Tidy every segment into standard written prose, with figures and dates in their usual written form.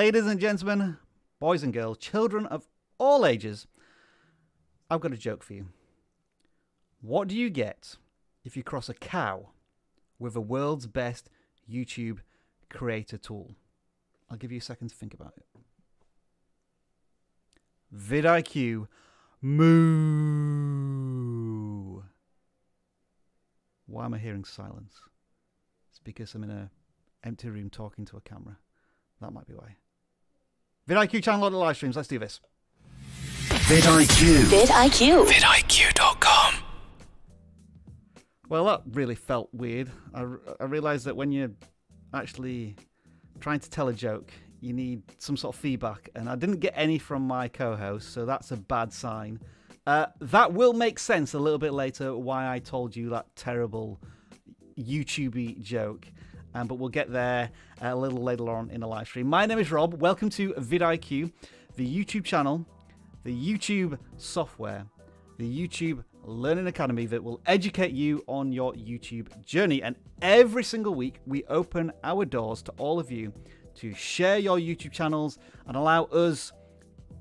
Ladies and gentlemen, boys and girls, children of all ages, I've got a joke for you. What do you get if you cross a cow with the world's best YouTube creator tool? I'll give you a second to think about it. vidIQ moo. Why am I hearing silence? It's because I'm in an empty room talking to a camera. That might be why. vidIQ channel, load of live streams. Let's do this. vidIQ. vidIQ. vidIQ.com. Well, that really felt weird. I realized that when you're actually trying to tell a joke, you need some sort of feedback, and I didn't get any from my co-host, so that's a bad sign. That will make sense a little bit later why I told you that terrible YouTube-y joke, but we'll get there a little later on in the live stream. My name is Rob. Welcome to vidIQ, the YouTube channel, the YouTube software, the YouTube Learning Academy that will educate you on your YouTube journey. And every single week, we open our doors to all of you to share your YouTube channels and allow us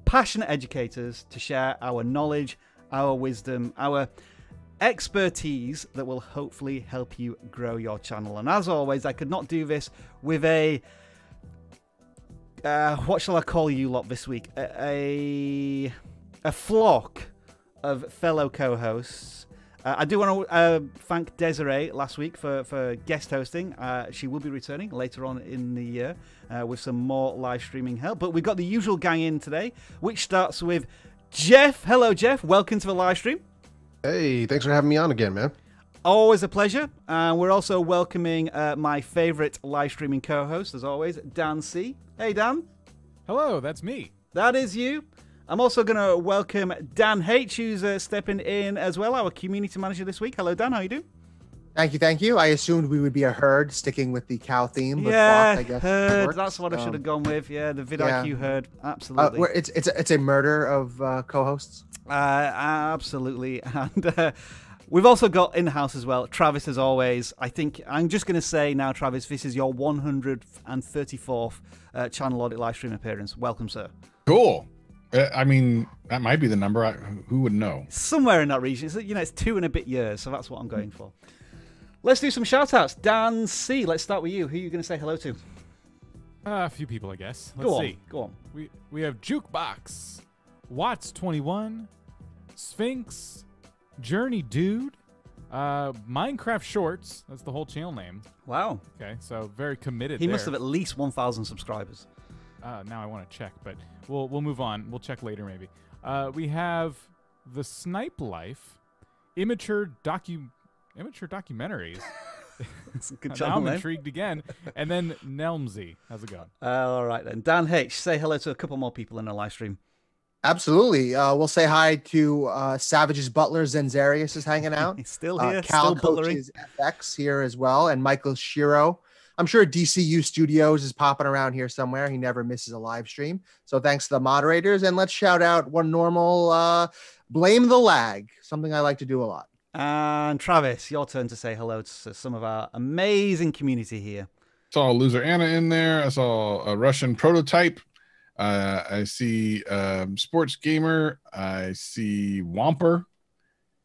passionate educators to share our knowledge, our wisdom, our expertise that will hopefully help you grow your channel. And as always, I could not do this with a what shall I call you lot this week? A flock of fellow co-hosts. I do want to thank Desiree last week for guest hosting. She will be returning later on in the year with some more live streaming help. But we've got the usual gang in today, which starts with Jeff. Hello, Jeff. Welcome to the live stream. Hey, thanks for having me on again, man. Always a pleasure. We're also welcoming my favorite live streaming co-host, as always, Dan C. Hey, Dan. Hello, that's me. That is you. I'm also going to welcome Dan H, who's stepping in as well, our community manager this week. Hello, Dan. How you doing? Thank you. I assumed we would be a herd, sticking with the cow theme. But Yeah, flock, I guess herd. works. That's what I should have gone with. Yeah, the vidIQ herd. Absolutely. It's a murder of co-hosts. Absolutely. And we've also got in the house as well, Travis, as always. I think I'm just going to say now, Travis, this is your 134th channel audit live stream appearance. Welcome, sir. Cool. I mean, that might be the number. Who would know? Somewhere in that region. It's 2 and a bit years, so that's what I'm going for. Let's do some shout-outs. Dan C, let's start with you. Who are you going to say hello to? A few people, I guess. Let's see. Go on. We have Jukebox, Watts21, Sphinx, Journey Dude, Minecraft Shorts. That's the whole channel name. Wow. Okay, so very committed. He must have at least 1,000 subscribers. Now I want to check, but we'll move on. We'll check later, maybe. We have The Snipe Life, Immature Documentaries. That's a good Now channel I'm name. intrigued again. And then Nelmsy. How's it going? All right, then. Dan H, say hello to a couple more people in the live stream. Absolutely. We'll say hi to Savage's butler, Zenzarius is hanging out. He's still here, Cal still butlering. coaches FX here as well, and Michael Shiro. I'm sure DCU Studios is popping around here somewhere. He never misses a live stream. So thanks to the moderators. And let's shout out one normal blame the lag, something I like to do a lot. And Travis, your turn to say hello to some of our amazing community here. Saw Loser Anna in there. I saw a Russian Prototype. I see Sports Gamer. I see Womper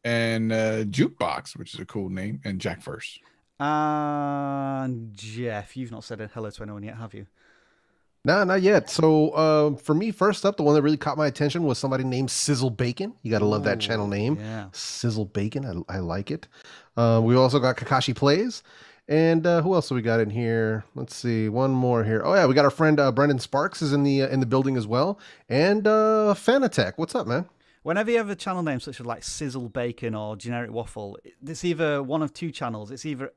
and Jukebox, which is a cool name, and Jack First. And Jeff, you've not said hello to anyone yet, have you? No, not yet. So for me, first up, the one that really caught my attention was somebody named Sizzle Bacon. You got to love that channel name. Yeah. Sizzle Bacon. I like it. We also got Kakashi Plays. And who else do we got in here? Let's see. One more here. Oh, yeah. We got our friend Brendan Sparks is in the building as well. And Fanatech. What's up, man? Whenever you have a channel name such as like Sizzle Bacon or Generic Waffle, it's either one of two channels. It's either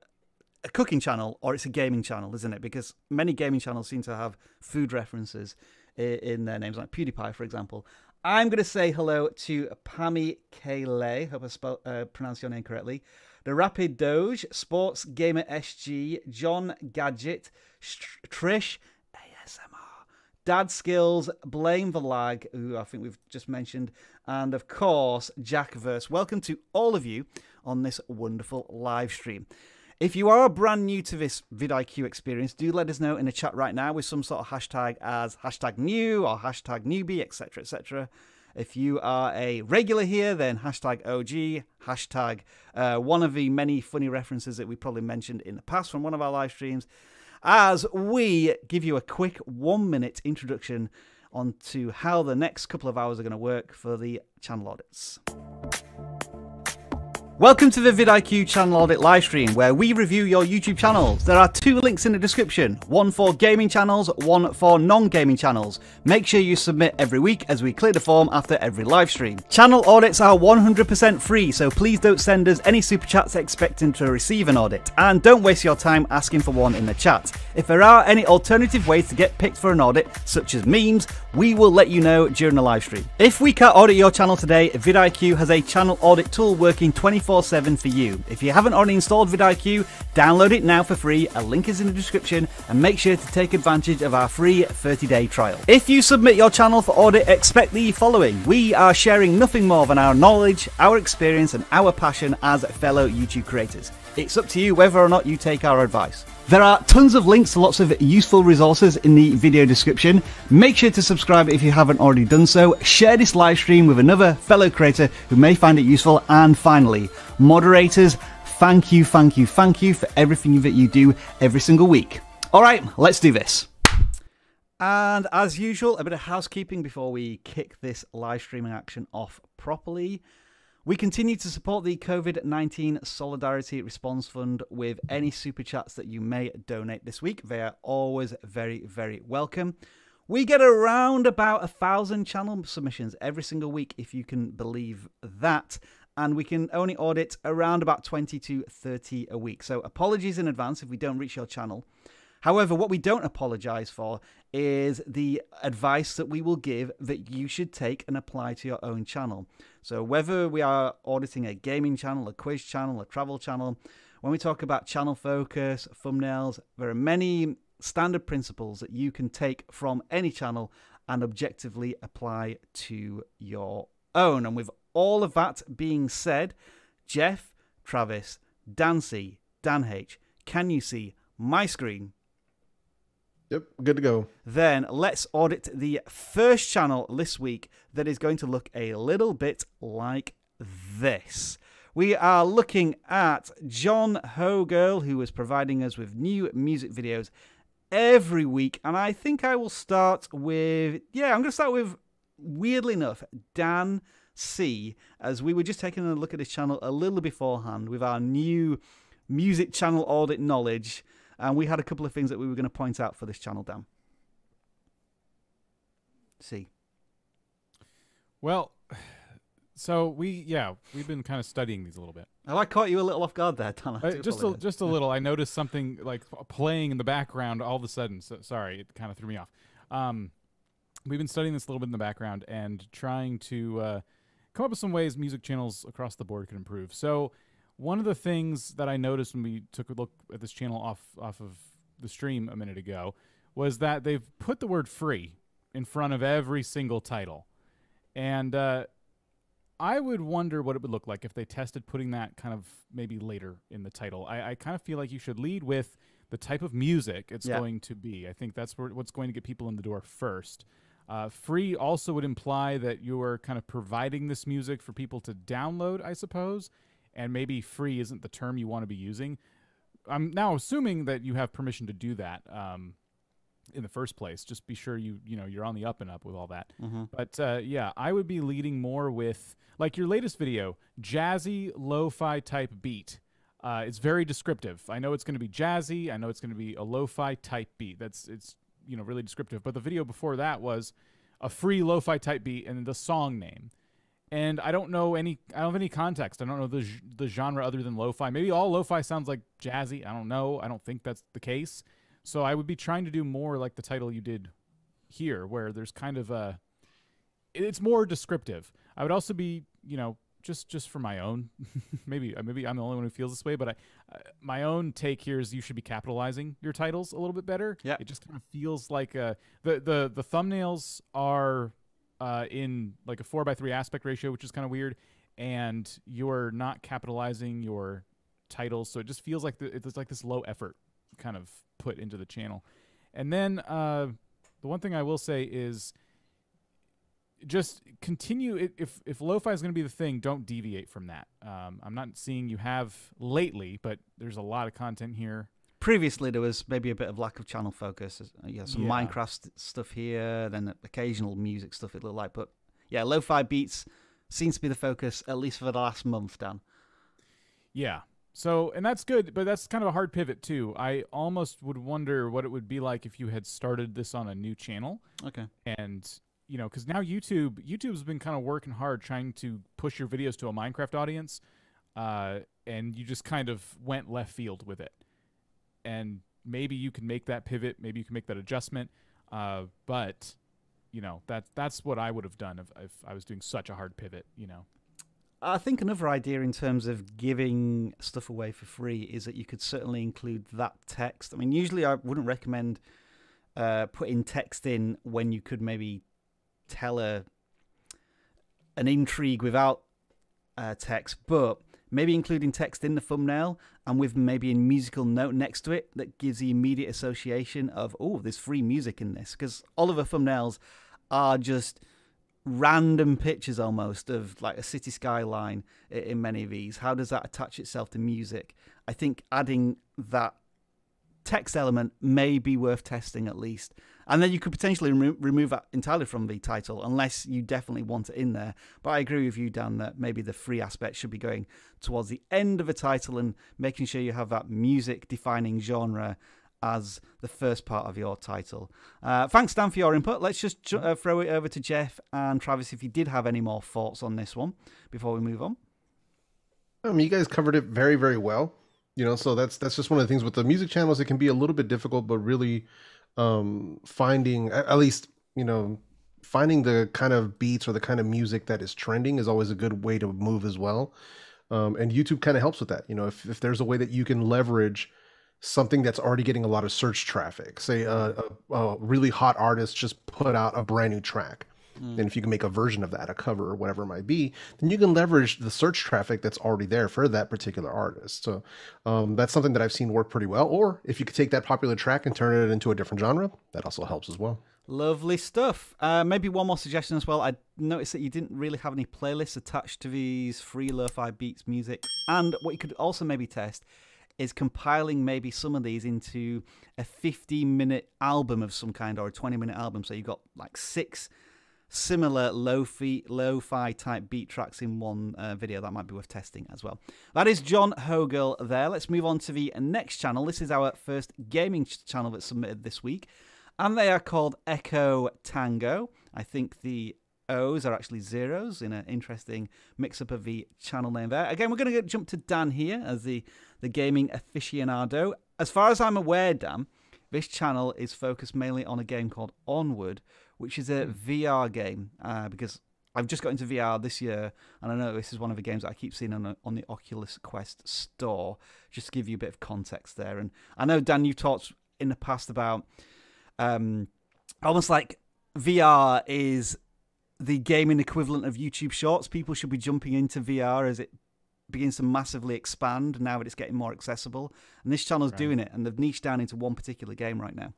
a cooking channel or it's a gaming channel, isn't it? Because many gaming channels seem to have food references in their names, like PewDiePie, for example. I'm going to say hello to Pammy Kale. Hope I pronounced your name correctly. The Rapid Doge, Sports Gamer SG, John Gadget, Trish, ASMR, Dad Skills, Blame the Lag, who I think we've just mentioned, and of course, Jack Verse. Welcome to all of you on this wonderful live stream. If you are brand new to this vidIQ experience, do let us know in the chat right now with some sort of hashtag as hashtag new or hashtag newbie, etc., etc. If you are a regular here, then hashtag OG, hashtag one of the many funny references that we probably mentioned in the past from one of our live streams, as we give you a quick 1-minute introduction onto how the next couple of hours are going to work for the channel audits. Welcome to the vidIQ channel audit livestream, where we review your YouTube channels. There are 2 links in the description, one for gaming channels, one for non-gaming channels. Make sure you submit every week as we clear the form after every livestream. Channel audits are 100% free, so please don't send us any super chats expecting to receive an audit. And don't waste your time asking for one in the chat. If there are any alternative ways to get picked for an audit, such as memes, we will let you know during the livestream. If we can't audit your channel today, vidIQ has a channel audit tool working 24/7 for you. If you haven't already installed vidIQ, download it now for free. A link is in the description, and make sure to take advantage of our free 30-day trial. If you submit your channel for audit, expect the following. We are sharing nothing more than our knowledge, our experience, and our passion as fellow YouTube creators. It's up to you whether or not you take our advice. There are tons of links to lots of useful resources in the video description. Make sure to subscribe if you haven't already done so. Share this live stream with another fellow creator who may find it useful. And finally, moderators, thank you for everything that you do every single week. All right, let's do this. And as usual, a bit of housekeeping before we kick this live streaming action off properly. We continue to support the COVID-19 Solidarity Response Fund with any super chats that you may donate this week. They are always very, very welcome. We get around about 1,000 channel submissions every single week, if you can believe that. And we can only audit around about 20 to 30 a week. So apologies in advance if we don't reach your channel. However, what we don't apologize for is the advice that we will give that you should take and apply to your own channel. So whether we are auditing a gaming channel, a quiz channel, a travel channel, when we talk about channel focus, thumbnails, there are many standard principles that you can take from any channel and objectively apply to your own. And with all of that being said, Jeff, Travis, Dancy, Dan H, can you see my screen? Yep, good to go. Then let's audit the first channel this week that is going to look a little bit like this. We are looking at John Hogirl, who is providing us with new music videos every week. And I think I will start with, I'm going to start with, weirdly enough, Dan C, as we were just taking a look at his channel a little beforehand with our new music channel audit knowledge. And we had a couple of things that we were going to point out for this channel, Dan. See. Well, so we've been kind of studying these a little bit. Oh, I caught you a little off guard there, Dan. Just a little. I noticed something like playing in the background all of a sudden. So, sorry, it kind of threw me off. We've been studying this a little bit in the background and trying to come up with some ways music channels across the board can improve. So one of the things that I noticed when we took a look at this channel off of the stream a minute ago was that they've put the word free in front of every single title. And I would wonder what it would look like if they tested putting that kind of maybe later in the title. I kind of feel like you should lead with the type of music it's going to be. I think that's what's going to get people in the door first. Free also would imply that you're kind of providing this music for people to download, I suppose. And maybe free isn't the term you want to be using. I'm now assuming that you have permission to do that in the first place. Just be sure you're on the up and up with all that. Mm-hmm. But I would be leading more with, like your latest video, jazzy lo-fi type beat. It's very descriptive. I know it's going to be jazzy. I know it's going to be a lo-fi type beat. It's really descriptive. But the video before that was a free lo-fi type beat and the song name. And I don't have any context. I don't know the genre other than lo-fi. Maybe all lo-fi sounds like jazzy. I don't know. I don't think that's the case. So I would be trying to do more like the title you did here, where there's kind of it's more descriptive. I would also be, just for my own, maybe I'm the only one who feels this way, but my own take here is you should be capitalizing your titles a little bit better. Yeah. It just kind of feels like the thumbnails are in like a 4:3 aspect ratio, which is kind of weird, and you're not capitalizing your titles, so it just feels like it's like this low effort kind of put into the channel. And then the one thing I will say is just continue. If lo-fi is going to be the thing, don't deviate from that. I'm not seeing you have lately, but there's a lot of content here. Previously, there was maybe a bit of lack of channel focus. Some Minecraft stuff here, then occasional music stuff it looked like. But yeah, lo-fi beats seems to be the focus, at least for the last month, Dan. Yeah. So, and that's good, but that's kind of a hard pivot too. I almost would wonder what it would be like if you had started this on a new channel. Okay. And, you know, because now YouTube's been kind of working hard trying to push your videos to a Minecraft audience, and you just kind of went left field with it. And maybe you can make that pivot, maybe you can make that adjustment, but, you know, that's what I would have done if I was doing such a hard pivot, you know. I think another idea in terms of giving stuff away for free is that you could certainly include that text. I mean, usually I wouldn't recommend putting text in when you could maybe tell an intrigue without text, but maybe including text in the thumbnail and with maybe a musical note next to it that gives the immediate association of, oh, there's free music in this. Because all of the thumbnails are just random pictures almost of like a city skyline in many of these. How does that attach itself to music? I think adding that text element may be worth testing at least. And then you could potentially remove that entirely from the title unless you definitely want it in there. But I agree with you, Dan, that maybe the free aspect should be going towards the end of a title and making sure you have that music-defining genre as the first part of your title. Thanks, Dan, for your input. Let's just throw it over to Jeff and Travis if you did have any more thoughts on this one before we move on. You guys covered it very, very well. You know, so that's just one of the things with the music channels. It can be a little bit difficult, but really finding, at least, you know, finding the kind of beats or the kind of music that is trending is always a good way to move as well. And YouTube kind of helps with that. You know, if there's a way that you can leverage something that's already getting a lot of search traffic, say a really hot artist just put out a brand new track. And if you can make a version of that, a cover or whatever it might be, then you can leverage the search traffic that's already there for that particular artist. So that's something that I've seen work pretty well. Or if you could take that popular track and turn it into a different genre, that also helps as well. Lovely stuff. Maybe one more suggestion as well. I noticed that you didn't really have any playlists attached to these free lo-fi beats music. And what you could also maybe test is compiling maybe some of these into a 15-minute album of some kind or a 20-minute album. So you've got like 6 similar lo-fi type beat tracks in one video. That might be worth testing as well. That is John Hogel there. Let's move on to the next channel. This is our first gaming channel that's submitted this week, and they are called Echo Tango. I think the O's are actually zeros in an interesting mix-up of the channel name there. Again, we're going to jump to Dan here as the gaming aficionado. As far as I'm aware, Dan, this channel is focused mainly on a game called Onward, which is a VR game, because I've just got into VR this year, and I know this is one of the games that I keep seeing on the Oculus Quest store, just to give you a bit of context there. And I know, Dan, you've talked in the past about almost like VR is the gaming equivalent of YouTube Shorts. People should be jumping into VR as it begins to massively expand now that it's getting more accessible. And this channel's doing it, and they've niched down into one particular game right now.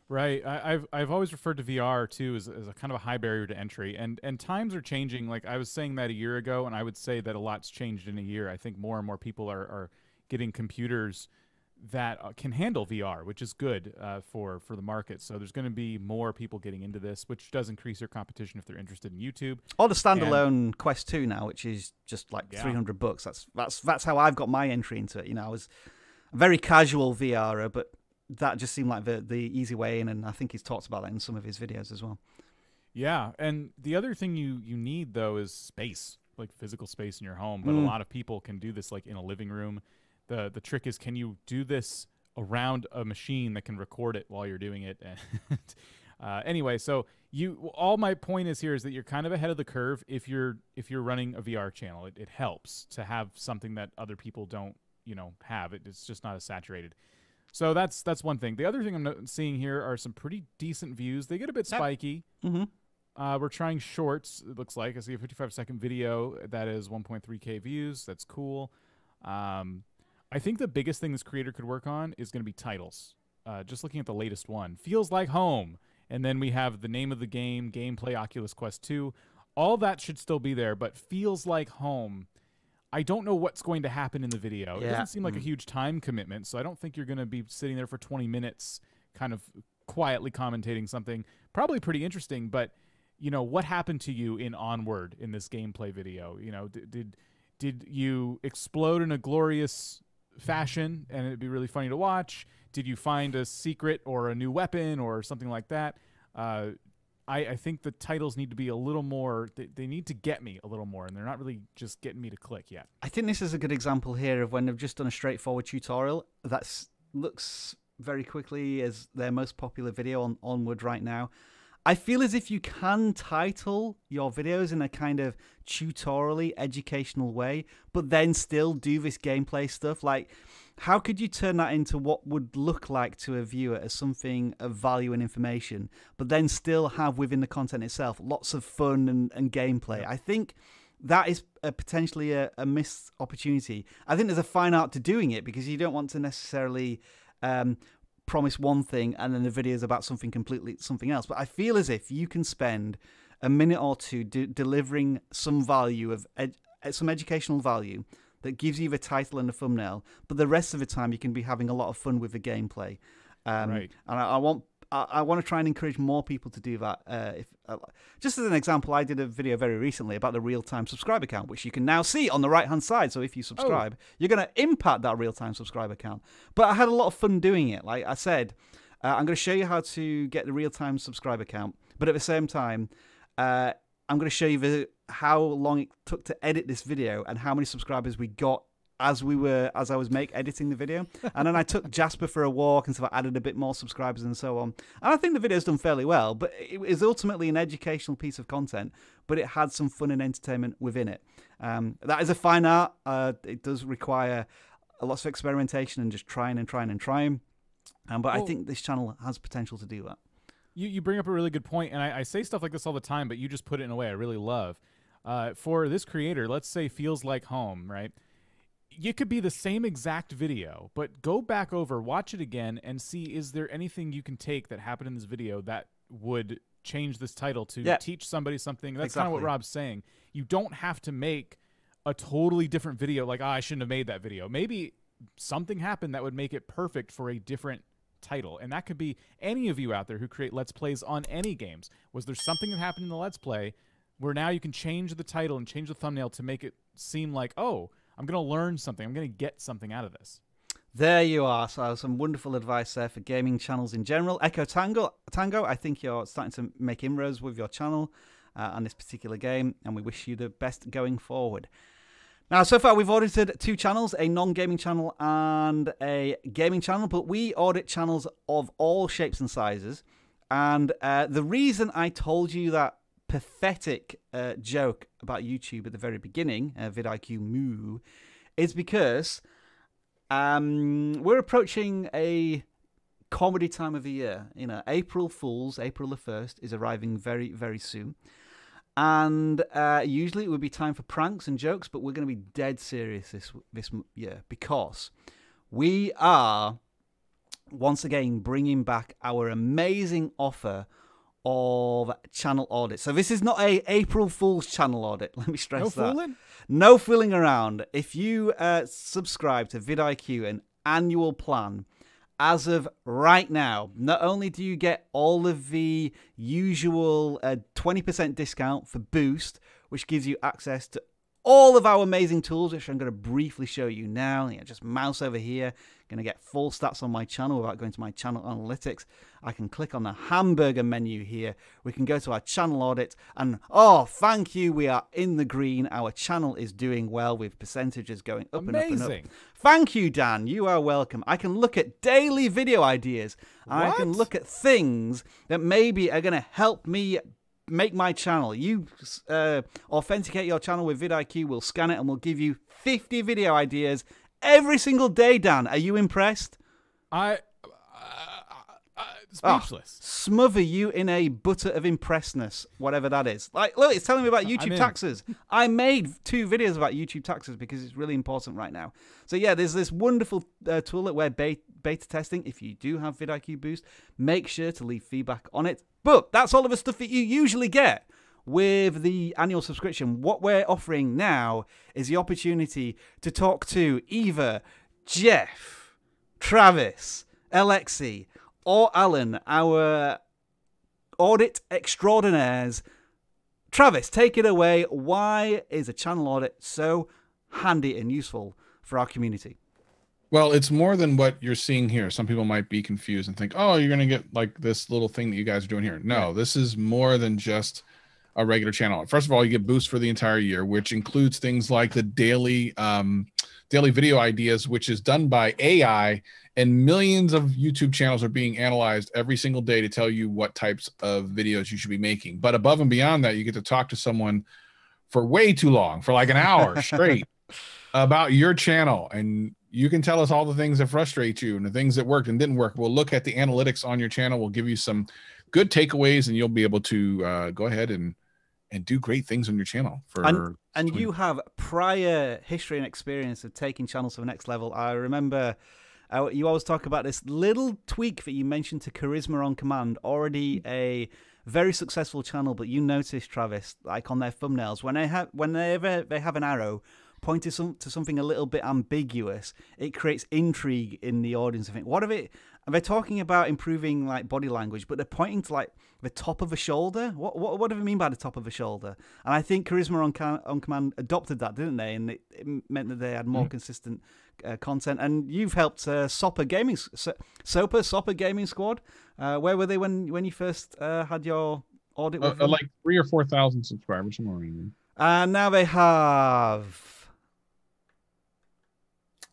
Right. I've always referred to VR too as a kind of a high barrier to entry, and times are changing. Like I was saying that a year ago, and I would say that a lot's changed in a year. I think more and more people are getting computers that can handle VR, which is good for the market. So there's going to be more people getting into this, which does increase their competition if they're interested in YouTube. Or the standalone Quest 2 now, which is just like $300. That's how I've got my entry into it. You know, I was a very casual VRer, but that just seemed like the easy way in, and I think he's talked about that in some of his videos as well. Yeah, and the other thing you need though is space, like physical space in your home. But a lot of people can do this like in a living room. The trick is, can you do this around a machine that can record it while you're doing it? Anyway, so all my point is here is that you're kind of ahead of the curve if you're running a VR channel. It helps to have something that other people don't have. It's just not as saturated. So that's one thing. The other thing I'm seeing here are some pretty decent views. They get a bit spiky. We're trying shorts, it looks like. I see a 55-second video that is 1.3K views. That's cool. I think the biggest thing this creator could work on is going to be titles. Just looking at the latest one, feels like home. And then we have the name of the game, gameplay, Oculus Quest 2. All that should still be there, but feels like home. I don't know what's going to happen in the video. It doesn't seem like a huge time commitment, so I don't think you're going to be sitting there for 20 minutes kind of quietly commentating something. Probably pretty interesting, but, you know, what happened to you in Onward in this gameplay video? You know, did you explode in a glorious fashion and it'd be really funny to watch? Did you find a secret or a new weapon or something like that? I think the titles need to be a little more, they need to get me a little more, and they're not really just getting me to click yet. I think this is a good example here of when they've just done a straightforward tutorial that looks very quickly as their most popular video on Onward right now. I feel as if you can title your videos in a kind of tutorially educational way, but then still do this gameplay stuff. Like, how could you turn that into what would look like to a viewer as something of value and information, but then still have within the content itself lots of fun and gameplay? Yeah. I think that is potentially a missed opportunity. I think there's a fine art to doing it, because you don't want to necessarily promise one thing and then the video is about something else. But I feel as if you can spend a minute or two delivering some value of some educational value that gives you the title and the thumbnail, but the rest of the time you can be having a lot of fun with the gameplay. Right. And I want to try and encourage more people to do that. Just as an example, I did a video very recently about the real-time subscriber count, which you can now see on the right-hand side. So if you subscribe, you're going to impact that real-time subscriber count. But I had a lot of fun doing it. Like I said, I'm going to show you how to get the real-time subscriber count, but at the same time, I'm going to show you how long it took to edit this video and how many subscribers we got as I was editing the video. And then I took Jasper for a walk and so I added a bit more subscribers and so on. And I think the video's done fairly well, but it is ultimately an educational piece of content, but it had some fun and entertainment within it. That is a fine art. It does require lots of experimentation and just trying. But I think this channel has potential to do that. You bring up a really good point, and I say stuff like this all the time, but you just put it in a way I really love. For this creator, let's say feels like home, right? It could be the same exact video, but go back over, watch it again, and see, is there anything you can take that happened in this video that would change this title to teach somebody something? That's kind of what Rob's saying. You don't have to make a totally different video, like, I shouldn't have made that video. Maybe something happened that would make it perfect for a different title, and that could be any of you out there who create Let's Plays on any games. Was there something that happened in the Let's Play where now you can change the title and change the thumbnail to make it seem like, oh, I'm going to learn something. I'm going to get something out of this. There you are. So some wonderful advice there for gaming channels in general. Echo Tango, I think you're starting to make inroads with your channel on this particular game, and we wish you the best going forward. Now, so far we've audited 2 channels, a non-gaming channel and a gaming channel, but we audit channels of all shapes and sizes. And the reason I told you that pathetic joke about YouTube at the very beginning, vidIQ moo, is because we're approaching a comedy time of the year. You know, April Fool's, April the 1st, is arriving very, very soon. And usually it would be time for pranks and jokes, but we're going to be dead serious this year, because we are once again bringing back our amazing offer of channel audit. So this is not a April Fool's channel audit. Let me stress that. No fooling? No fooling around. If you subscribe to vidIQ, an annual plan, as of right now, not only do you get all of the usual 20% discount for Boost, which gives you access to all of our amazing tools, which I'm going to briefly show you now. Just mouse over here. Going to get full stats on my channel without going to my channel analytics. I can click on the hamburger menu here. We can go to our channel audit, and oh, thank you, we are in the green. Our channel is doing well with percentages going up and up and up. Thank you, Dan. You are welcome. I can look at daily video ideas. I can look at things that maybe are going to help me make my channel. You authenticate your channel with vidIQ. We'll scan it and we'll give you 50 video ideas every single day, Dan. Are you impressed? speechless. Smother you in a butter of impressness, whatever that is. Like, look, it's telling me about YouTube taxes. I made 2 videos about YouTube taxes because it's really important right now. So yeah, there's this wonderful tool that we're beta testing. If you do have vidIQ Boost, make sure to leave feedback on it. But that's all of the stuff that you usually get with the annual subscription. What we're offering now is the opportunity to talk to either Jeff, Travis, Alexi, or Alan, our audit extraordinaires. Travis, take it away. Why is a channel audit so handy and useful for our community? Well, it's more than what you're seeing here. Some people might be confused and think, oh, you're going to get like this little thing that you guys are doing here. No, this is more than just a regular channel. First of all, you get boosts for the entire year, which includes things like the daily video ideas, which is done by AI, and millions of YouTube channels are being analyzed every single day to tell you what types of videos you should be making. But above and beyond that, you get to talk to someone for way too long, for like an hour straight, about your channel, and you can tell us all the things that frustrate you and the things that worked and didn't work. We'll look at the analytics on your channel. We'll give you some good takeaways, and you'll be able to go ahead and do great things on your channel. And you have prior history and experience of taking channels to the next level. I remember you always talk about this little tweak that you mentioned to Charisma on Command, already a very successful channel, but you notice, Travis, like on their thumbnails, whenever they have an arrow pointed to something a little bit ambiguous, it creates intrigue in the audience. I think, what are they talking about improving like body language, but they're pointing to like the top of the shoulder? What do they mean by the top of the shoulder? And I think Charisma on Command adopted that, didn't they? And it meant that they had more consistent content. And you've helped Sopper Gaming Squad. Where were they when you first had your audit? With them? Like 3,000 or 4,000 subscribers, somewhere around there. And now they have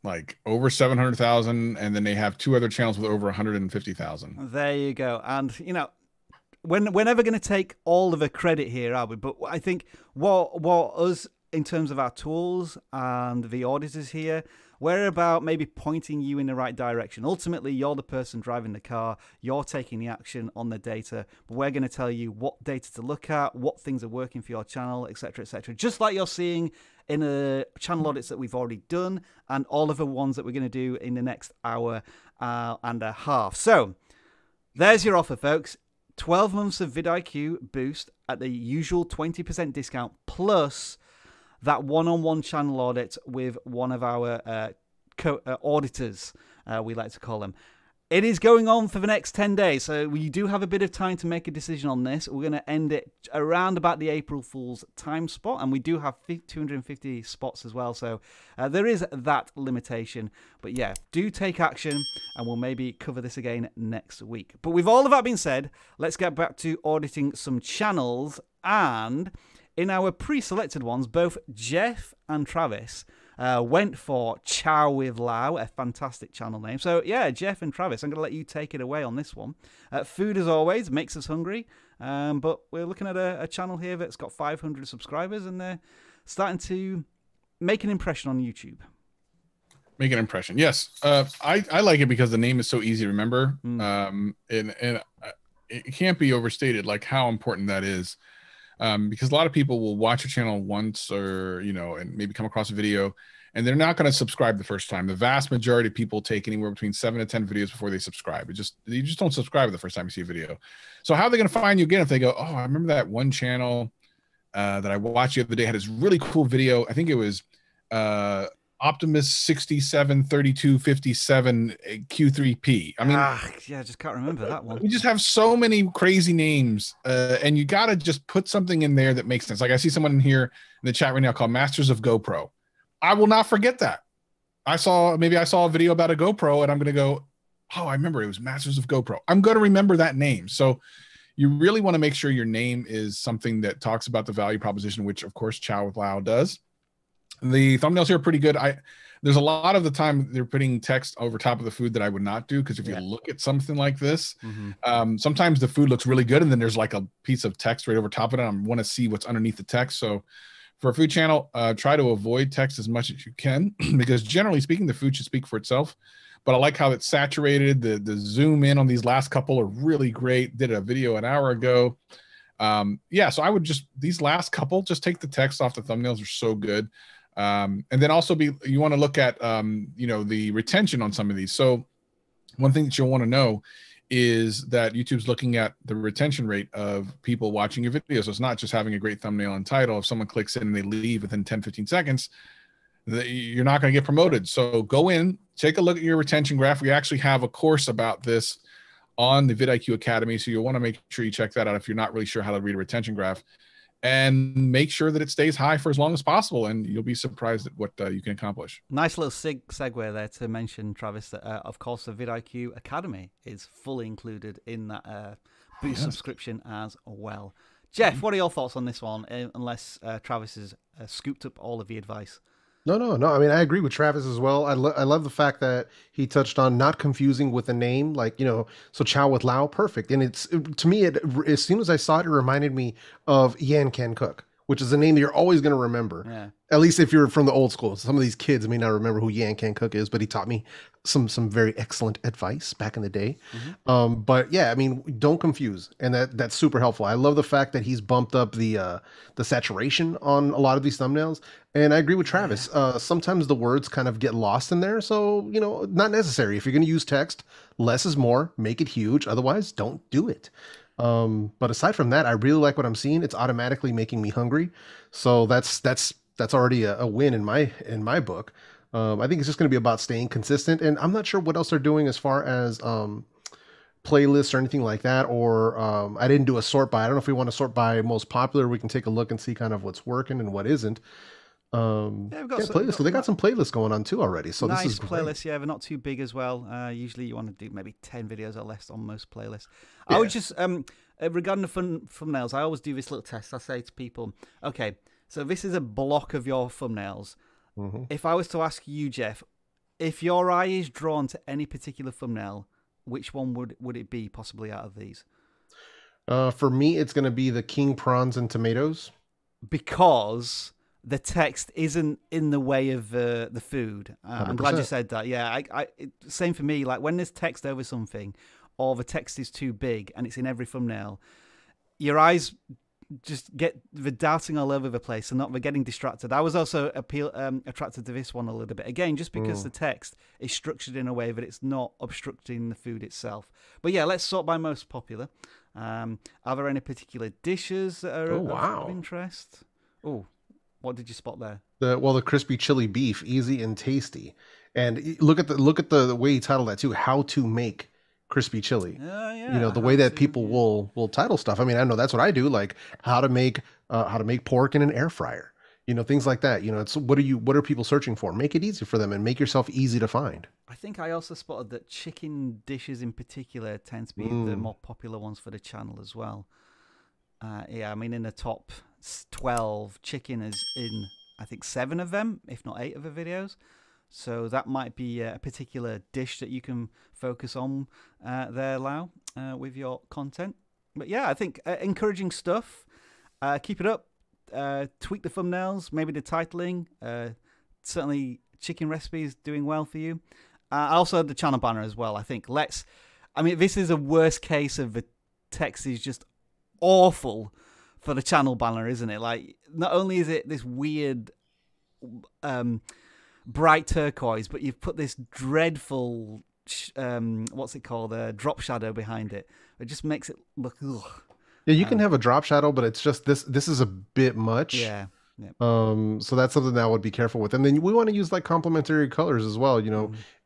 like over 700,000, and then they have 2 other channels with over 150,000. There you go. And you know, we're never going to take all of the credit here, are we? But I think what us, in terms of our tools and the auditors here, we're about maybe pointing you in the right direction. Ultimately, you're the person driving the car. You're taking the action on the data. But we're going to tell you what data to look at, what things are working for your channel, etc., etc. Just like you're seeing in the channel audits that we've already done, and all of the ones that we're going to do in the next hour and a half. So there's your offer, folks. 12 months of vidIQ Boost at the usual 20% discount, plus that one-on-one channel audit with one of our auditors, we like to call them. It is going on for the next 10 days, so we do have a bit of time to make a decision on this. We're going to end it around about the April Fool's time spot, and we do have 250 spots as well, so there is that limitation. But yeah, do take action, and we'll maybe cover this again next week. But with all of that being said, let's get back to auditing some channels. And in our pre-selected ones, both Jeff and Travis went for Chow with Lao, a fantastic channel name. So yeah, Jeff and Travis, I'm going to let you take it away on this one. Food, as always, makes us hungry. But we're looking at a channel here that's got 500 subscribers, and they're starting to make an impression on YouTube. Make an impression, yes. I like it because the name is so easy to remember. And it can't be overstated, like how important that is. Because a lot of people will watch a channel once, or and maybe come across a video, and they're not going to subscribe the first time. The vast majority of people take anywhere between 7 to 10 videos before they subscribe. You just don't subscribe the first time you see a video. So how are they going to find you again if they go, oh, I remember that one channel that I watched the other day had this really cool video. I think it was Optimus 673257 Q3P. I mean, yeah, I just can't remember that one. We just have so many crazy names, and you got to just put something in there that makes sense. Like I see someone in here in the chat right now called Masters of GoPro. I will not forget that. Maybe I saw a video about a GoPro, and I'm going to go, oh, I remember it was Masters of GoPro. I'm going to remember that name. So you really want to make sure your name is something that talks about the value proposition, which of course Chow with Lao does. The thumbnails here are pretty good. There's a lot of the time they're putting text over top of the food that I would not do, because if you look at something like this, sometimes the food looks really good, and then there's like a piece of text right over top of it. I want to see what's underneath the text. So For a food channel, try to avoid text as much as you can because generally speaking, the food should speak for itself. But I like how it's saturated. The zoom in on these last couple are really great. Did a video an hour ago. Yeah, so I would these last couple, just take the text off the thumbnails are so good. And then also you want to look at, the retention on some of these. So one thing that you'll want to know is that YouTube's looking at the retention rate of people watching your video. So it's not just having a great thumbnail and title. If someone clicks in and they leave within 10, 15 seconds, you're not going to get promoted. So go in, take a look at your retention graph. We actually have a course about this on the vidIQ Academy. So you'll want to make sure you check that out if you're not really sure how to read a retention graph, and make sure that it stays high for as long as possible, and you'll be surprised at what you can accomplish. Nice little segue there to mention, Travis, that of course the vidIQ Academy is fully included in that boost subscription as well. Jeff, what are your thoughts on this one, unless Travis has scooped up all of the advice? No. I mean, I agree with Travis as well. I love the fact that he touched on not confusing with a name, like, so Chow with Lao, perfect. And to me, as soon as I saw it, it reminded me of Yan Can Cook, which is a name that you're always going to remember. Yeah. At least if you're from the old school. Some of these kids may not remember who Yan Can Cook is, but he taught me some very excellent advice back in the day. Mm-hmm. But yeah, I mean, don't confuse, and that's super helpful. I love the fact that he's bumped up the saturation on a lot of these thumbnails, and I agree with Travis. Yeah. Sometimes the words kind of get lost in there, so not necessary. If you're going to use text, less is more. Make it huge. Otherwise, don't do it. But aside from that, I really like what I'm seeing. It's automatically making me hungry, so that's already a win in my book. I think it's just going to be about staying consistent, and I'm not sure what else they're doing as far as playlists or anything like that. Or I didn't do a sort by. I don't know if we want to sort by most popular. We can take a look and see kind of what's working and what isn't. We've got playlists. So they got some playlists going on too already. So nice, this is playlists. Yeah, they're not too big as well. Usually you want to do maybe 10 videos or less on most playlists. Yeah. I would just regarding the thumbnails, I always do this little test. I say to people, okay, so this is a block of your thumbnails. Mm-hmm. If I was to ask you, Jeff, if your eye is drawn to any particular thumbnail, which one would it be possibly out of these? For me, it's going to be the king prawns and tomatoes. Because the text isn't in the way of the food. I'm glad you said that. Yeah, same for me. Like when there's text over something, or the text is too big and it's in every thumbnail, your eyes just get the darting all over the place and they're getting distracted. I was also attracted to this one a little bit. Again, just because the text is structured in a way that it's not obstructing the food itself. But yeah, let's sort by most popular. Are there any particular dishes that are of interest? Oh, what did you spot there? The crispy chili beef, easy and tasty. And look at the way he titled that too. How to make crispy chili. Yeah, the way that people will title stuff. I mean, I know that's what I do. Like how to make pork in an air fryer. Things like that. It's what are people searching for? Make it easy for them and make yourself easy to find. I think I also spotted that chicken dishes in particular tend to be the more popular ones for the channel as well. Yeah, I mean, in the top 12, chicken is in, I think, 7 of them, if not 8 of the videos. So that might be a particular dish that you can focus on there, Lau, with your content. But yeah, I think encouraging stuff. Keep it up. Tweak the thumbnails, maybe the titling. Certainly chicken recipes doing well for you. Also the channel banner as well, I think. This is a worst case of the text is just awful for the channel banner, isn't it? Like, not only is it this weird bright turquoise, but you've put this dreadful what's it called, drop shadow behind it. It just makes it look Yeah, you can have a drop shadow, but it's just this is a bit much. Yeah. So that's something that I would be careful with. And then we want to use like complementary colors as well,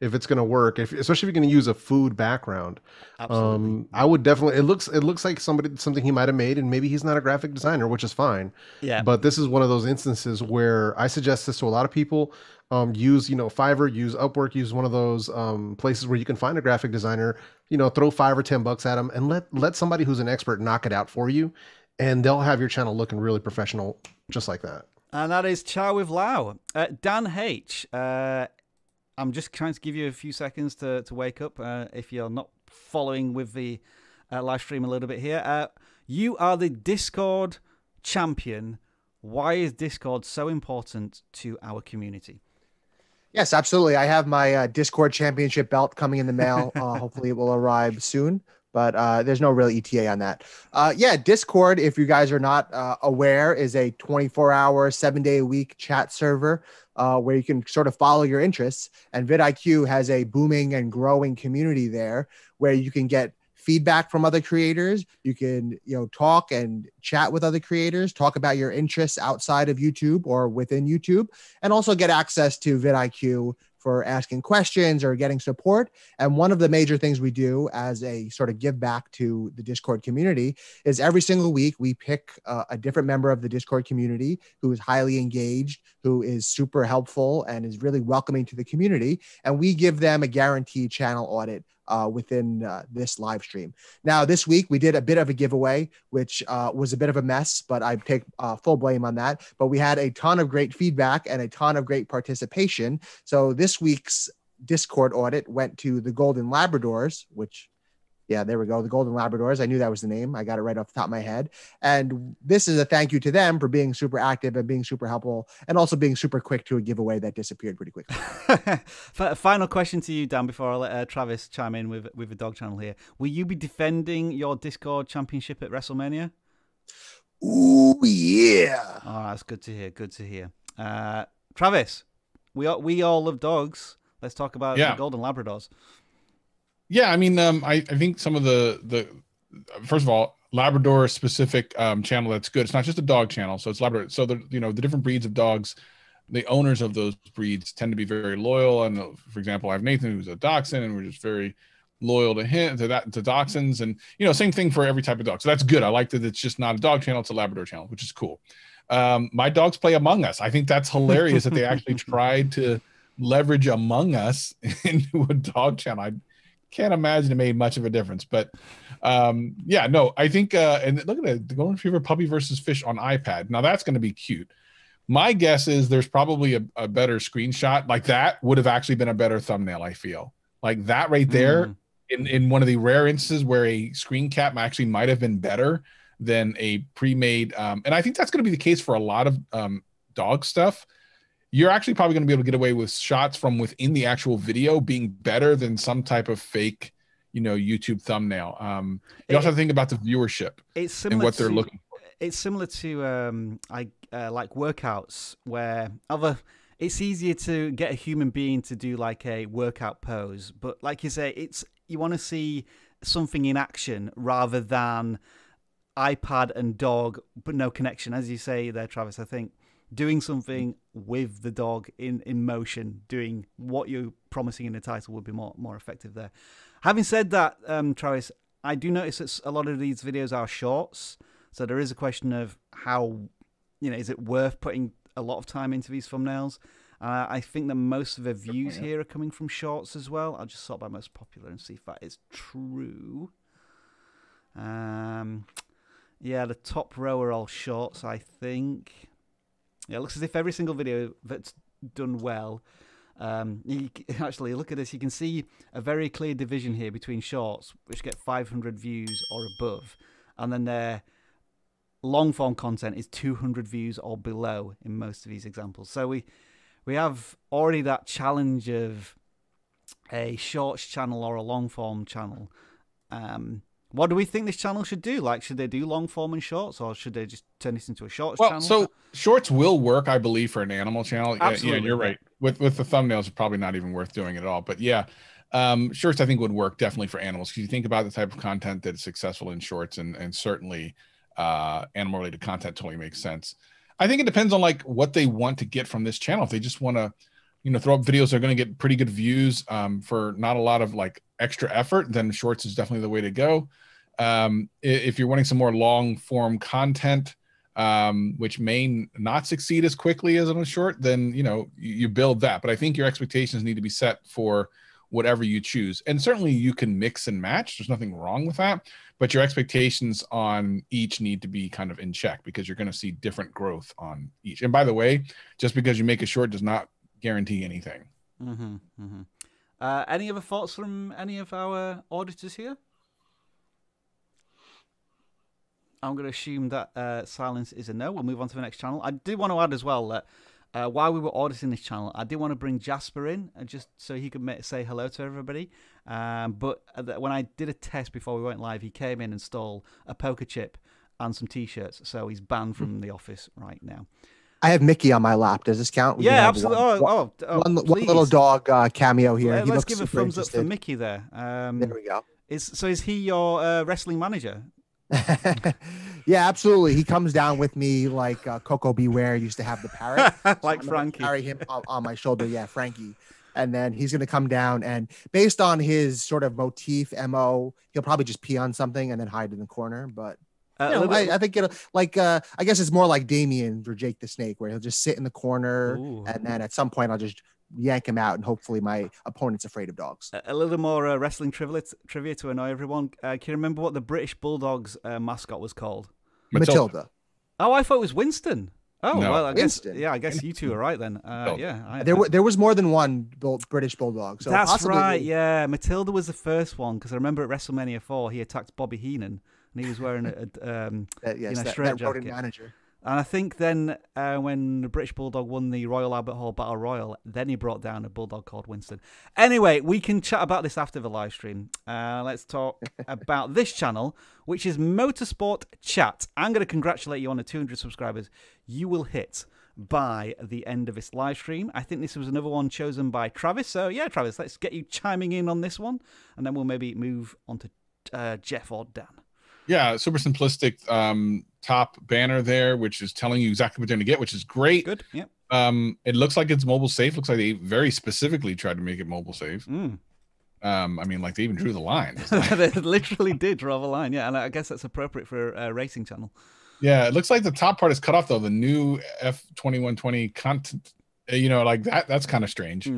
if it's going to work, especially if you're going to use a food background. Absolutely. I would definitely, it looks like something he might have made, and maybe he's not a graphic designer, which is fine. Yeah. But this is one of those instances where I suggest this to a lot of people. Use, Fiverr, use Upwork, use one of those places where you can find a graphic designer, throw $5 or $10 at them and let somebody who's an expert knock it out for you. And they'll have your channel looking really professional, just like that. And that is Chow with Lau. Dan H. I'm just trying to give you a few seconds to wake up if you're not following with the live stream a little bit here. You are the Discord champion. Why is Discord so important to our community? Yes, absolutely. I have my Discord championship belt coming in the mail. Hopefully it will arrive soon, but there's no real ETA on that. Yeah, Discord, if you guys are not aware, is a 24-hour, 7-day-a-week chat server where you can sort of follow your interests. And vidIQ has a booming and growing community there where you can get feedback from other creators. You can, talk and chat with other creators, talk about your interests outside of YouTube or within YouTube, and also get access to vidIQ for asking questions or getting support. And one of the major things we do as a sort of give back to the Discord community is every single week we pick a different member of the Discord community who is highly engaged, who is super helpful and is really welcoming to the community. And we give them a guaranteed channel audit within this live stream. Now, this week we did a bit of a giveaway, which was a bit of a mess, but I take full blame on that. But we had a ton of great feedback and a ton of great participation. So this week's Discord audit went to the Golden Labradors, which, yeah, there we go. The Golden Labradors. I knew that was the name. I got it right off the top of my head. And this is a thank you to them for being super active and being super helpful and also being super quick to a giveaway that disappeared pretty quickly. Final question to you, Dan, before I let Travis chime in with the dog channel here. Will you be defending your Discord championship at WrestleMania? Ooh, yeah. Oh, that's good to hear. Good to hear. Travis, we all love dogs. Let's talk about the Golden Labradors. Yeah, I mean, I think some of the first of all, Labrador specific channel that's good. It's not just a dog channel, so it's Labrador. So the the different breeds of dogs, the owners of those breeds tend to be very loyal. And for example, I have Nathan who's a dachshund, and we're just very loyal to him, to dachshunds, and same thing for every type of dog. So that's good. I like that it's just not a dog channel; it's a Labrador channel, which is cool. My dogs play Among Us. I think that's hilarious that they actually tried to leverage Among Us into a dog channel. I can't imagine it made much of a difference, but I think and look at it, the Golden Retriever puppy versus fish on iPad. Now that's going to be cute. My guess is there's probably a better screenshot. Like that would have actually been a better thumbnail. I feel like that right there in one of the rare instances where a screen cap actually might have been better than a pre-made. And I think that's going to be the case for a lot of dog stuff. You're actually probably going to be able to get away with shots from within the actual video being better than some type of fake, YouTube thumbnail. You also have to think about the viewership and what they're looking for. It's similar to like workouts where it's easier to get a human being to do like a workout pose, but like you say, you want to see something in action rather than iPad and dog, but no connection. As you say there, Travis, I think doing something with the dog in motion, doing what you're promising in the title would be more effective there. Having said that, Travis, I do notice that a lot of these videos are shorts, so there is a question of how, is it worth putting a lot of time into these thumbnails? I think that most of the views here are coming from shorts as well. I'll just sort by most popular and see if that is true. Yeah, the top row are all shorts, I think. Yeah, it looks as if every single video that's done well. Actually, look at this. You can see a very clear division here between shorts, which get 500 views or above, and then their long-form content is 200 views or below in most of these examples. So we have already that challenge of a shorts channel or a long-form channel. What do we think this channel should do? Like, should they do long form and shorts, or should they just turn this into a shorts channel? So shorts will work, I believe, for an animal channel. Absolutely. Yeah, you're right. With the thumbnails, it's probably not even worth doing it at all. But yeah, shorts I think would work definitely for animals, because you think about the type of content that is successful in shorts, and certainly animal related content totally makes sense. I think it depends on like what they want to get from this channel. If they just want to, throw up videos that are going to get pretty good views for not a lot of like extra effort, then shorts is definitely the way to go. If you're wanting some more long form content, which may not succeed as quickly as on a short, then you build that. But I think your expectations need to be set for whatever you choose, and certainly you can mix and match. There's nothing wrong with that, but your expectations on each need to be kind of in check, because you're going to see different growth on each. And by the way, just because you make a short does not guarantee anything. Any other thoughts from any of our auditors here? I'm going to assume that silence is a no. We'll move on to the next channel. I did want to add as well that while we were auditing this channel, I did want to bring Jasper in just so he could say hello to everybody. But when I did a test before we went live, he came in and stole a poker chip and some T-shirts. So he's banned from the office right now. I have Mickey on my lap. Does this count? Yeah, absolutely. One little dog cameo here. Let's give a thumbs up for Mickey there. There we go. Is he your wrestling manager? Yeah, absolutely. He comes down with me like Coco Beware used to have the parrot. Like so Frankie. Carry him on my shoulder. Yeah, Frankie. And then he's going to come down and based on his sort of motif, MO, he'll probably just pee on something and then hide in the corner. But I think it'll I guess it's more like Damien for Jake the Snake, where he'll just sit in the corner. Ooh. And then at some point I'll just yank him out and hopefully my opponent's afraid of dogs. A little more wrestling trivia to annoy everyone. Can you remember what the British Bulldogs mascot was called? Matilda. Oh, I thought it was Winston. Oh, no. Well, I Winston. guess you two are right then. There was more than one British Bulldog. So that's right. Yeah, Matilda was the first one because I remember at WrestleMania 4 he attacked Bobby Heenan and he was wearing a straight jacket. Manager. And I think then when the British Bulldog won the Royal Albert Hall Battle Royal, then he brought down a Bulldog called Winston. Anyway, we can chat about this after the live stream. Let's talk about this channel, which is Motorsport Chat. I'm going to congratulate you on the 200 subscribers you will hit by the end of this live stream. I think this was another one chosen by Travis. So, yeah, Travis, let's get you chiming in on this one. And then we'll maybe move on to Jeff or Dan. Yeah, super simplistic top banner there, which is telling you exactly what you're going to get, which is great. Good, yep. It looks like it's mobile safe. Looks like they very specifically tried to make it mobile safe. I mean, like they even drew the line. They literally did draw the line, yeah, and I guess that's appropriate for a racing channel. Yeah, it looks like the top part is cut off, though. The new F2120 content, like that's kind of strange.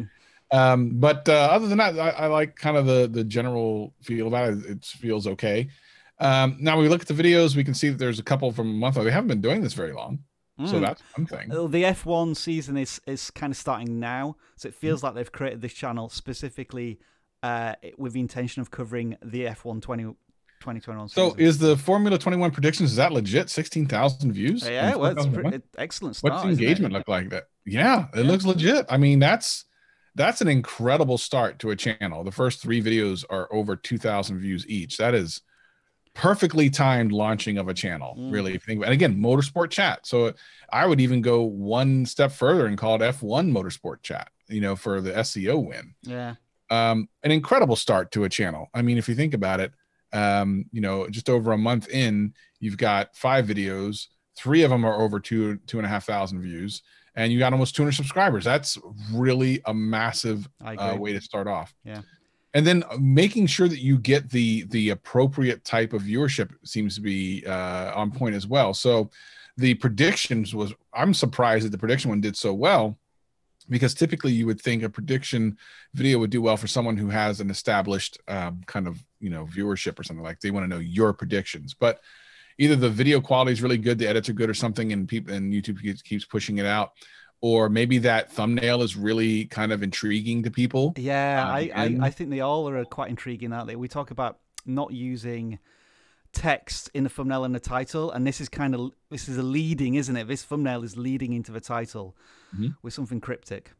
But other than that, I like kind of the general feel about it. It feels okay. Now, when we look at the videos, we can see that there's a couple from a month ago. They haven't been doing this very long. So that's one thing. The F1 season is kind of starting now. So it feels like they've created this channel specifically with the intention of covering the F1 2021 season. So is the Formula 21 predictions, is that legit? 16,000 views? Yeah, well, it's excellent start. What's the engagement look like? That? Yeah, it looks legit. I mean, that's an incredible start to a channel. The first 3 videos are over 2,000 views each. That is perfectly timed launching of a channel, really. If you think about it. And again, Motorsport Chat. So I would even go one step further and call it F1 Motorsport Chat, for the SEO win. Yeah. An incredible start to a channel. I mean, if you think about it, just over a month in, you've got 5 videos, 3 of them are over 2,500 views, and you got almost 200 subscribers. That's really a massive way to start off. Yeah. And then making sure that you get the appropriate type of viewership seems to be on point as well. So the predictions I'm surprised that the prediction one did so well, because typically you would think a prediction video would do well for someone who has an established kind of, viewership or something, like they want to know your predictions. But either the video quality is really good, the edits are good or something, and YouTube keeps pushing it out. Or maybe that thumbnail is really kind of intriguing to people. Yeah, I think they all are quite intriguing, aren't they? We talk about not using text in the thumbnail and the title, and this is a leading, isn't it? This thumbnail is leading into the title with something cryptic.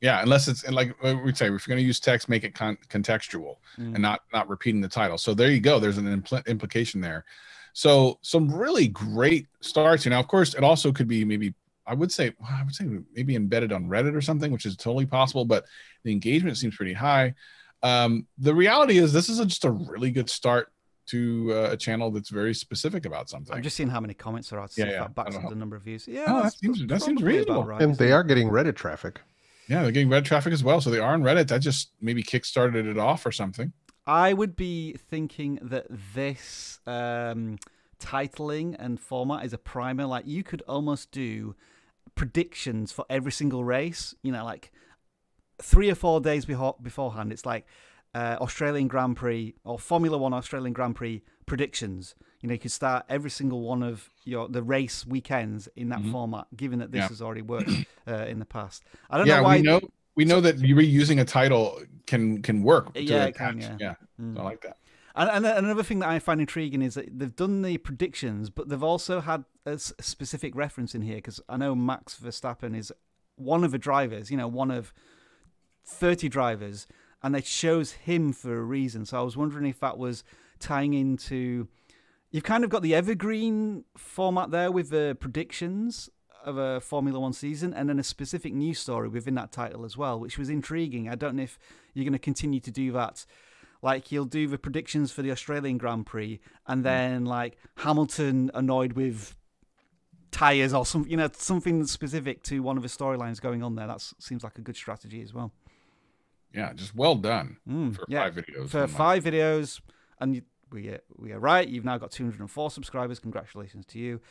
Yeah, unless it's like we'd say, if you're going to use text, make it contextual and not repeating the title. So there you go. There's an implication there. So some really great starts. Of course, it also could be maybe. I would say maybe embedded on Reddit or something, which is totally possible, but the engagement seems pretty high. The reality is this is just a really good start to a channel that's very specific about something. I'm just seeing how many comments there are to see if that backs up the number of views. Yeah, that seems reasonable. Right, and they are getting Reddit traffic. Yeah, they're getting Reddit traffic as well. So they are on Reddit. That just maybe kickstarted it off or something. I would be thinking that this titling and format is a primer. Like you could almost do predictions for every single race, like 3 or 4 days beforehand. It's like Australian Grand Prix or Formula One Australian Grand Prix predictions. You could start every single one of the race weekends in that format, given that this has already worked in the past. I don't know why. We know that reusing a title can work. Yeah, it can. Yeah. I like that. And another thing that I find intriguing is that they've done the predictions, but they've also had a specific reference in here, because I know Max Verstappen is one of the drivers, one of 30 drivers, and it shows him for a reason. So I was wondering if that was tying into... You've kind of got the evergreen format there with the predictions of a Formula One season, and then a specific news story within that title as well, which was intriguing. I don't know if you're going to continue to do that. Like, you'll do the predictions for the Australian Grand Prix, and then like Hamilton annoyed with tires or something specific to one of the storylines going on there. That seems like a good strategy as well. Yeah, just well done for 5 videos. For 5 videos, and we are right. You've now got 204 subscribers. Congratulations to you.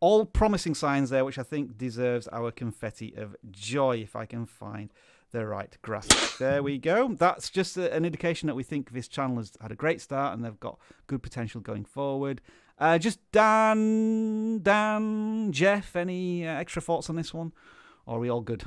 All promising signs there, which I think deserves our confetti of joy, if I can find the right graphic. There we go. That's just an indication that we think this channel has had a great start and they've got good potential going forward. Just Dan, Jeff, any extra thoughts on this one? Or are we all good?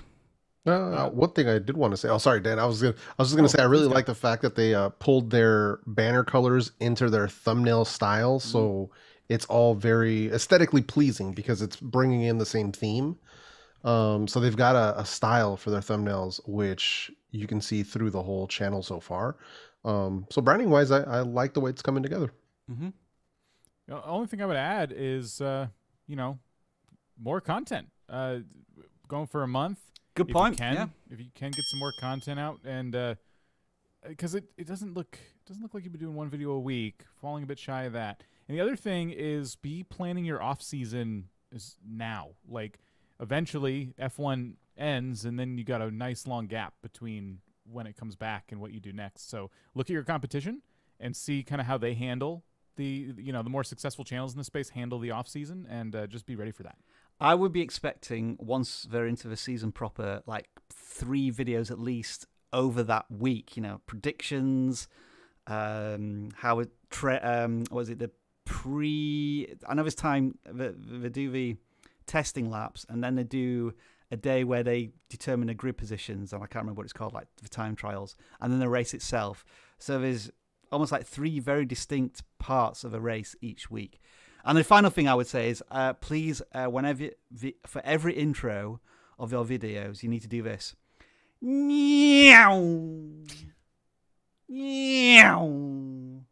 One thing I did want to say. Oh, sorry, Dan. I was just gonna say I really like the fact that they pulled their banner colors into their thumbnail style, so it's all very aesthetically pleasing because it's bringing in the same theme. So they've got a style for their thumbnails, which you can see through the whole channel so far. So branding wise, I like the way it's coming together. The only thing I would add is, more content. Going for a month. Good point. If you can get some more content out, and because it doesn't look like you've been doing one video a week, falling a bit shy of that. And the other thing is be planning your off season is now. Like, eventually F1 ends, and then you got a nice long gap between when it comes back and what you do next. So look at your competition and see kind of how they handle the more successful channels in the space handle the off season, and just be ready for that. I would be expecting, once they're into the season proper, like 3 videos at least over that week. Predictions, how it the pre. I know it's time they do the testing laps, and then they do a day where they determine the grid positions, and I can't remember what it's called, like the time trials, and then the race itself. So there's almost like 3 very distinct parts of a race each week. And the final thing I would say is, please, for every intro of your videos, you need to do this.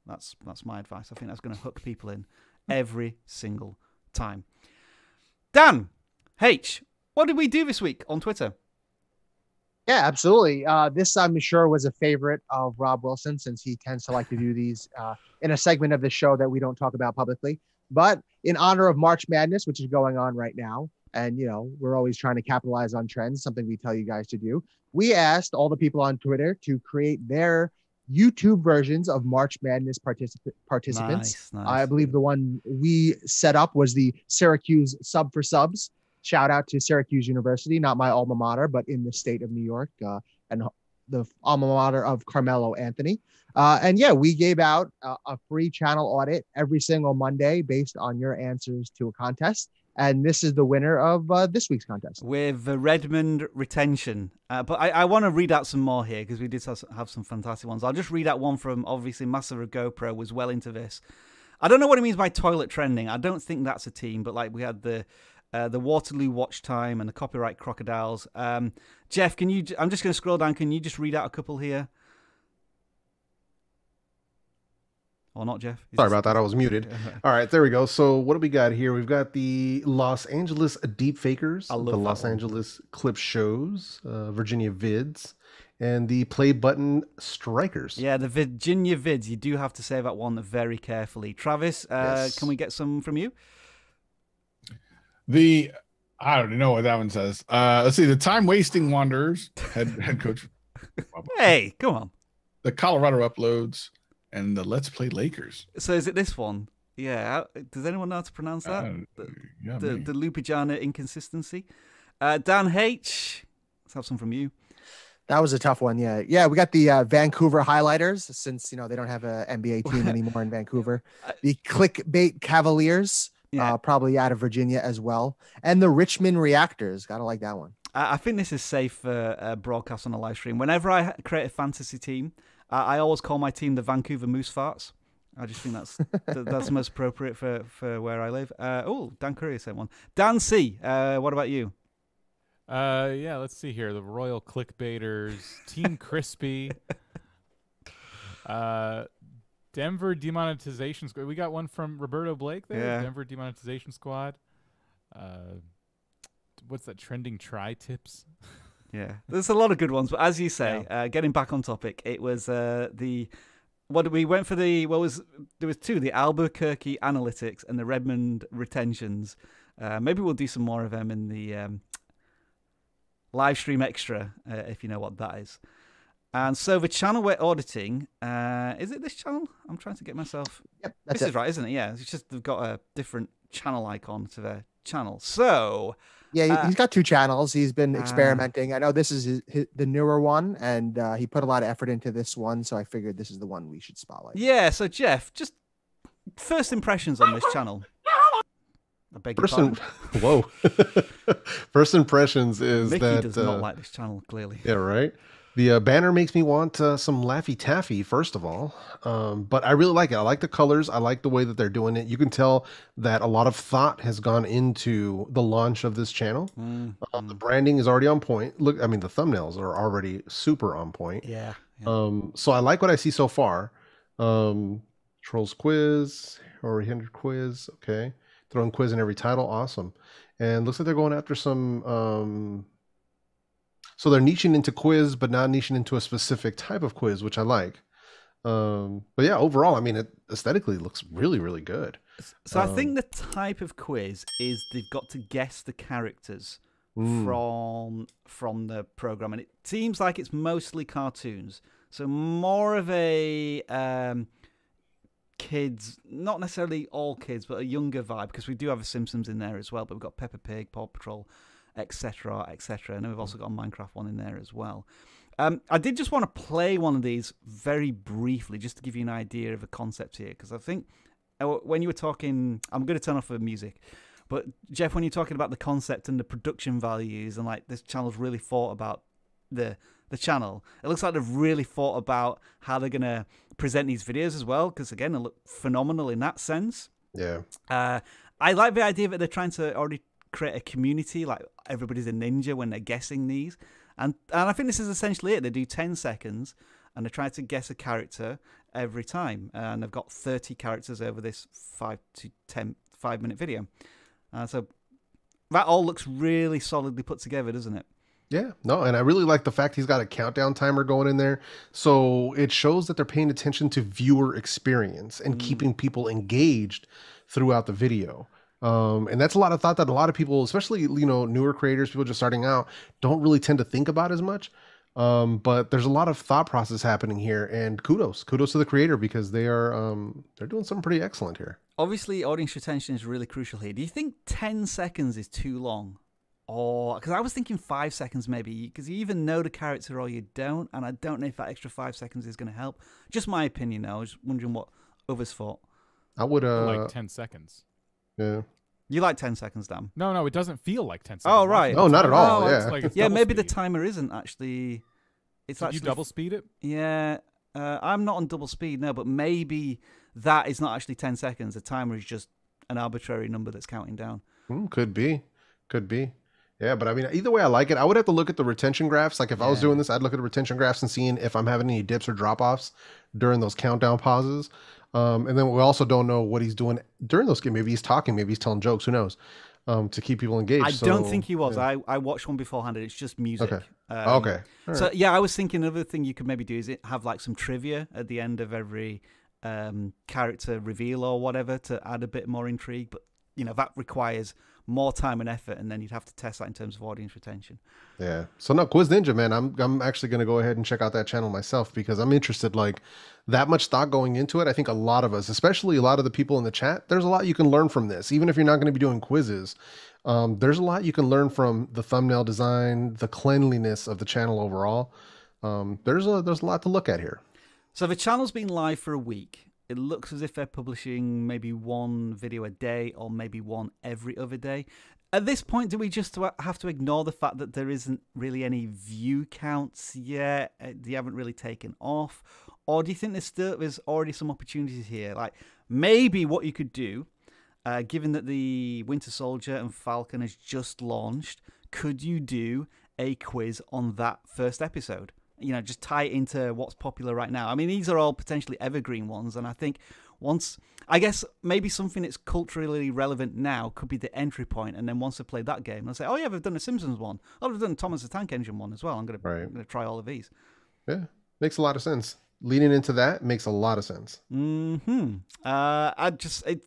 That's my advice. I think that's going to hook people in every single time. Dan, H, what did we do this week on Twitter? Yeah, absolutely. This, I'm sure, was a favorite of Rob Wilson, since he tends to like to do these in a segment of the show that we don't talk about publicly. But in honor of March Madness, which is going on right now, and, we're always trying to capitalize on trends, something we tell you guys to do, we asked all the people on Twitter to create their YouTube versions of March Madness participants. Nice. I believe the one we set up was the Syracuse Sub for Subs. Shout out to Syracuse University, not my alma mater, but in the state of New York, and the alma mater of Carmelo Anthony. And yeah, we gave out a free channel audit every single Monday based on your answers to a contest. And this is the winner of this week's contest. With the Redmond retention. But I want to read out some more here, because we did have some fantastic ones. I'll just read out one from, obviously, Master of GoPro was well into this. I don't know what it means by toilet trending. I don't think that's a team, but like we had the Waterloo Watch Time and the Copyright Crocodiles. Jeff, I'm just going to scroll down. Can you just read out a couple here? Or not, Jeff? Sorry about that. I was muted. All right, there we go. So what do we got here? We've got the Los Angeles Deep Fakers, the Los Angeles Clip Shows, Virginia Vids, and the Play Button Strikers. Yeah, the Virginia Vids. You do have to say that one very carefully. Travis, yes. Can we get some from you? I don't know what that one says. Let's see. The Time Wasting Wanderers, head coach. Hey, come on. The Colorado Uploads. And the Let's Play Lakers. So is it this one? Yeah. Does anyone know how to pronounce that? The Lupijana Inconsistency. Dan H, let's have some from you. That was a tough one. Yeah. We got the Vancouver Highlighters, since, they don't have an NBA team anymore in Vancouver. The Clickbait Cavaliers, probably out of Virginia as well. And the Richmond Reactors. Gotta like that one. I think this is safe for broadcast on a live stream. Whenever I create a fantasy team, I always call my team the Vancouver Moose Farts. I just think that's that's most appropriate for where I live. Oh, Dan Courier sent one. Dan C, what about you? Yeah, let's see here. The Royal Clickbaiters, Team Crispy, Denver Demonetization Squad. We got one from Roberto Blake there. Yeah. Denver Demonetization Squad. What's that? Trending Tri-Tips. Yeah, there's a lot of good ones. But as you say, getting back on topic, it was we went for there was two, the Albuquerque Analytics and the Redmond Retentions. Maybe we'll do some more of them in the live stream extra, if you know what that is. And so the channel we're auditing, is it this channel? I'm trying to get myself. Yep, this is right, isn't it? Yeah, it's just they've got a different channel icon to their channel. So yeah, he's got 2 channels. He's been experimenting. I know this is the newer one, and he put a lot of effort into this one, so I figured this is the one we should spotlight. Yeah, so Jeff, just first impressions on this channel. I beg your pardon. Whoa. First impressions is Mickey that does not like this channel, clearly. Yeah, right. The banner makes me want some Laffy Taffy, first of all. But I really like it. I like the colors. I like the way that they're doing it. You can tell that a lot of thought has gone into the launch of this channel. The branding is already on point. Look, I mean, the thumbnails are already super on point. Yeah. So I like what I see so far. Trolls quiz or 100 quiz. Okay. Throwing quiz in every title. Awesome. And looks like they're going after some... So they're niching into quiz, but not niching into a specific type of quiz, which I like. But yeah, overall, I mean, it aesthetically looks really, really good. So I think the type of quiz is they've got to guess the characters from the program, and it seems like it's mostly cartoons. So more of a kids, not necessarily all kids, but a younger vibe, because we do have a Simpsons in there as well, but we've got Peppa Pig, Paw Patrol, etc., etc. And we've also got a Minecraft one in there as well. I did just want to play one of these very briefly, just to give you an idea of a concept here, because I think when you were talking, I'm going to turn off the music, but Jeff, when you're talking about the concept and the production values, and like this channel's really thought about the channel, it looks like they've really thought about how they're going to present these videos as well, because again, they look phenomenal in that sense. Yeah. I like the idea that they're trying to already create a community, like everybody's a ninja when they're guessing these, and I think this is essentially it. They do 10 seconds and they try to guess a character every time, and they've got 30 characters over this 5 minute video, so that all looks really solidly put together, doesn't it? Yeah, no, and I really like the fact he's got a countdown timer going in there, so it shows that they're paying attention to viewer experience and keeping people engaged throughout the video. And that's a lot of thought that a lot of people, especially, you know, newer creators, people just starting out, don't really tend to think about as much. But there's a lot of thought process happening here, and kudos to the creator, because they're doing something pretty excellent here. Obviously, audience retention is really crucial here. Do you think 10 seconds is too long? Or, because I was thinking 5 seconds maybe, because you either know the character or you don't, and I don't know if that extra 5 seconds is going to help. Just my opinion now. I was wondering what others thought. I would like 10 seconds. Yeah. You like 10 seconds, Dan? No, it doesn't feel like 10 seconds. Oh, right. Oh, not at all. Oh, Yeah. It's yeah, maybe the speed. timer isn't actually... It's Did actually you double speed it? Yeah, I'm not on double speed, no, but maybe that is not actually 10 seconds. The timer is just an arbitrary number that's counting down. Could be. Yeah, but I mean, either way, I like it. I would have to look at the retention graphs. Like if I was doing this, I'd look at the retention graphs and seeing if I'm having any dips or drop-offs during those countdown pauses. And then we also don't know what he's doing during those games. Maybe he's talking, maybe he's telling jokes, who knows, to keep people engaged. I don't think he was. Yeah. I watched one beforehand and it's just music. Okay. Okay. All So right. yeah, I was thinking another thing you could maybe do is have like some trivia at the end of every character reveal or whatever to add a bit more intrigue. But, you know, that requires more time and effort, and then you'd have to test that in terms of audience retention. Yeah. So no, Quiz Ninja, man, I'm actually going to go ahead and check out that channel myself, because I'm interested. Like, that much thought going into it. I think a lot of us, especially a lot of the people in the chat, there's a lot you can learn from this. Even if you're not going to be doing quizzes, there's a lot you can learn from the thumbnail design, the cleanliness of the channel overall. There's a lot to look at here. So the channel's been live for a week. It looks as if they're publishing maybe one video a day or maybe one every other day. At this point, do we just have to ignore the fact that there isn't really any view counts yet? They haven't really taken off? or do you think there's already some opportunities here? Like maybe what you could do, given that the Winter Soldier and Falcon has just launched, could you do a quiz on that first episode? You know, just tie it into what's popular right now. I mean, these are all potentially evergreen ones, and I think I guess maybe something that's culturally relevant now could be the entry point, and then once I play that game, I'll say, oh yeah, I've done a Simpsons one. Oh, I've done a Thomas the Tank Engine one as well. I'm gonna try all of these. Yeah, makes a lot of sense. Leaning into that makes a lot of sense. It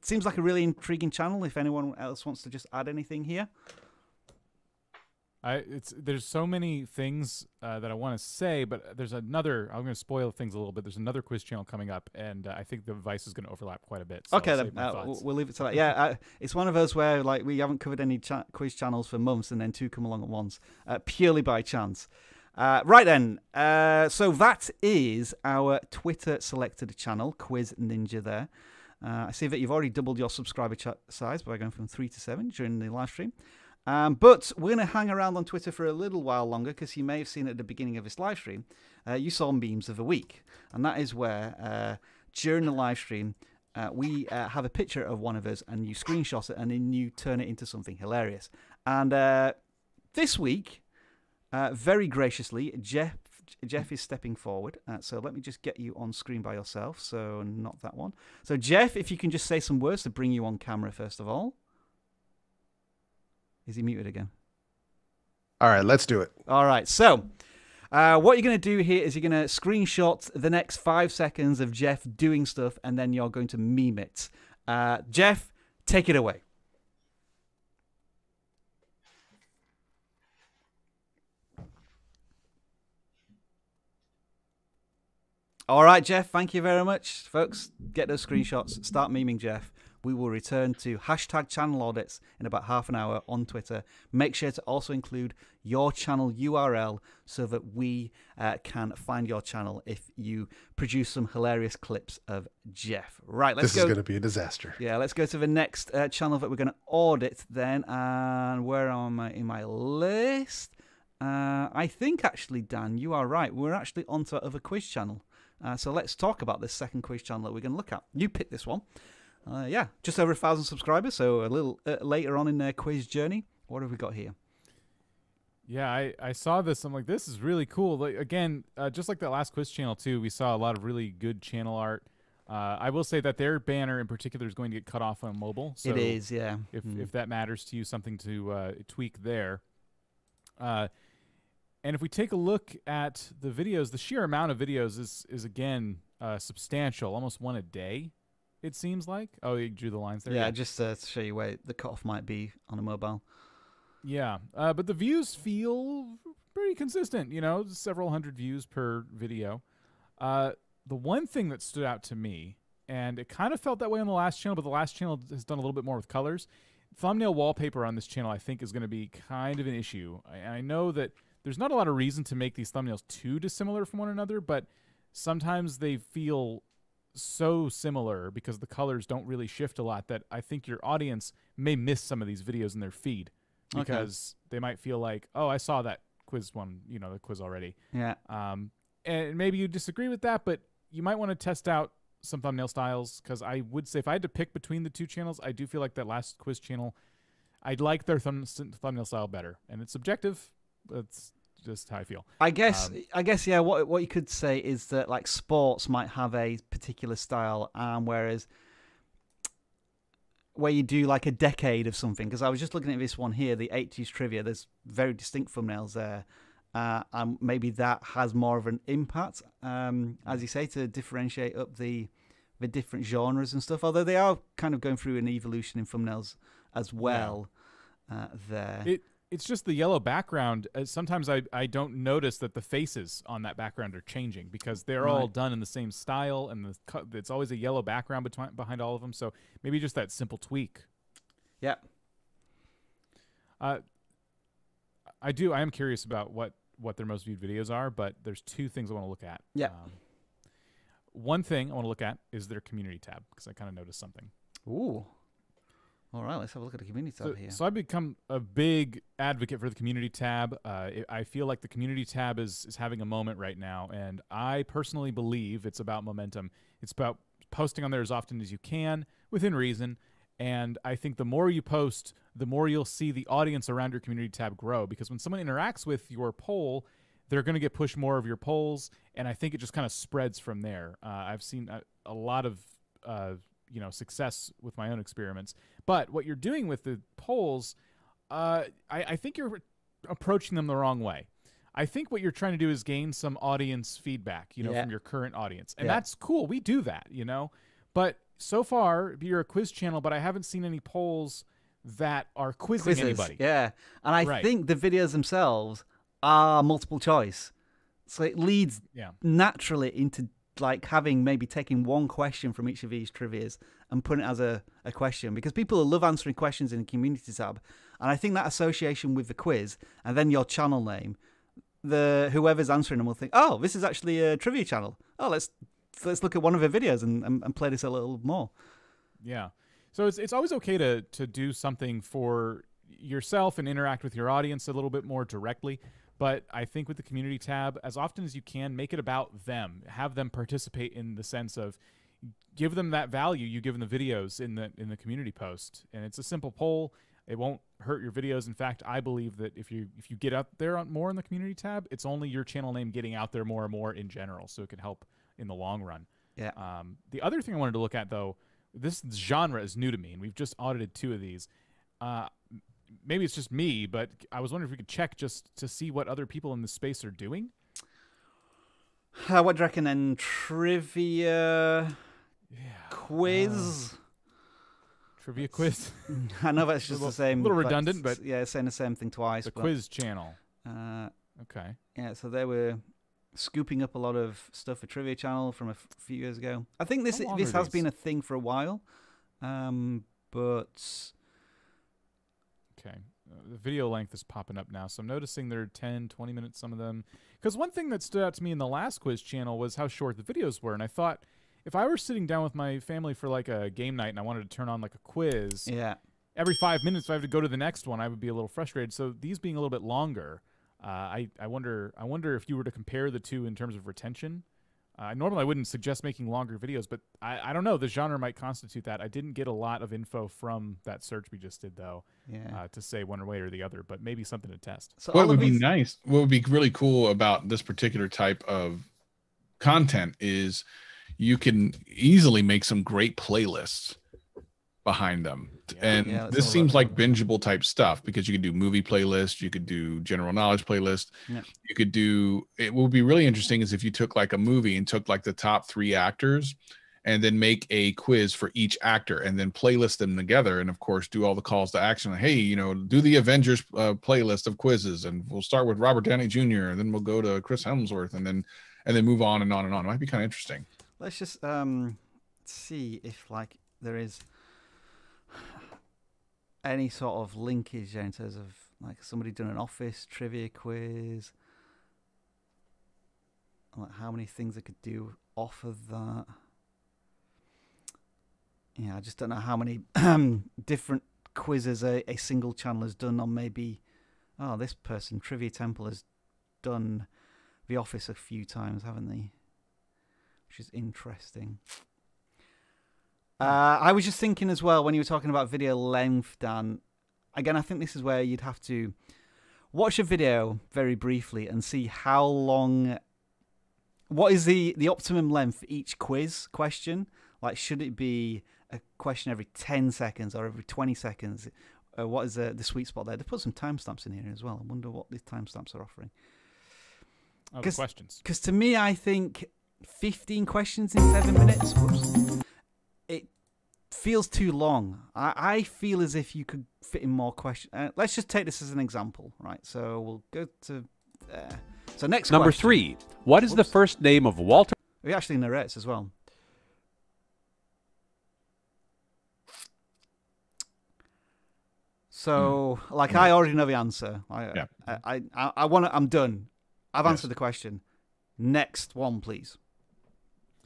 seems like a really intriguing channel. If anyone else wants to just add anything here. There's so many things that I want to say, but there's another. I'm going to spoil things a little bit. There's another quiz channel coming up, and I think the device is going to overlap quite a bit. So okay, then we'll leave it to that. Yeah, it's one of those where like we haven't covered any quiz channels for months, and then two come along at once, purely by chance. Right then, so that is our Twitter selected channel, Quiz Ninja. There, I see that you've already doubled your subscriber size by going from 3 to 7 during the live stream. But we're going to hang around on Twitter for a little while longer because you may have seen at the beginning of this live stream, you saw memes of the week. And that is where during the live stream, we have a picture of one of us and you screenshot it and then you turn it into something hilarious. And this week, very graciously, Jeff is stepping forward. So let me just get you on screen by yourself. So not that one. So Jeff, if you can just say some words to bring you on camera first of all. Is he muted again? All right, let's do it. All right, so what you're going to do here is you're going to screenshot the next 5 seconds of Jeff doing stuff, and then you're going to meme it. Jeff, take it away. All right, Jeff, thank you very much. Folks, get those screenshots. Start memeing Jeff. We will return to hashtag channel audits in about half an hour on Twitter. Make sure to also include your channel URL so that we can find your channel if you produce some hilarious clips of Jeff. Right, let's go. This is going to be a disaster. Yeah, let's go to the next channel that we're going to audit then. And where am I in my list? I think actually, Dan, you are right. We're actually onto our other quiz channel. So let's talk about this second quiz channel that we're going to look at. You picked this one. Yeah, just over 1,000 subscribers, so a little later on in their quiz journey. What have we got here? Yeah, I saw this. I'm like, this is really cool. Like, again, just like that last quiz channel, too, we saw a lot of really good channel art. I will say that their banner in particular is going to get cut off on mobile. So it is, yeah. If that matters to you, something to tweak there. And if we take a look at the videos, the sheer amount of videos is again, substantial, almost one a day. It seems like. Oh, you drew the lines there? Yeah, just to show you where the cutoff might be on a mobile. Yeah, but the views feel pretty consistent, you know, several hundred views per video. The one thing that stood out to me, and it kind of felt that way on the last channel, but the last channel has done a little bit more with colors. Thumbnail wallpaper on this channel, I think, is going to be kind of an issue. I know that there's not a lot of reason to make these thumbnails too dissimilar from one another, but sometimes they feel so similar because the colors don't really shift a lot that I think your audience may miss some of these videos in their feed because they might feel like, oh, I saw that quiz one, you know, the quiz already. Yeah. And maybe you disagree with that, but you might want to test out some thumbnail styles because I would say if I had to pick between the two channels, I do feel like that last quiz channel, I'd like their thumbnail style better. And it's subjective. That's just how I feel. I guess, yeah. What you could say is that like sports might have a particular style, whereas where you do like a decade of something. Because I was just looking at this one here, the 80s trivia. There's very distinct thumbnails there, and maybe that has more of an impact, as you say, to differentiate up the different genres and stuff. Although they are kind of going through an evolution in thumbnails as well. There. It's just the yellow background. Sometimes I don't notice that the faces on that background are changing because they're all done in the same style, and it's always a yellow background behind all of them. So maybe just that simple tweak. Yeah. I am curious about what their most viewed videos are, but there's two things I want to look at. Yeah. One thing I want to look at is their community tab because I kind of noticed something. Ooh. All right, let's have a look at the community tab here. So I've become a big advocate for the community tab. I feel like the community tab is having a moment right now, and I personally believe it's about momentum. It's about posting on there as often as you can, within reason. And I think the more you post, the more you'll see the audience around your community tab grow. Because when someone interacts with your poll, they're going to get pushed more of your polls, and I think it just kind of spreads from there. I've seen a lot of success with my own experiments. But what you're doing with the polls, I think you're approaching them the wrong way. I think what you're trying to do is gain some audience feedback, from your current audience. And that's cool. We do that, But so far, you're a quiz channel, but I haven't seen any polls that are quizzing anybody. Yeah. And I think the videos themselves are multiple choice. So it leads naturally into like taking one question from each of these trivias and putting it as a question, because people love answering questions in the community tab. And I think that association with the quiz and then your channel name, whoever's answering them will think, oh, this is actually a trivia channel. Oh, let's look at one of their videos and play this a little more. Yeah. So it's always okay to do something for yourself and interact with your audience a little bit more directly. But I think with the community tab, as often as you can, make it about them. Have them participate in the sense of give them that value you give in the videos in the community post. And it's a simple poll. It won't hurt your videos. In fact, I believe that if you get out there more in the community tab, it's only your channel name getting out there more and more in general. So it can help in the long run. Yeah. The other thing I wanted to look at, though, this genre is new to me, and we've just audited 2 of these. Maybe it's just me, but I was wondering if we could check just to see what other people in the space are doing. What do you reckon then? Trivia quiz? Trivia quiz? I know that's just the same. A little redundant, but... Yeah, saying the same thing twice. The quiz channel. Okay. Yeah, so they were scooping up a lot of stuff for Trivia Channel from a few years ago. I think this has been a thing for a while, but... Okay. The video length is popping up now, so I'm noticing they're 10, 20 minutes, some of them. Because one thing that stood out to me in the last quiz channel was how short the videos were, and I thought if I were sitting down with my family for like a game night and I wanted to turn on like a quiz, every 5 minutes if I have to go to the next one, I would be a little frustrated. So these being a little bit longer, I wonder if you were to compare the 2 in terms of retention. Normally I wouldn't suggest making longer videos, but I don't know. The genre might constitute that. I didn't get a lot of info from that search we just did, though, to say one way or the other, but maybe something to test. So what would be nice, what would be really cool about this particular type of content is you can easily make some great playlists behind them. This seems like bingeable type stuff, because you could do movie playlist, you could do general knowledge playlist, you could do, it would be really interesting is if you took like a movie and took like the top 3 actors and then make a quiz for each actor and then playlist them together, and of course do all the calls to action. Hey, do the Avengers playlist of quizzes, and we'll start with Robert Downey Jr. and then we'll go to Chris Hemsworth and then move on and on and on. It might be kind of interesting. Let's just see if like there is any sort of linkage in terms of like somebody doing an office trivia quiz, like how many things I could do off of that. Yeah, I just don't know how many different quizzes a single channel has done on maybe, this person, Trivia Temple, has done The Office a few times, haven't they? Which is interesting. I was just thinking as well, when you were talking about video length, Dan, again, I think this is where you'd have to watch a video very briefly and see how long, what is the optimum length for each quiz question? Like, should it be a question every 10 seconds or every 20 seconds? What is the sweet spot there? They put some timestamps in here as well. I wonder what these timestamps are offering. The questions. Because to me, I think 15 questions in 7 minutes, it feels too long. I feel as if you could fit in more questions. Let's just take this as an example, right? So we'll go to so next Number question. 3. What is the first name of Walter? He actually narrates as well. So, like, I already know the answer. I'm done. I've answered the question. Next one, please.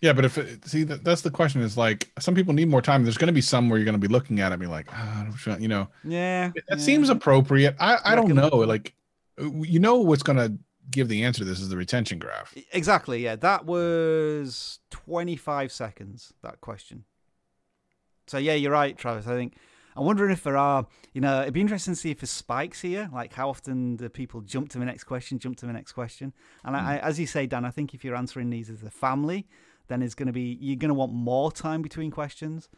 Yeah, but see, that's the question. Is like some people need more time. There's going to be some where you're going to be looking at it and be like, you know, Yeah, that seems appropriate. I don't Reckon- know. Like, you know, what's going to give the answer to this is the retention graph. Exactly. Yeah, that was 25 seconds. That question. So yeah, you're right, Travis. I think I'm wondering if there are. You know, it'd be interesting to see if there's spikes here. Like how often do people jump to the next question, And I, as you say, Dan, I think if you're answering these as a family, then you're going to want more time between questions.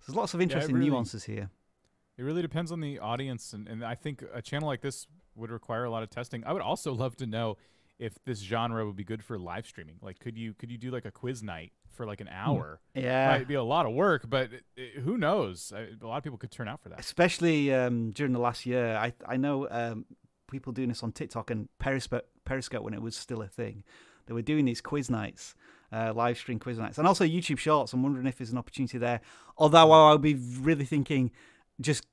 There's lots of interesting nuances here. It really depends on the audience, and I think a channel like this would require a lot of testing. I would also love to know if this genre would be good for live streaming. Like, could you do like a quiz night for like an hour? Yeah, might be a lot of work, but who knows? A lot of people could turn out for that. Especially during the last year, I know people doing this on TikTok and Periscope when it was still a thing. They were doing these quiz nights. Live stream quiz nights, and also YouTube Shorts. I'm wondering if there's an opportunity there. Although I'll be really thinking just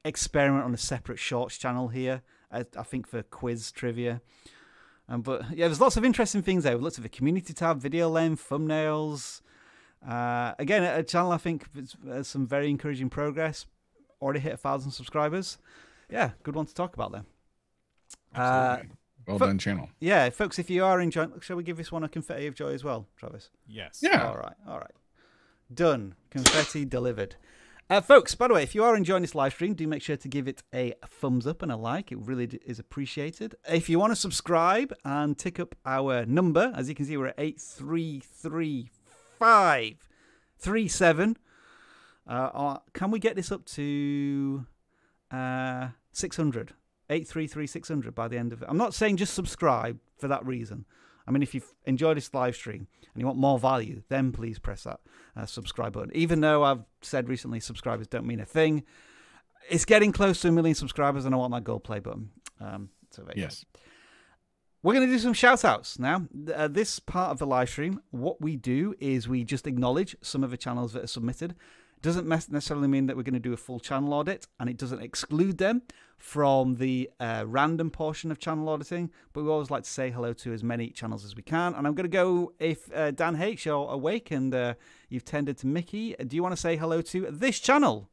experiment on a separate Shorts channel here. I think for quiz trivia. But yeah, there's lots of interesting things there. Lots of a community tab, video length, thumbnails. Again, a channel I think has some very encouraging progress. Already hit 1,000 subscribers. Yeah, good one to talk about there. Absolutely. Well done, channel. Yeah, folks, if you are enjoying, shall we give this one a confetti of joy as well, Travis? Yes. Yeah. All right. Done. Confetti delivered. Folks, by the way, if you are enjoying this live stream, do make sure to give it a thumbs up and a like. It really is appreciated. If you want to subscribe and tick up our number, as you can see, we're at 833,537. Can we get this up to 600? 833,600 by the end of it. I'm not saying just subscribe for that reason. I mean, if you've enjoyed this live stream and you want more value, then please press that subscribe button. Even though I've said recently subscribers don't mean a thing, it's getting close to 1 million subscribers and I want that gold play button. Yes. We're going to do some shout outs now. This part of the live stream, what we do is we just acknowledge some of the channels that are submitted. Doesn't necessarily mean that we're going to do a full channel audit, and it doesn't exclude them from the random portion of channel auditing, but we always like to say hello to as many channels as we can. And I'm going to go, if Dan H, you're awake and you've tended to Mickey, do you want to say hello to this channel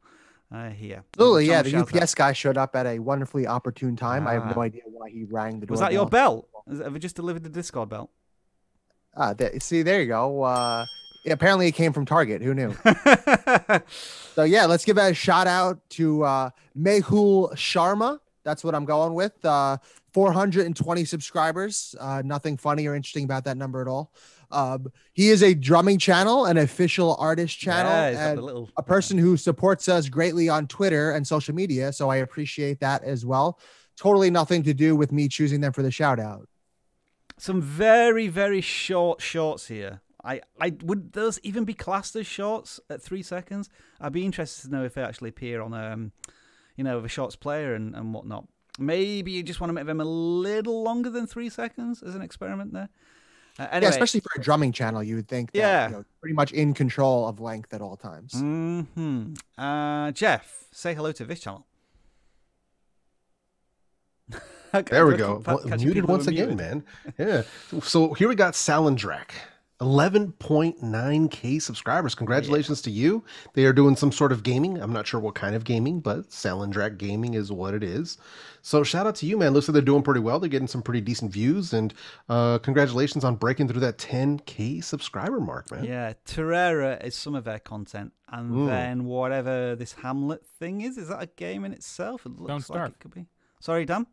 here? Absolutely, yeah. The UPS guy showed up at a wonderfully opportune time. I have no idea why he rang the door. Was that your bell? Have you just delivered the Discord bell? See, there you go. Apparently it came from Target. Who knew? So yeah, let's give a shout out to Mehul Sharma. That's what I'm going with. 420 subscribers. Nothing funny or interesting about that number at all. He is a drumming channel, an official artist channel, and a person who supports us greatly on Twitter and social media. So I appreciate that as well. Totally nothing to do with me choosing them for the shout out. Some very, very short shorts here. Would those even be classed as shorts at 3 seconds? I'd be interested to know if they actually appear on, the shorts player and whatnot. Maybe you just want to make them a little longer than 3 seconds as an experiment there. Anyway. Yeah, especially for a drumming channel, you would think that, pretty much in control of length at all times. Jeff, say hello to this channel. There we go. Muted once again, man. Yeah. So here we got Salendrak. 11.9k subscribers. Congratulations to you. They are doing some sort of gaming. I'm not sure what kind of gaming, but Salendrak Gaming is what it is. So shout out to you, man. Looks like they're doing pretty well. They're getting some pretty decent views, and congratulations on breaking through that 10k subscriber mark, man. Yeah, Terrera is some of their content, and then whatever this Hamlet thing is that a game in itself? It looks Don't Starve. like it could be. Sorry, Dan?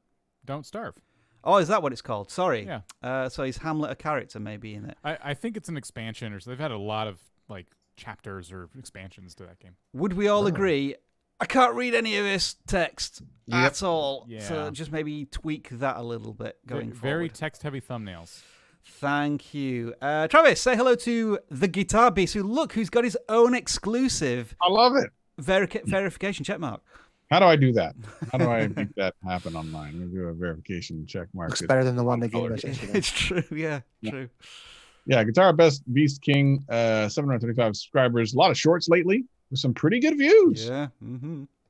Don't Starve. Oh, is that what it's called? Sorry. Yeah. So is Hamlet a character maybe in it? I think it's an expansion, or so they've had a lot of like chapters or expansions to that game. Would we all agree? I can't read any of this text at all. Yeah. So just maybe tweak that a little bit going forward. Very text-heavy thumbnails. Thank you. Travis, say hello to the Guitar Beast, who's got his own exclusive. I love it. Verification checkmark. How do I do that? How do I make that happen online? We do a verification check mark. Looks better than the one they gave us. It's true. Yeah, true. Yeah, Guitar Best Beast King, 735 subscribers. A lot of shorts lately with some pretty good views. Yeah.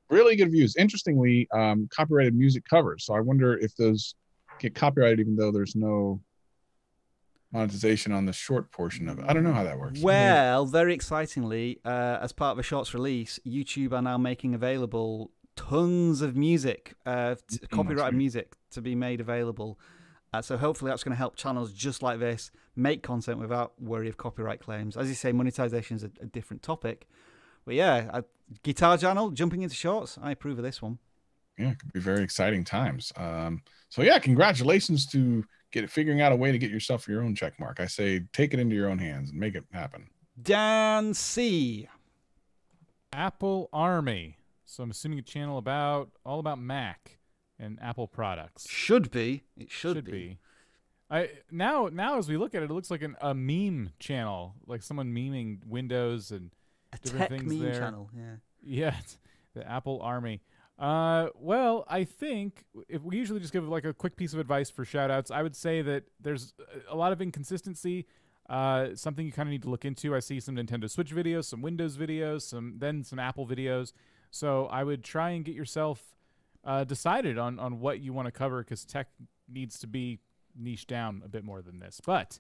Really good views. Interestingly, copyrighted music covers. So I wonder if those get copyrighted even though there's no monetization on the short portion of it. I don't know how that works. Well, very excitingly, as part of a shorts release, YouTube are now making available tons of music, copyrighted music to be made available. So hopefully that's going to help channels just like this make content without worry of copyright claims. As you say, monetization is a different topic. But yeah, a guitar channel jumping into shorts, I approve of this one. Yeah, it could be very exciting times. So yeah, congratulations to figuring out a way to get yourself your own check mark. I say take it into your own hands and make it happen. Dan C. Apple Army. So I'm assuming a channel all about Mac and Apple products. Should be. It should be. Now as we look at it, it looks like a meme channel, like someone memeing Windows and different tech things meme there. channel, yeah. Yeah, the Apple Army. Well, I think if we usually just give like a quick piece of advice for shout outs, I would say that there's a lot of inconsistency. Something you kind of need to look into. I see some Nintendo Switch videos, some Windows videos, some Apple videos. So I would try and get yourself decided on what you want to cover, because tech needs to be niched down a bit more than this. But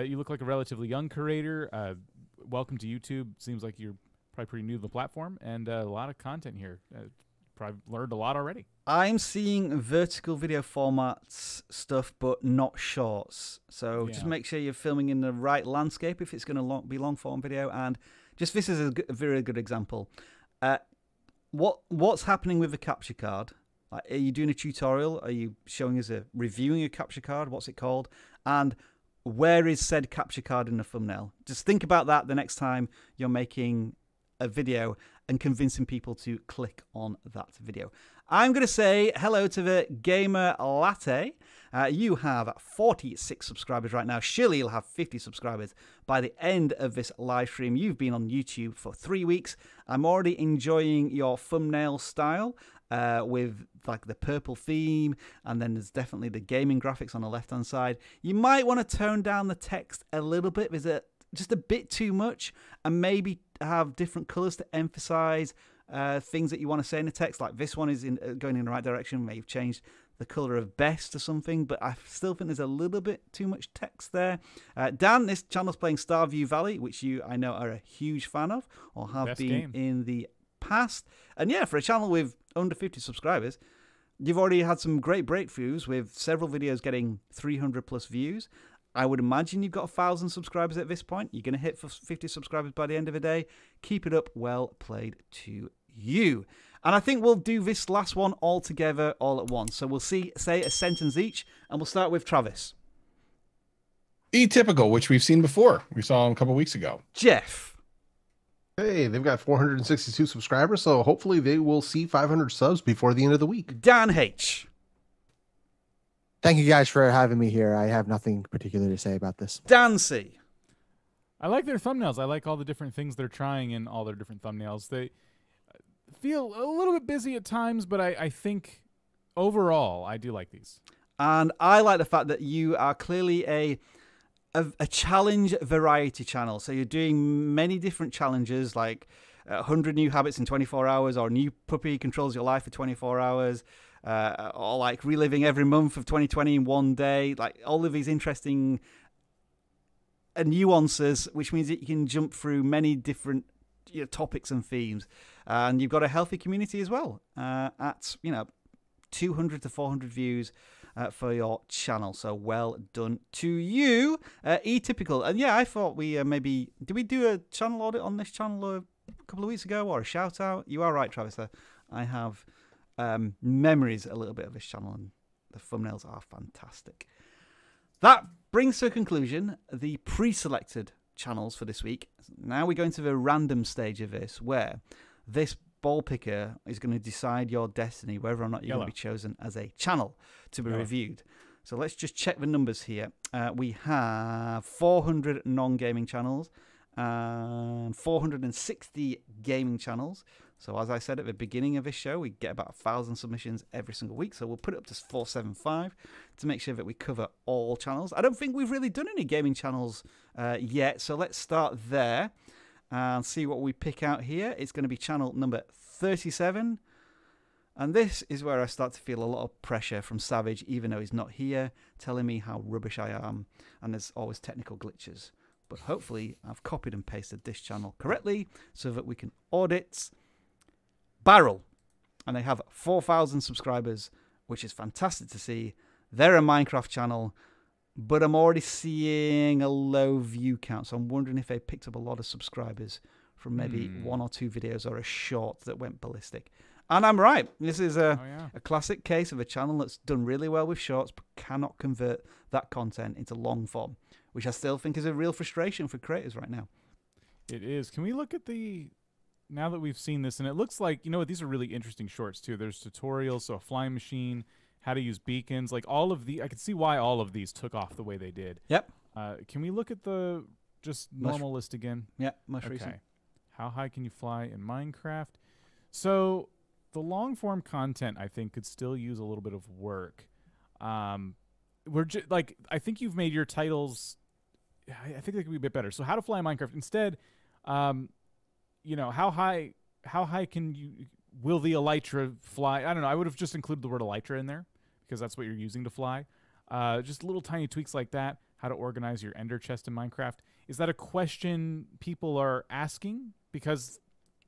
you look like a relatively young creator. Welcome to YouTube. Seems like you're probably pretty new to the platform, and a lot of content here. Probably learned a lot already. I'm seeing vertical video formats stuff, but not shorts. So just make sure you're filming in the right landscape if it's going to be long form video. And just this is a very good example. What's happening with the capture card? Like, are you doing a tutorial? Are you showing us reviewing a capture card? What's it called? And where is said capture card in the thumbnail? Just think about that the next time you're making a video and convincing people to click on that video. I'm going to say hello to the Gamer Latte. You have 46 subscribers right now. Surely you'll have 50 subscribers by the end of this live stream. You've been on YouTube for 3 weeks. I'm already enjoying your thumbnail style with like the purple theme, and then there's definitely the gaming graphics on the left-hand side. You might want to tone down the text a little bit. There's just a bit too much, and maybe have different colors to emphasize things that you want to say in the text. Like this one is going in the right direction. Maybe you've changed the color of best or something, but I still think there's a little bit too much text there. Dan, this channel's playing Starview Valley, which I know are a huge fan of, or have Best been game in the past. And yeah, for a channel with under 50 subscribers, you've already had some great breakthroughs with several videos getting 300 plus views. I would imagine you've got 1,000 subscribers at this point. You're going to hit for 50 subscribers by the end of the day. Keep it up. Well played to you. And I think we'll do this last one all together, all at once. So we'll say a sentence each, and we'll start with Travis. Atypical, which we've seen before. We saw him a couple weeks ago. Jeff. Hey, they've got 462 subscribers, so hopefully they will see 500 subs before the end of the week. Dan H. Thank you guys for having me here. I have nothing particular to say about this. Dan C. I like their thumbnails. I like all the different things they're trying in all their different thumbnails. They feel a little bit busy at times, but I think overall I do like these. And I like the fact that you are clearly a challenge variety channel. So you're doing many different challenges, like 100 new habits in 24 hours, or new puppy controls your life for 24 hours, or like reliving every month of 2020 in one day. Like all of these interesting nuances, which means that you can jump through many different topics and themes. And you've got a healthy community as well, at 200 to 400 views for your channel. So well done to you. Atypical. And yeah, I thought we did we do a channel audit on this channel a couple of weeks ago, or a shout out? You are right, Travis. I have memories a little bit of this channel, and the thumbnails are fantastic. That brings to a conclusion the pre-selected channels for this week. Now we go into the random stage of this, where this ball picker is going to decide your destiny, whether or not you're going to be chosen as a channel to be reviewed. So let's just check the numbers here. We have 400 non-gaming channels and 460 gaming channels. So as I said at the beginning of this show, we get about 1,000 submissions every single week. So we'll put it up to 475 to make sure that we cover all channels. I don't think we've really done any gaming channels yet. So let's start there and see what we pick out here. It's going to be channel number 37. And this is where I start to feel a lot of pressure from Savage, even though he's not here, telling me how rubbish I am, and there's always technical glitches. But hopefully I've copied and pasted this channel correctly so that we can audit Barrel. And they have 4,000 subscribers, which is fantastic to see. They're a Minecraft channel, but I'm already seeing a low view count. So I'm wondering if they picked up a lot of subscribers from maybe 1 or 2 videos or a short that went ballistic. And I'm right. This is a classic case of a channel that's done really well with shorts, but cannot convert that content into long form, which I still think is a real frustration for creators right now. It is. Can we look at now that we've seen this, and it looks like, you know what, these are really interesting shorts too. There's tutorials, so a flying machine, how to use beacons, like all of the, I can see why all of these took off the way they did. Yep. Can we look at the just normal list again? Yeah, most recent. How high can you fly in Minecraft? So the long form content, I think, could still use a little bit of work. Like, I think you've made your titles, I think they could be a bit better. So how to fly in Minecraft instead, you know, how high will the elytra fly? I don't know. I would have just included the word elytra in there because that's what you're using to fly. Just little tiny tweaks like that. How to organize your ender chest in Minecraft. Is that a question people are asking? Because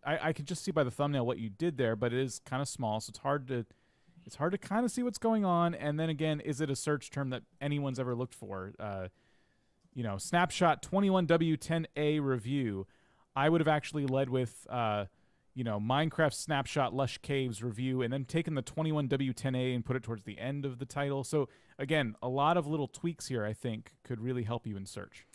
I could just see by the thumbnail what you did there, but it is kind of small, so it's hard to kind of see what's going on. And then again, is it a search term that anyone's ever looked for? You know, snapshot 21W10A review. I would have actually led with, you know, Minecraft snapshot lush caves review, and then taken the 21W10A and put it towards the end of the title. So again, a lot of little tweaks here, I think, could really help you in search.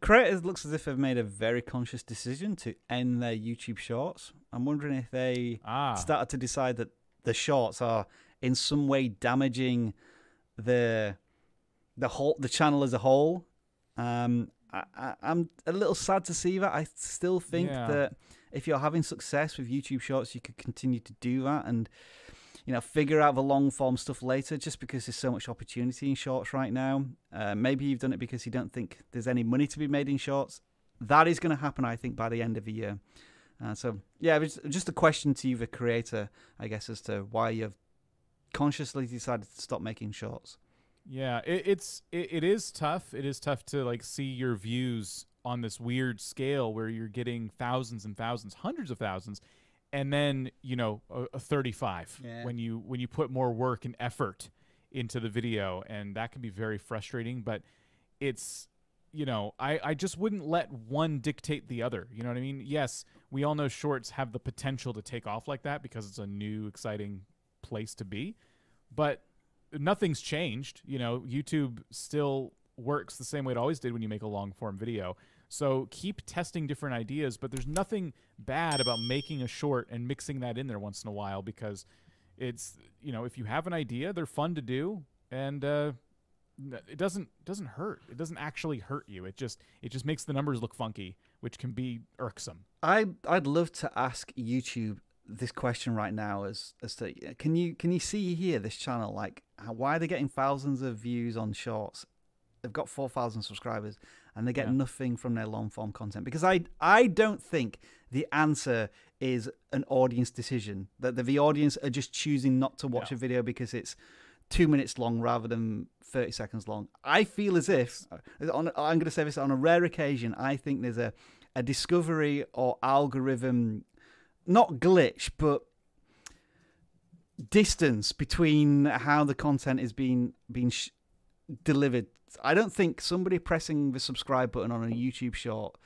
Creators looks as if they've made a very conscious decision to end their YouTube shorts. I'm wondering if they started to decide that the shorts are in some way damaging the channel as a whole. I'm a little sad to see that. I still think that if you're having success with YouTube shorts, you could continue to do that and, you know, figure out the long form stuff later, just because there's so much opportunity in shorts right now. Maybe you've done it because you don't think there's any money to be made in shorts. That is going to happen, I think, by the end of the year. So yeah, it's just a question to you, the creator, I guess, as to why you've consciously decided to stop making shorts. Yeah, it is tough. It is tough to like see your views on this weird scale where you're getting thousands and thousands, hundreds of thousands, and then, you know, a 35 when you put more work and effort into the video, and that can be very frustrating. But it's, you know, I just wouldn't let one dictate the other. You know what I mean? Yes, we all know shorts have the potential to take off like that because it's a new, exciting place to be, but nothing's changed. You know, YouTube still works the same way it always did when you make a long form video. So keep testing different ideas, but there's nothing bad about making a short and mixing that in there once in a while, because it's, you know, if you have an idea, they're fun to do, and it doesn't hurt. It doesn't actually hurt you. It just makes the numbers look funky, which can be irksome. I'd love to ask YouTube this question right now as to, can you see here this channel, like, why are they getting thousands of views on shorts? They've got 4,000 subscribers and they get nothing from their long form content. Because I don't think the answer is an audience decision, that the audience are just choosing not to watch a video because it's 2 minutes long rather than 30 seconds long. I feel as if, I'm going to say this, on a rare occasion, I think there's a discovery or algorithm, not glitch, but distance between how the content is being delivered. I don't think somebody pressing the subscribe button on a YouTube short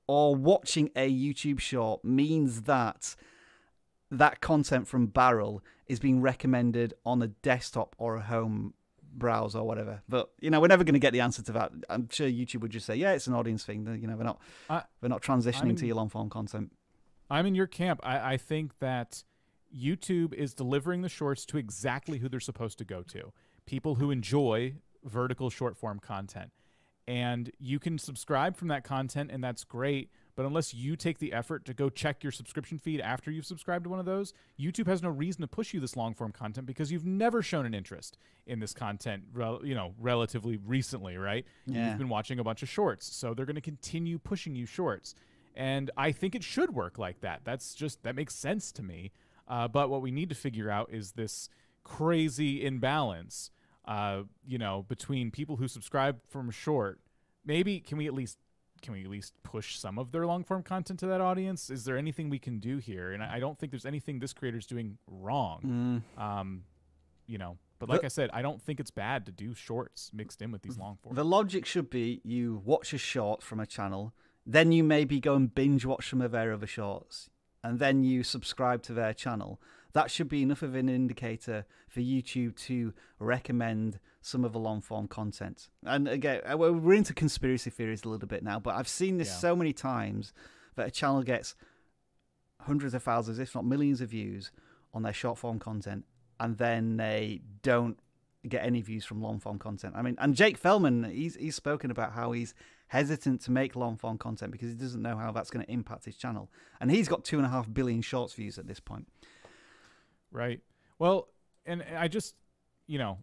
or watching a YouTube short means that that content from Barrel is being recommended on a desktop or a home browser or whatever. But, you know, we're never going to get the answer to that. I'm sure YouTube would just say, yeah, it's an audience thing. You know, they're not transitioning to your long form content. I'm in your camp. I think that YouTube is delivering the shorts to exactly who they're supposed to go to. People who enjoy vertical short form content. And you can subscribe from that content, and that's great. But unless you take the effort to go check your subscription feed after you've subscribed to one of those, YouTube has no reason to push you this long form content because you've never shown an interest in this content, you know, relatively recently, right? Yeah. You've been watching a bunch of shorts, so they're going to continue pushing you shorts. And I think it should work like that. That makes sense to me. But what we need to figure out is this crazy imbalance, between people who subscribe from short. Maybe can we at least push some of their long form content to that audience? Is there anything we can do here? And I don't think there's anything this creator's doing wrong. But like I said, I don't think it's bad to do shorts mixed in with these long form. The logic should be you watch a short from a channel, then you maybe go and binge watch some of their other shorts, and then you subscribe to their channel. That should be enough of an indicator for YouTube to recommend some of the long form content. And again, we're into conspiracy theories a little bit now, but I've seen this so many times that a channel gets hundreds of thousands, if not millions of views on their short form content, and then they don't get any views from long form content. I mean, and Jake Feldman, he's spoken about how he's hesitant to make long form content because he doesn't know how that's going to impact his channel. And he's got 2.5 billion shorts views at this point. Right. Well, and I just,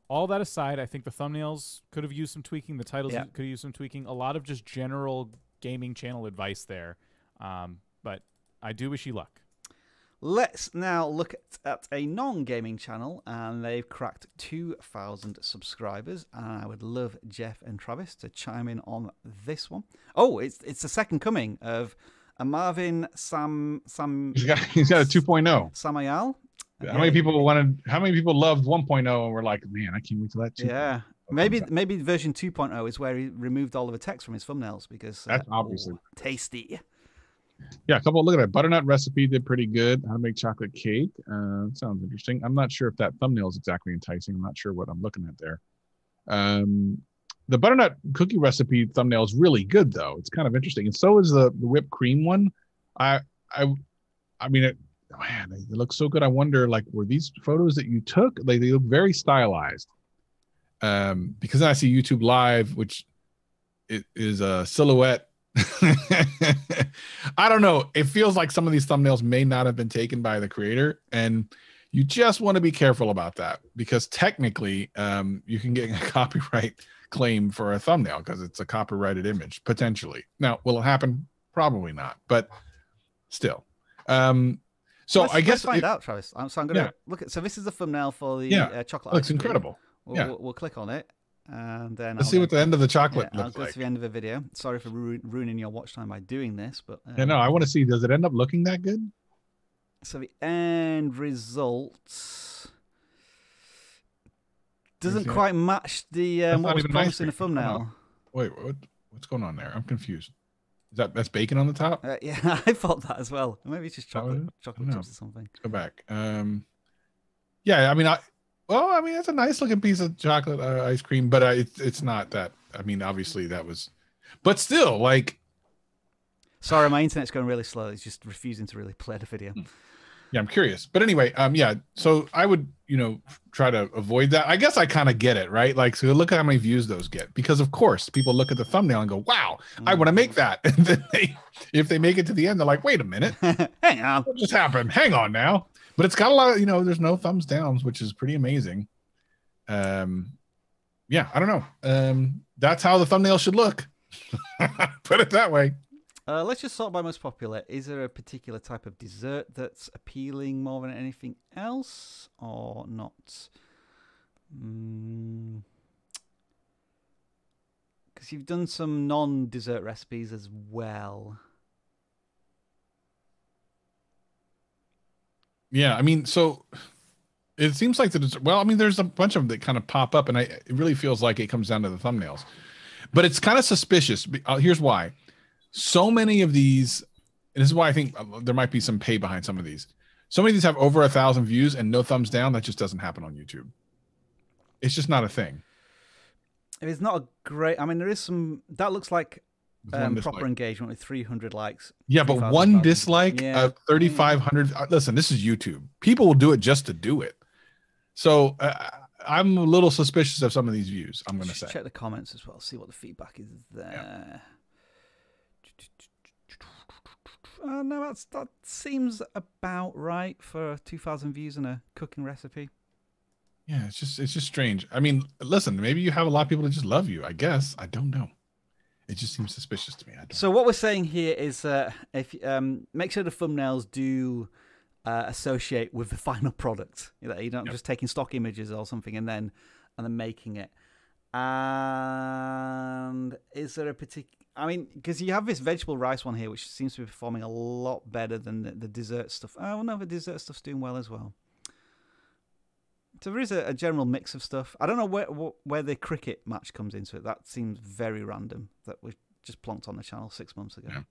all that aside, I think the thumbnails could have used some tweaking. The titles could have used some tweaking. A lot of just general gaming channel advice there. But I do wish you luck. Let's now look at a non-gaming channel, and they've cracked 2,000 subscribers. And I would love Jeff and Travis to chime in on this one. Oh, it's the second coming of a Marvin Sam. He's got a 2.0. Samayal. How many people loved 1.0 and were like, man, I can't wait till that 2.0. Yeah. Maybe version 2.0 is where he removed all of the text from his thumbnails because that's obviously tasty. Yeah, look at that. Butternut recipe did pretty good. How to make chocolate cake. Sounds interesting. I'm not sure if that thumbnail is exactly enticing. I'm not sure what I'm looking at there. The butternut cookie recipe thumbnail is really good, though. It's kind of interesting. And so is the whipped cream one. I mean, man, they look so good. I wonder, were these photos that you took? They look very stylized. Because then I see YouTube Live, which is a silhouette. I don't know. It feels like some of these thumbnails may not have been taken by the creator, and you just want to be careful about that because technically, you can get a copyright claim for a thumbnail because it's a copyrighted image potentially. Now, will it happen? Probably not, but still. So let's find out, Travis. So I'm going to look at. So this is the thumbnail for the chocolate. Looks incredible. We'll click on it, and then let's see what the end of the chocolate I'll looks go like. to the end of the video. Sorry for ruining your watch time by doing this, but no, I want to see. Does it end up looking that good? So the end result doesn't quite match the what was promised in the thumbnail. Wait, what's going on there? I'm confused. That's bacon on the top? Yeah, I thought that as well. Maybe it's just chocolate chips or something. Let's go back. Yeah, I mean, it's a nice looking piece of chocolate ice cream, but it's not that. I mean, obviously that was, but still, Sorry, my internet's going really slow. It's just refusing to really play the video. Yeah, I'm curious. But anyway, so I would, try to avoid that. I guess I kind of get it, right? So look at how many views those get. Because of course, people look at the thumbnail and go, wow, I want to make that. And then if they make it to the end, they're like, wait a minute. Hang on. What just happened? Hang on now. But it's got a lot of, there's no thumbs downs, which is pretty amazing. Yeah, I don't know. That's how the thumbnail should look. Put it that way. Let's just sort by most popular. Is there a particular type of dessert that's appealing more than anything else, or not? Because you've done some non-dessert recipes as well. Yeah, I mean, so it seems like there's a bunch of them that kind of pop up, and it really feels like it comes down to the thumbnails. But it's kind of suspicious. Here's why. So many of these, and this is why I think there might be some pay behind some of these. So many of these have over 1,000 views and no thumbs down. That just doesn't happen on YouTube. It's just not a thing. It's not a great. I mean, there is some. That looks like proper engagement with 300 likes. Yeah, but one dislike, 3,500. Listen, this is YouTube. People will do it just to do it. So I'm a little suspicious of some of these views. I'm going to say. Check the comments as well. See what the feedback is there. Yeah. No, that seems about right for 2,000 views and a cooking recipe. Yeah, it's just strange. I mean, listen, maybe you have a lot of people that just love you. I guess I don't know. It just seems suspicious to me. So what we're saying here is, if make sure the thumbnails do associate with the final product. You know, you're not just taking stock images or something and then making it. And is there a particular... I mean, because you have this vegetable rice one here, which seems to be performing a lot better than the dessert stuff. Oh, no, the dessert stuff's doing well as well. So there is a general mix of stuff. I don't know where the cricket match comes into it. That seems very random. That was just plonked on the channel 6 months ago. Yeah.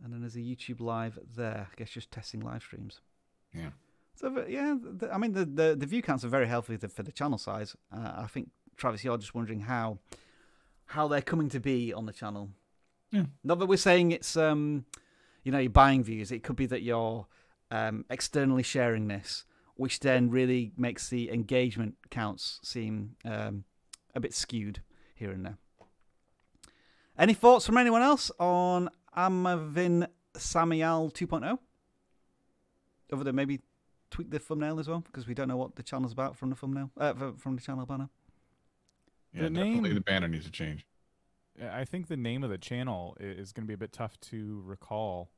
And then there's a YouTube live there. I guess just testing live streams. Yeah. So yeah, I mean the view counts are very healthy for the channel size. I think Travis, you're just wondering how they're coming to be on the channel. Yeah. Not that we're saying it's you're buying views. It could be that you're externally sharing this, which then really makes the engagement counts seem a bit skewed here and there. Any thoughts from anyone else on Amavin Samial 2.0? Other than maybe tweak the thumbnail as well, because we don't know what the channel's about from the thumbnail, from the channel banner. Yeah, definitely the banner needs to change. I think the name of the channel is going to be a bit tough to recall.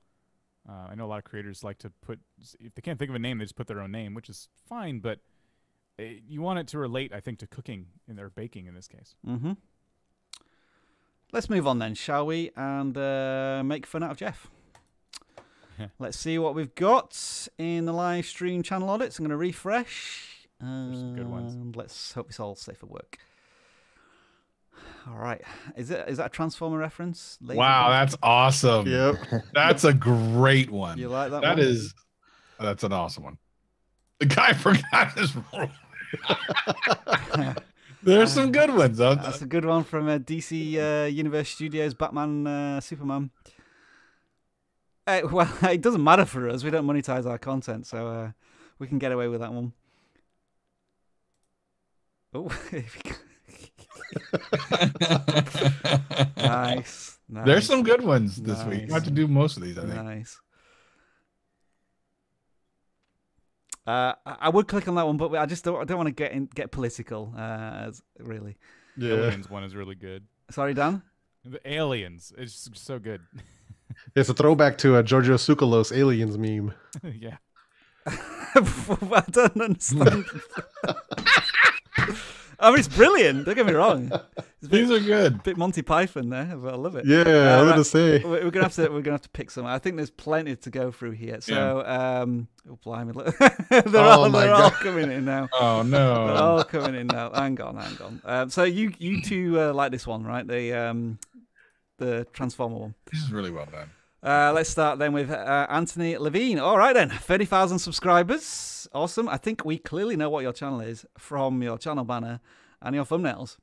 I know a lot of creators like to put, if they can't think of a name, they just put their own name, which is fine, but you want it to relate, I think, to cooking or baking in this case. Mm-hmm. Let's move on then, shall we? And make fun out of Jeff. Let's see what we've got in the live stream channel audits. I'm going to refresh. There's some good ones. Let's hope it's all safe for work. All right. Is that a Transformer reference? Wow, that's awesome. Yep. That's a great one. You like that one? That's an awesome one. The guy forgot his role. There's some good ones. That's a good one from DC Universe Studios, Batman, Superman. Well, it doesn't matter for us. We don't monetize our content, so we can get away with that one. Oh, nice. There's some good ones this week. We have to do most of these, I think. Nice. I would click on that one, but I just don't want to get political. Really. The Aliens one is really good. Sorry, Dan. The Aliens is so good. It's a throwback to a Giorgio Tsoukalos Aliens meme. Yeah. I don't understand. I mean, it's brilliant. Don't get me wrong. These are good. A bit Monty Python there, but I love it. Yeah, I was gonna say we're gonna have to pick some. I think there's plenty to go through here. So, oh blimey, look. they're all coming in now. Oh no, they're all coming in now. Hang on. So you two like this one, right? The Transformer one. This is really well done. Let's start then with Anthony Levine. All right then, 30,000 subscribers. Awesome. I think we clearly know what your channel is from your channel banner and your thumbnails.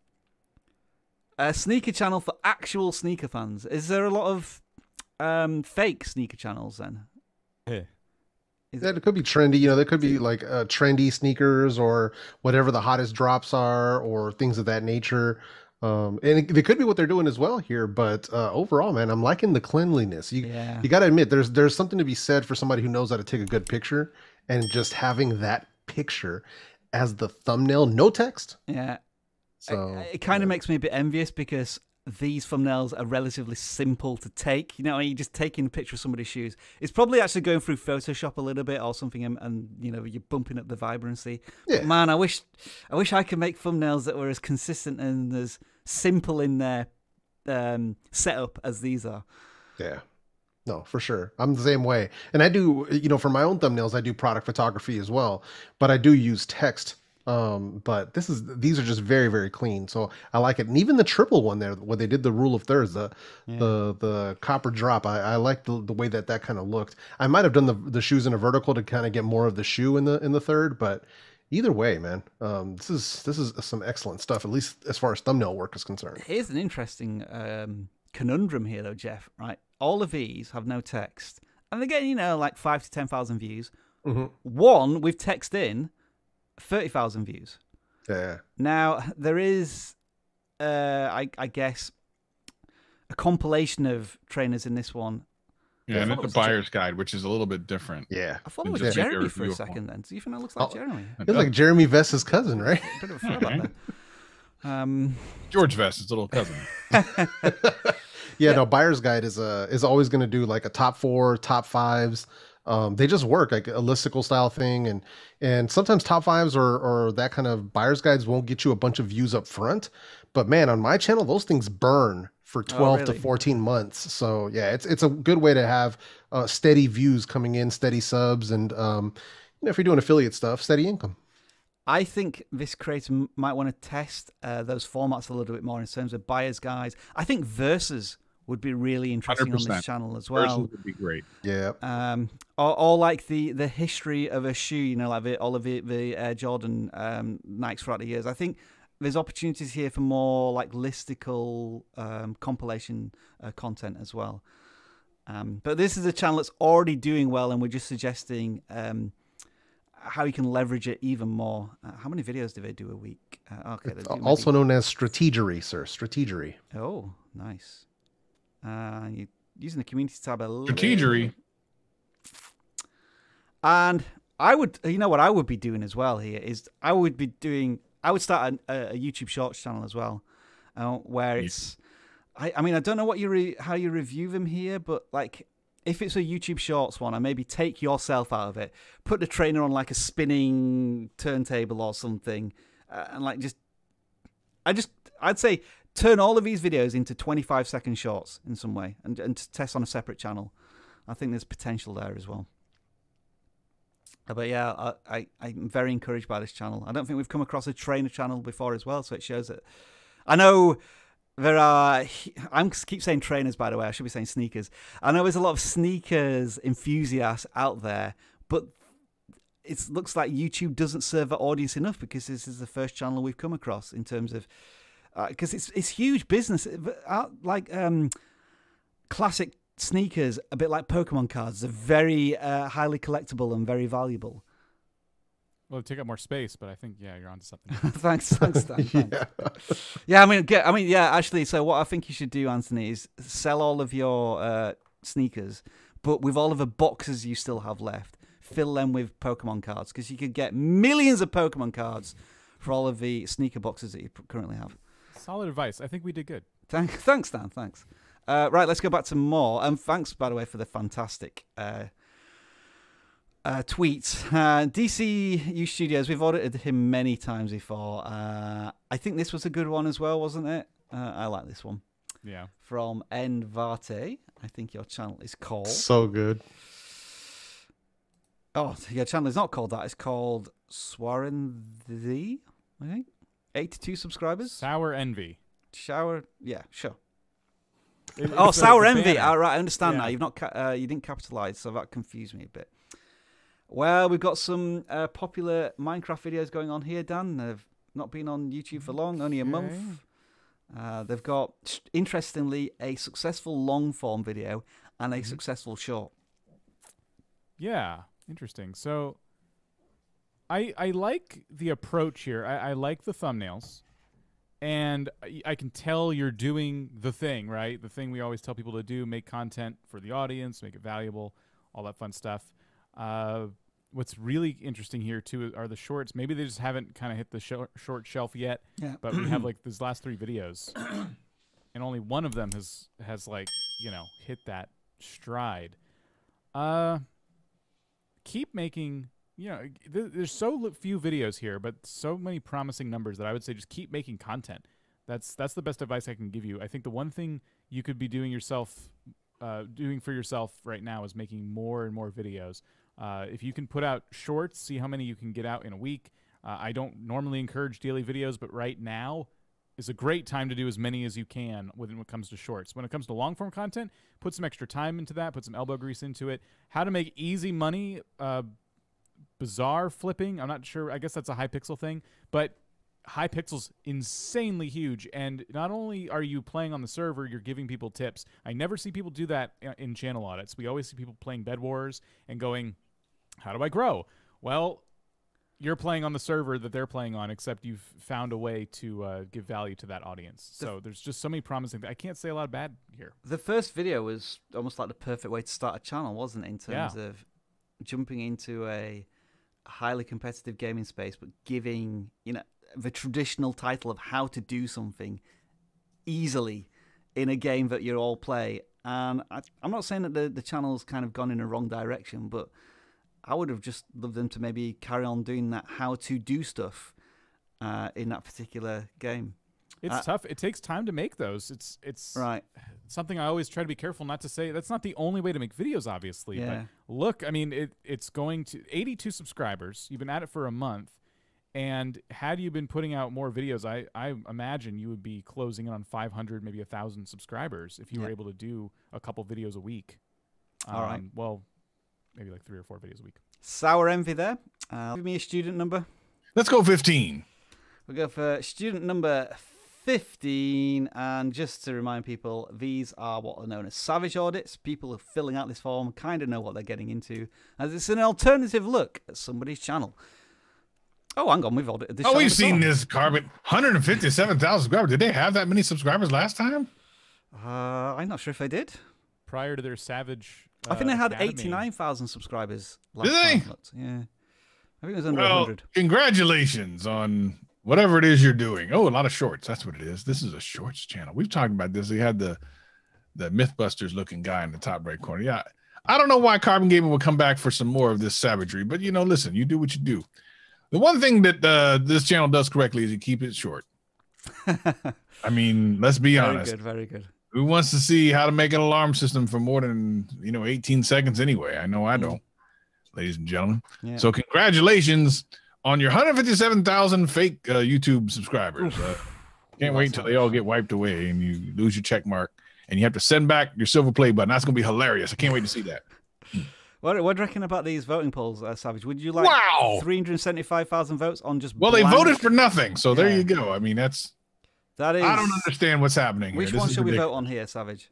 A sneaker channel for actual sneaker fans. Is there a lot of fake sneaker channels then? Yeah, it could be trendy. There could be like trendy sneakers or whatever the hottest drops are or things of that nature. And they could be what they're doing as well here, but overall, man, I'm liking the cleanliness. You got to admit, there's something to be said for somebody who knows how to take a good picture, and just having that picture as the thumbnail, no text. Yeah, so it kind of makes me a bit envious because these thumbnails are relatively simple to take. You're just taking a picture of somebody's shoes. It's probably actually going through Photoshop a little bit or something, and you're bumping up the vibrancy. Yeah. But man, I wish I could make thumbnails that were as consistent and as simple in their setup as these are. Yeah. No, for sure. I'm the same way. And I do, for my own thumbnails, I do product photography as well, but I do use text. But these are just very, very clean. So I like it. And even the triple one there, where they did the rule of thirds, the copper drop, I like the way that kind of looked. I might have done the shoes in a vertical to kind of get more of the shoe in the third, but either way, man, this is some excellent stuff, at least as far as thumbnail work is concerned. Here's an interesting conundrum here, though, Jeff. Right, all of these have no text, and they're getting like 5,000 to 10,000 views. Mm-hmm. One with text in, 30,000 views. Yeah. Now there is, I guess, a compilation of trainers in this one. Yeah, and it's a buyer's guide, which is a little bit different. Yeah. I thought it was Jeremy for a second then. Do you think that looks like Jeremy? It's like Jeremy Vest's cousin, right? Bit of a throwback there. George Vest's little cousin. Yeah, no, Buyer's Guide is always going to do like a top 4, top 5s. They just work like a listicle style thing, and sometimes top 5s or that kind of Buyer's Guides won't get you a bunch of views up front. But man, on my channel, those things burn for 12 to 14 months. So yeah, it's a good way to have steady views coming in, steady subs, and if you're doing affiliate stuff, steady income. I think this creator might want to test those formats a little bit more in terms of Buyer's Guides. I think Versus would be really interesting 100%. on this channel as well. Versus would be great. Yeah. Or like the history of a shoe, like all of the Air Jordan Nikes throughout the years. I think there's opportunities here for more like listicle compilation content as well. But this is a channel that's already doing well, and we're just suggesting how you can leverage it even more. How many videos do they do a week? Okay, It's also known as strategery, sir. Strategery. Oh, nice. You're using the community tab a little. Strategery. And I would, you know what I would be doing as well here is I would start a YouTube Shorts channel as well, where it's, I mean, I don't know what how you review them here, but like if it's a YouTube Shorts one, I maybe take yourself out of it, put the trainer on like a spinning turntable or something, and like I'd say turn all of these videos into 25-second shorts in some way, and test on a separate channel. I think there's potential there as well. But yeah, I'm very encouraged by this channel. I don't think we've come across a trainer channel before as well, so it shows that. I know there are, I keep saying trainers, by the way, I should be saying sneakers. I know there's a lot of sneakers enthusiasts out there, but it looks like YouTube doesn't serve that audience enough, because this is the first channel we've come across in terms of, because it's huge business. Like classic sneakers, a bit like Pokemon cards, are very highly collectible and very valuable. Well, they take up more space, but I think, yeah, you're onto something. Thanks, Dan. Thanks. Yeah, I mean, yeah, actually, so what I think you should do, Anthony, is sell all of your sneakers, but with all of the boxes you still have left, fill them with Pokemon cards, because you could get millions of Pokemon cards for all of the sneaker boxes that you currently have. Solid advice. I think we did good. Thanks, Dan. Thanks. Right, let's go back to more. And thanks, by the way, for the fantastic tweets. DCU Studios, we've audited him many times before. I think this was a good one as well, wasn't it? I like this one. Yeah. From Envarte. I think your channel is called. So good. Oh, your channel is not called that. It's called Swarenthi, I think. 82 subscribers. Sour Envy. Yeah, sure. Sour Envy. All right, I understand now. You've not you didn't capitalize, so that confused me a bit. Well, we've got some popular Minecraft videos going on here, Dan. They've not been on YouTube for long, only a month. They've got, interestingly, a successful long-form video and a successful short. Yeah, interesting. So I like the approach here. I like the thumbnails. And I can tell you're doing the thing, right? The thing we always tell people to do, make content for the audience, make it valuable, all that fun stuff. What's really interesting here, too, are the shorts. Maybe they just haven't kind of hit the short shelf yet, but we have, like, these last 3 videos, and only one of them has like, you know, hit that stride. Keep making... You know, there's so few videos here, but so many promising numbers that I would say just keep making content. That's the best advice I can give you. I think the one thing you could be doing for yourself right now is making more and more videos. If you can put out shorts, see how many you can get out in a week. I don't normally encourage daily videos, but right now is a great time to do as many as you can when it comes to shorts. When it comes to long-form content, put some extra time into that, put some elbow grease into it. How to make easy money, bizarre flipping. I'm not sure. I guess that's a Hypixel thing, but Hypixel's insanely huge. And not only are you playing on the server, you're giving people tips. I never see people do that in channel audits. We always see people playing Bed Wars and going, how do I grow? Well, you're playing on the server that they're playing on, except you've found a way to give value to that audience. So there's just so many promising things. I can't say a lot of bad here. The first video was almost like the perfect way to start a channel, wasn't it? In terms of jumping into a highly competitive gaming space, but giving, you know, the traditional title of how to do something easily in a game that you all play. And I'm not saying that the channel's kind of gone in a wrong direction, but I would have just loved them to maybe carry on doing that how to do stuff in that particular game. It's tough. It takes time to make those. It's right. Something I always try to be careful not to say. That's not the only way to make videos, obviously. Yeah. But look, I mean, it's going to 82 subscribers. You've been at it for a month. And had you been putting out more videos, I imagine you would be closing in on 500, maybe 1,000 subscribers if you were able to do a couple videos a week. All right. Well, maybe like 3 or 4 videos a week. Sour Envy there. Give me a student number. Let's go 15. We'll go for student number 15. And just to remind people, these are what are known as savage audits. People who are filling out this form kind of know what they're getting into, as it's an alternative look at somebody's channel. Oh, hang on, we've audited this. Oh, we've seen this, Carbon. 157,000 subscribers. Did they have that many subscribers last time? I'm not sure if they did. Prior to their Savage, I think they had Academy. 89,000 subscribers last Did they? time. Yeah, I think it was under Well, 100. congratulations on whatever it is you're doing. Oh, a lot of shorts. That's what it is. This is a shorts channel. We've talked about this. They had the Mythbusters looking guy in the top right corner. Yeah, I don't know why Carbon Gaming will come back for some more of this savagery, but you know, listen, you do what you do. The one thing that this channel does correctly is you keep it short. I mean, let's be honest. Very good, very good. Who wants to see how to make an alarm system for more than 18 seconds anyway? I know I don't, ladies and gentlemen. Yeah. So congratulations on your 157,000 fake YouTube subscribers. Can't wait until they all get wiped away and you lose your check mark and you have to send back your silver play button. That's gonna be hilarious. I can't wait to see that. What do you reckon about these voting polls, Savage? Would you like 375,000 votes on just? Well, blank? they voted for nothing, so there you go. I mean, that is. I don't understand what's happening here. Which This one is should we ridiculous. vote on here, Savage?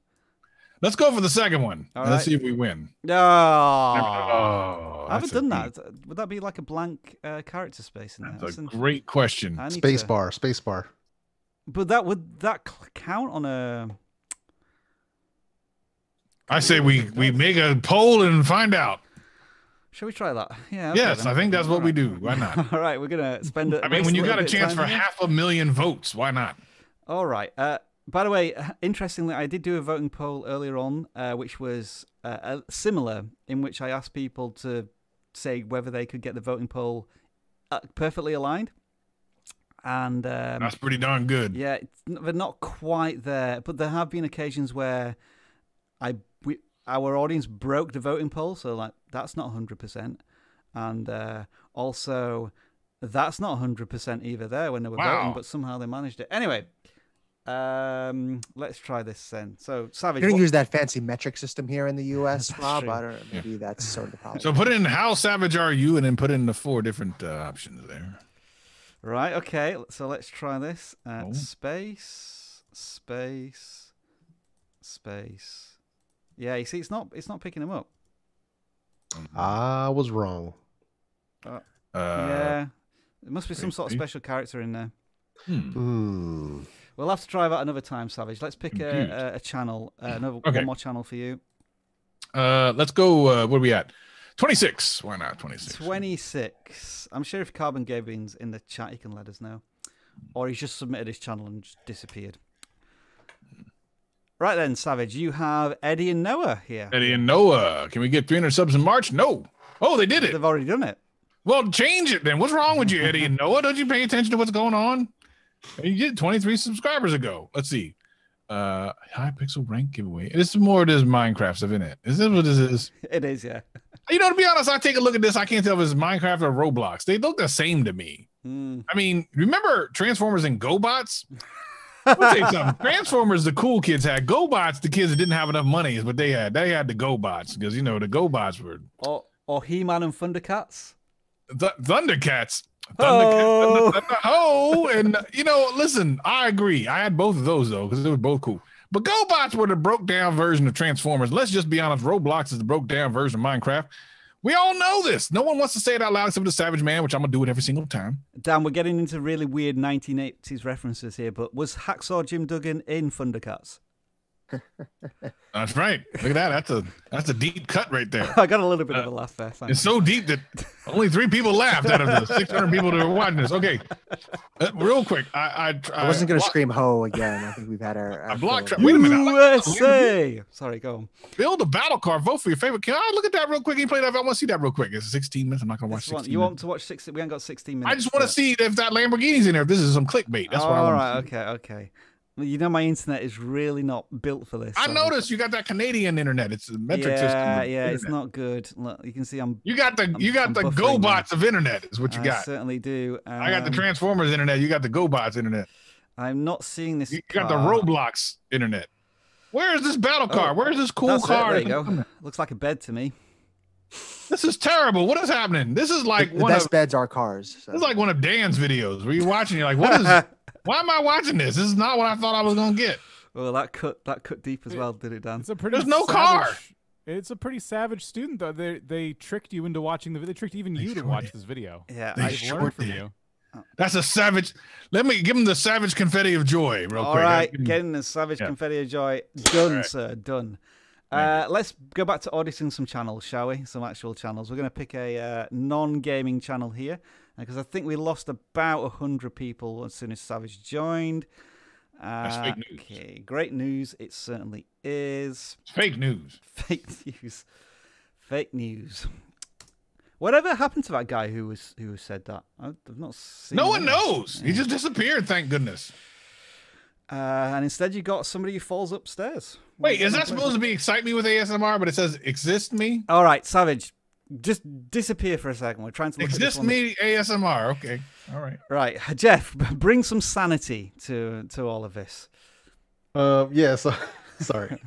Let's go for the second one. All Let's right. see if we win. No, Oh, I haven't that's done a that. Would that be like a blank character space in there? That's a great question. Space bar. But would that count on a? I say we make a poll and find out. Shall we try that? Yeah. Okay, Yes, then. I think that's what we do. Why not? All right, we're gonna spend. I mean, when you got a chance for 500,000 votes, why not? All right. By the way, interestingly, I did do a voting poll earlier on, which was similar, in which I asked people to say whether they could get the voting poll perfectly aligned. And that's pretty darn good. Yeah, they're not quite there, but there have been occasions where our audience broke the voting poll, so like that's not 100%, and also that's not 100% either there when they were voting, but somehow they managed it. Anyway, let's try this then. So Savage, You don't use that fancy metric system here in the U.S., That's Rob. true. I don't know. Maybe that's sort of the problem. So put in how savage are you, and then put in the 4 different options there. Right. Okay. So let's try this. Space. Yeah. You see, it's not picking them up. I was wrong. Yeah. There must be some sort of special character in there. We'll have to try that another time, Savage. Let's pick a channel, one more channel for you. Let's go. Where are we at? 26. Why not 26? 26. I'm sure if Carbon Gaming's in the chat, he can let us know. Or he's just submitted his channel and just disappeared. Right then, Savage, you have Eddie and Noah here. Eddie and Noah. Can we get 300 subs in March? No. Oh, they did it. They've already done it. Well, change it then. What's wrong with you, Eddie and Noah? Don't you pay attention to what's going on? You did 23 subscribers ago. Let's see. High pixel rank giveaway. This is more of this Minecraft stuff, isn't it? Is this what this is? It is, yeah. You know, to be honest, I take a look at this. I can't tell if it's Minecraft or Roblox. They look the same to me. I mean, remember Transformers and GoBots? I'll tell you something. Transformers, the cool kids had. GoBots, the kids that didn't have enough money is what they had. They had the GoBots because, you know, the GoBots were... Or He-Man and Thundercats? Thundercats. Oh. Oh, and you know, listen, I agree. I had both of those though because they were both cool. But GoBots were the broke down version of Transformers. Let's just be honest. Roblox is the broke down version of Minecraft. We all know this. No one wants to say it out loud except for the Savage Man, which I'm gonna do it every single time. Dan, we're getting into really weird 1980s references here, but was Hacksaw Jim Duggan in Thundercats? That's right. Look at that. That's a deep cut right there. I got a little bit of a laugh there. Thanks. It's so deep that Only 3 people laughed out of the 600 people that were watching this. Okay, real quick. I wasn't going to scream ho again. I think we've had our block fill trap. Wait a minute. USA. Sorry, go on. Build a battle car. Vote for your favorite. Can I look at that real quick? Can you play that? I want to see that real quick. It's 16 minutes. I'm not going to watch 16 You minutes. want to watch 16? We haven't got 16 minutes. I just want to see if that Lamborghini's in there. If this is some clickbait. That's what I want to see. Okay. Well, you know my internet is really not built for this. I noticed you got that Canadian internet. It's a metric system. Yeah, it's not good. Look, you can see You got the GoBots of internet is what you got. I certainly do. I got the Transformers internet. You got the GoBots internet. I'm not seeing this. You got the Roblox internet. Where is this battle car? Where is this cool car? There you go. Looks like a bed to me. This is terrible. What is happening? This is like the best beds are cars. So. This is like one of Dan's videos where you're watching. You're like, what is? Why am I watching this? This is not what I thought I was gonna get. Well, that cut deep as well, did it, Dan? There's no car. It's a pretty savage student, though. They tricked you into watching the video. They tricked even you to watch this video. Yeah, I've learned from you. That's a savage. Let me give him the savage confetti of joy, real quick. All right, getting the savage confetti of joy. Done, sir. Done. Let's go back to auditing some channels, shall we? Some actual channels. We're going to pick a non-gaming channel here because I think we lost about 100 people as soon as Savage joined. That's fake news. Okay, great news. It certainly is. Fake news. Fake news. Fake news. Whatever happened to that guy who said that? I've not seen. No one knows. He just disappeared. Thank goodness. And instead, you got somebody who falls upstairs. Wait, is that supposed to be excite me with ASMR? But it says exist me. All right, Savage, just disappear for a second. We're trying to look exist at me ASMR. Okay, all right. Right, Jeff, bring some sanity to all of this. Yeah. So, sorry.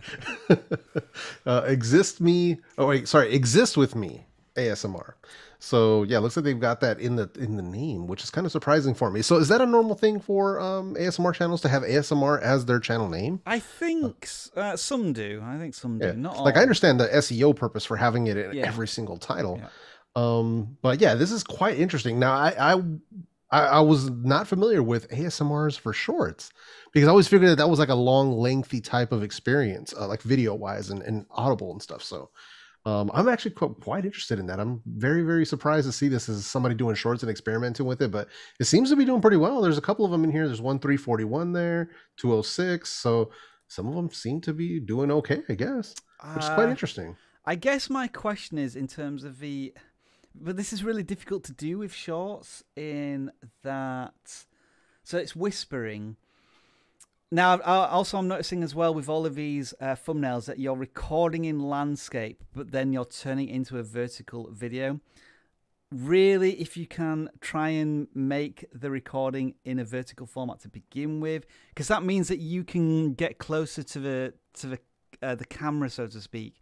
Exist with me ASMR. So yeah, looks like they've got that in the name, which is kind of surprising for me. So is that a normal thing for ASMR channels to have ASMR as their channel name? I think some do. I think some do. Yeah. Not all. Like I understand the SEO purpose for having it in every single title. Yeah. But yeah, this is quite interesting. Now I was not familiar with ASMRs for shorts because I always figured that was like a long, lengthy type of experience, like video wise and audible and stuff. So I'm actually quite interested in that. I'm very, very surprised to see this as somebody doing shorts and experimenting with it, but it seems to be doing pretty well. There's a couple of them in here. There's 341 there, 206. So some of them seem to be doing okay, I guess, which is quite interesting. I guess my question is in terms of but this is really difficult to do with shorts in that, so it's whispering. Now, also I'm noticing as well with all of these thumbnails that you're recording in landscape, but then you're turning it into a vertical video. Really, if you can try and make the recording in a vertical format to begin with, because that means that you can get closer to the camera, so to speak.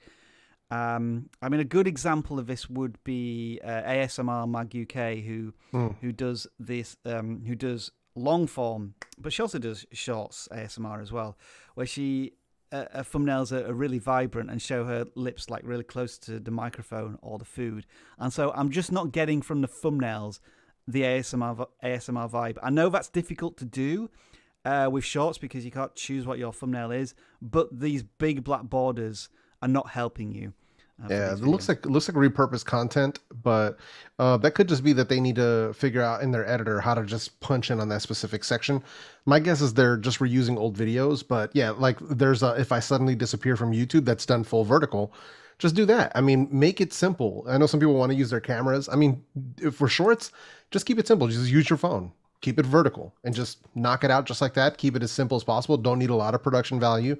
I mean, a good example of this would be ASMR Mag UK, who does this, who does long form, but she also does shorts ASMR as well, where her thumbnails are really vibrant and show her lips like really close to the microphone or the food. And so I'm just not getting from the thumbnails the ASMR vibe. I know that's difficult to do with shorts because you can't choose what your thumbnail is, but these big black borders are not helping you. Yeah, it looks like repurposed content, but that could just be that they need to figure out in their editor how to just punch in on that specific section. My guess is they're just reusing old videos, but yeah, like there's if I suddenly disappear from YouTube, that's done full vertical. Just do that. I mean, make it simple. I know some people want to use their cameras. I mean, if for shorts, just keep it simple. Just use your phone. Keep it vertical and just knock it out just like that. Keep it as simple as possible. Don't need a lot of production value,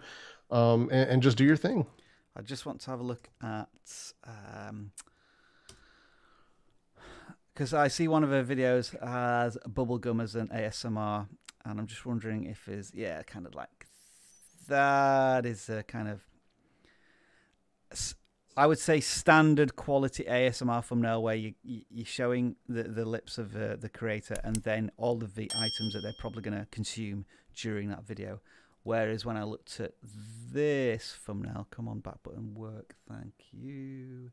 and just do your thing. I just want to have a look at, because I see one of her videos has bubblegum as an ASMR, and I'm just wondering if is kind of like that is a kind of, I would say, standard quality ASMR thumbnail where you're showing the lips of the creator and then all of the items that they're probably going to consume during that video. Whereas when I looked at this thumbnail, come on, back button, work, thank you.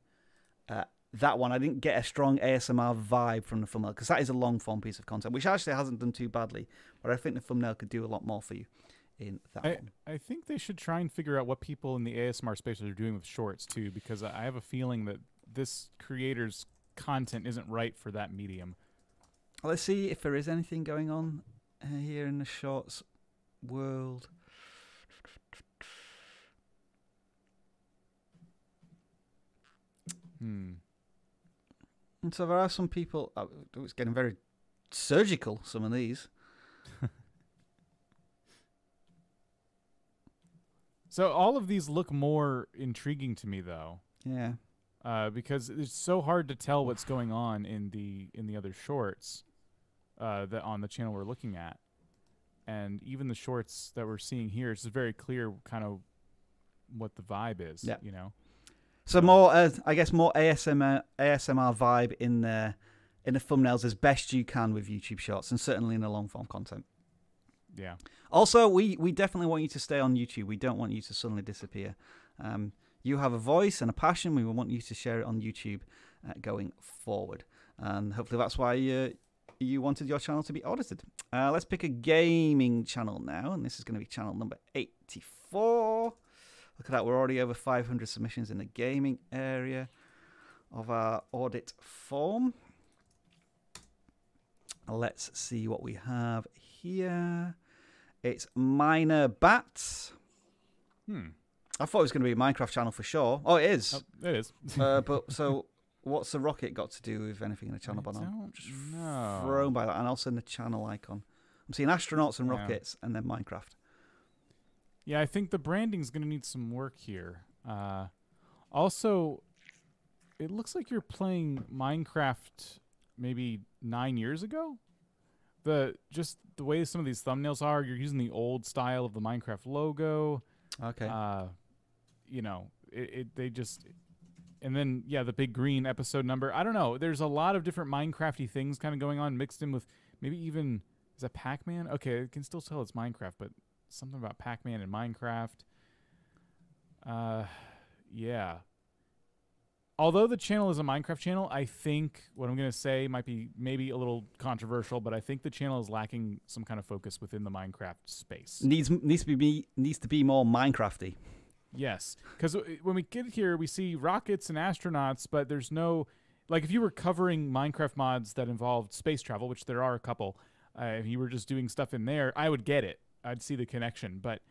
That one, I didn't get a strong ASMR vibe from the thumbnail because that is a long form piece of content, which actually hasn't done too badly. But I think the thumbnail could do a lot more for you in that one. I think they should try and figure out what people in the ASMR space are doing with shorts too, because I have a feeling that this creator's content isn't right for that medium. Let's see if there is anything going on here in the shorts world. And so there are some people. Oh, it's getting very surgical. Some of these. So all of these look more intriguing to me, though. Yeah. Because it's so hard to tell what's going on in the other shorts that on the channel we're looking at, and even the shorts that we're seeing here, it's very clear kind of what the vibe is. Yeah. You know. So more, I guess, more ASMR vibe in the thumbnails as best you can with YouTube Shorts, and certainly in the long form content. Yeah. Also, we definitely want you to stay on YouTube. We don't want you to suddenly disappear. You have a voice and a passion. We want you to share it on YouTube going forward. And hopefully that's why you wanted your channel to be audited. Let's pick a gaming channel now. And this is going to be channel number 84. Look at that. We're already over 500 submissions in the gaming area of our audit form. Let's see what we have here. It's Minor Bats. I thought it was going to be a Minecraft channel for sure. Oh, it is. Oh, it is. But so, what's the rocket got to do with anything in the channel button? Just thrown by that, and also in the channel icon. I'm seeing astronauts and rockets, and then Minecraft. Yeah, I think the branding's going to need some work here. Also, it looks like you're playing Minecraft maybe 9 years ago. Just the way some of these thumbnails are, you're using the old style of the Minecraft logo. Okay. You know, they just, and then the big green episode number. I don't know. There's a lot of different Minecrafty things kind of going on, mixed in with maybe even, is that Pac-Man? Okay, I can still tell it's Minecraft, but something about Pac-Man and Minecraft. Yeah. Although the channel is a Minecraft channel, I think what I'm going to say might be maybe a little controversial, but I think the channel is lacking some kind of focus within the Minecraft space. Needs to be more Minecrafty. Yes, because when we get here, we see rockets and astronauts, but there's no, like, if you were covering Minecraft mods that involved space travel, which there are a couple, if you were just doing stuff in there, I would get it. I'd see the connection, but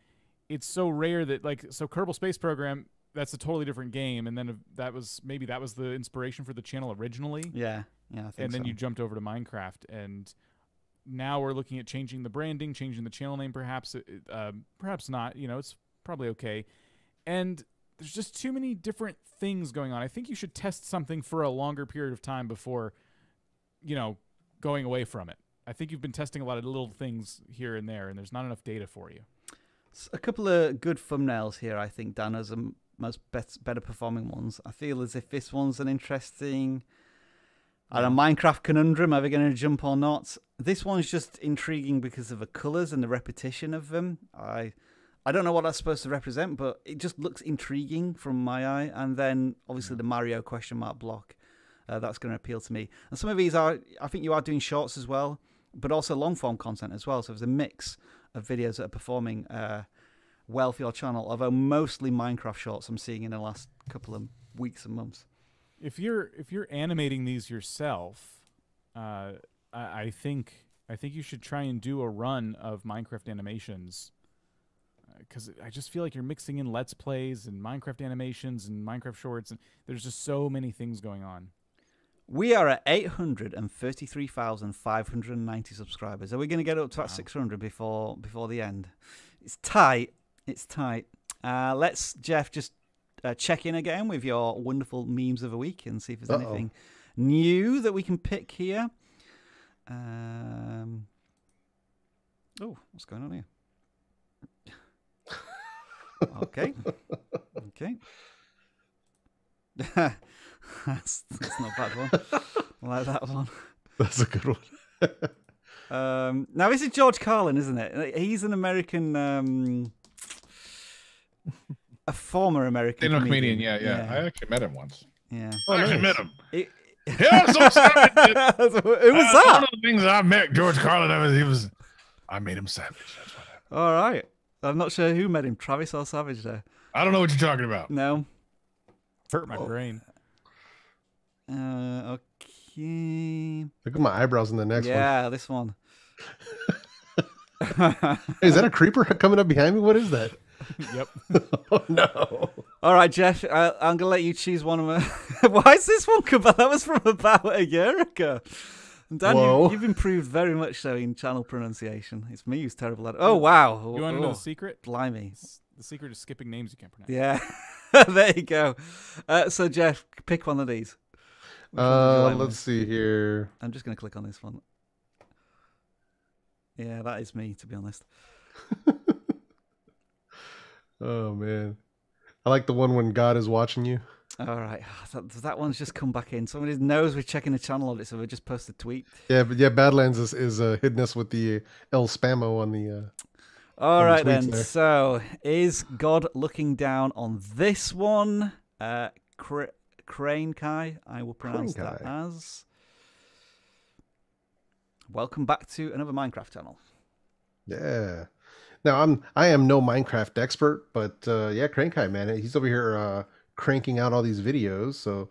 it's so rare that, like, so Kerbal Space Program, that's a totally different game, and then that was the inspiration for the channel originally. Yeah, I think so. And then you jumped over to Minecraft, and now we're looking at changing the branding, changing the channel name, perhaps, perhaps not. You know, it's probably okay. And there's just too many different things going on. I think you should test something for a longer period of time before, you know, going away from it. I think you've been testing a lot of little things here and there, and there's not enough data for you. A couple of good thumbnails here, I think, Dan, as the most better performing ones. I feel as if this one's an interesting, I don't know, Minecraft conundrum. Are they going to jump or not? This one's just intriguing because of the colours and the repetition of them. I don't know what that's supposed to represent, but it just looks intriguing from my eye. And then, obviously, the Mario question mark block. That's going to appeal to me. And some of these are, I think you are doing shorts as well, but also long-form content as well. So there's a mix of videos that are performing well for your channel, although mostly Minecraft shorts I'm seeing in the last couple of weeks and months. If you're animating these yourself, I think you should try and do a run of Minecraft animations, because I just feel like you're mixing in Let's Plays and Minecraft animations and Minecraft shorts, and there's just so many things going on. We are at 833,590 subscribers. Are we going to get up to that 600 before the end? It's tight. It's tight. Let's, Jeff, just check in again with your wonderful memes of the week and see if there's anything new that we can pick here. Oh, what's going on here? Okay. That's not a bad one. I like that one. That's a good one. Now, this is George Carlin, isn't it? He's an American, a former American comedian. Yeah. I actually met him once. Yeah. I actually met him. Yeah, so savage. Who was that? One of the things I met George Carlin, I made him savage. That's what happened. All right. I'm not sure who met him, Travis or Savage there. I don't know what you're talking about. No. Hurt my brain. Okay. Look at my eyebrows in the next one. Yeah, this one. Hey, is that a creeper coming up behind me? What is that? Yep. Oh no. All right, Jeff, I'm gonna let you choose one of them. Why is this one come back? That was from about a year ago. And Dan, you've improved very much so in channel pronunciation. It's me who's terrible at it. Oh wow! You want to know the secret? Blimey! The secret is skipping names you can't pronounce. Yeah, there you go. So Jeff, pick one of these. Let's see here. I'm just gonna click on this one. Yeah, that is me, to be honest. Oh man, I like the one when God is watching you. All right, that one's just come back in. Somebody knows we're checking the channel audit, so we just post a tweet. Yeah, but yeah, Badlands is hitting us with the El Spamo on the. All right then. There. So is God looking down on this one? Crane Kai, I will pronounce that as. Welcome back to another Minecraft channel. Yeah. Now I am no Minecraft expert, but yeah, Crane Kai, man, he's over here cranking out all these videos. So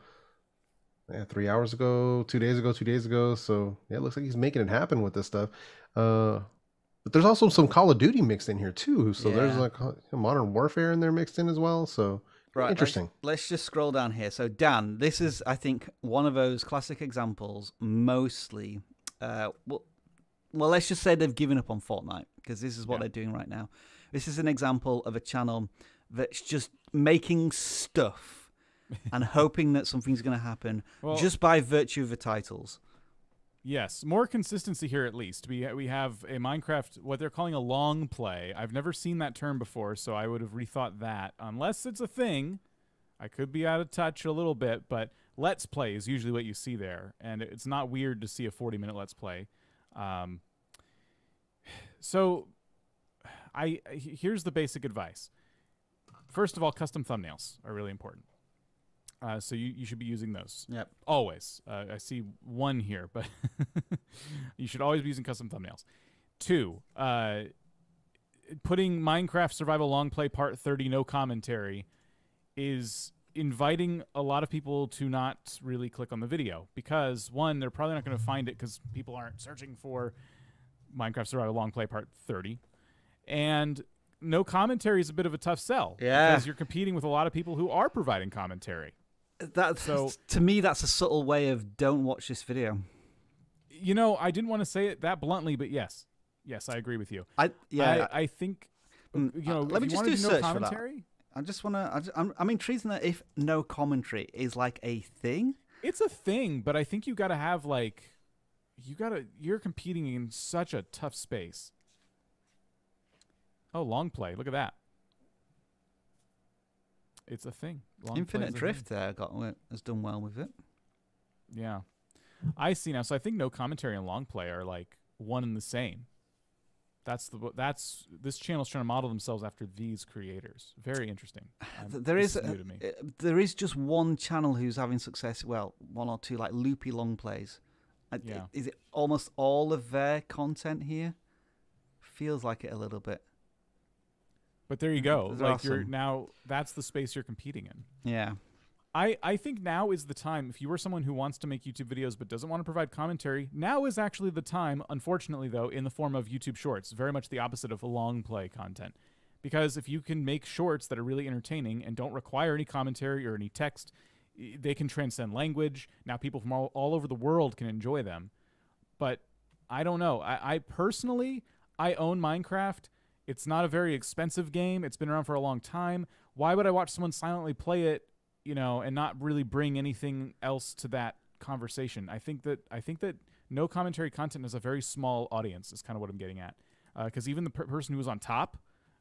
yeah, 3 hours ago, 2 days ago. So yeah, it looks like he's making it happen with this stuff. But there's also some Call of Duty mixed in here too. So there's like Modern Warfare in there mixed in as well. So interesting. Let's just scroll down here. So Dan, this is, I think, one of those classic examples. Mostly, well, let's just say they've given up on Fortnite because this is what they're doing right now. This is an example of a channel that's just making stuff and hoping that something's going to happen just by virtue of the titles. Yes, more consistency here at least. We have a Minecraft, what they're calling a long play. I've never seen that term before, so I would have rethought that. Unless it's a thing, I could be out of touch a little bit, but Let's Play is usually what you see there, and it's not weird to see a 40-minute Let's Play. So here's the basic advice. First of all, custom thumbnails are really important. So you should be using those. Yep. Always. I see one here, but you should always be using custom thumbnails. 2, putting Minecraft Survival Long Play Part 30 no commentary is inviting a lot of people to not really click on the video because, 1, they're probably not going to find it because people aren't searching for Minecraft Survival Long Play Part 30. And no commentary is a bit of a tough sell. Yeah. Because you're competing with a lot of people who are providing commentary. To me, that's a subtle way of don't watch this video. You know, I didn't want to say it that bluntly, but yes. Yes, I agree with you. I think, you know, let me just do no search commentary. For that. I just want to. I'm intrigued in that if no commentary is like a thing. It's a thing, but I think you got to have like, you're competing in such a tough space. Oh, long play! Look at that. It's a thing. Infinite Drift there has done well with it. Yeah, I see now. So I think no commentary and long play are like one and the same. This channel's trying to model themselves after these creators. Very interesting. There is just one channel who's having success. Well, one or two like loopy long plays. Yeah. Is it almost all of their content here? Feels like it a little bit. But there you go. That's like awesome. That's the space you're competing in. Yeah. I think now is the time, if you are someone who wants to make YouTube videos but doesn't want to provide commentary, now is actually the time, unfortunately though, in the form of YouTube Shorts. Very much the opposite of long play content. Because if you can make shorts that are really entertaining and don't require any commentary or any text, they can transcend language. Now people from all over the world can enjoy them. But I don't know. I personally, I own Minecraft. It's not a very expensive game. It's been around for a long time. Why would I watch someone silently play it, you know, and not really bring anything else to that conversation? I think that no commentary content is a very small audience is kind of what I'm getting at. Because even the person who was on top,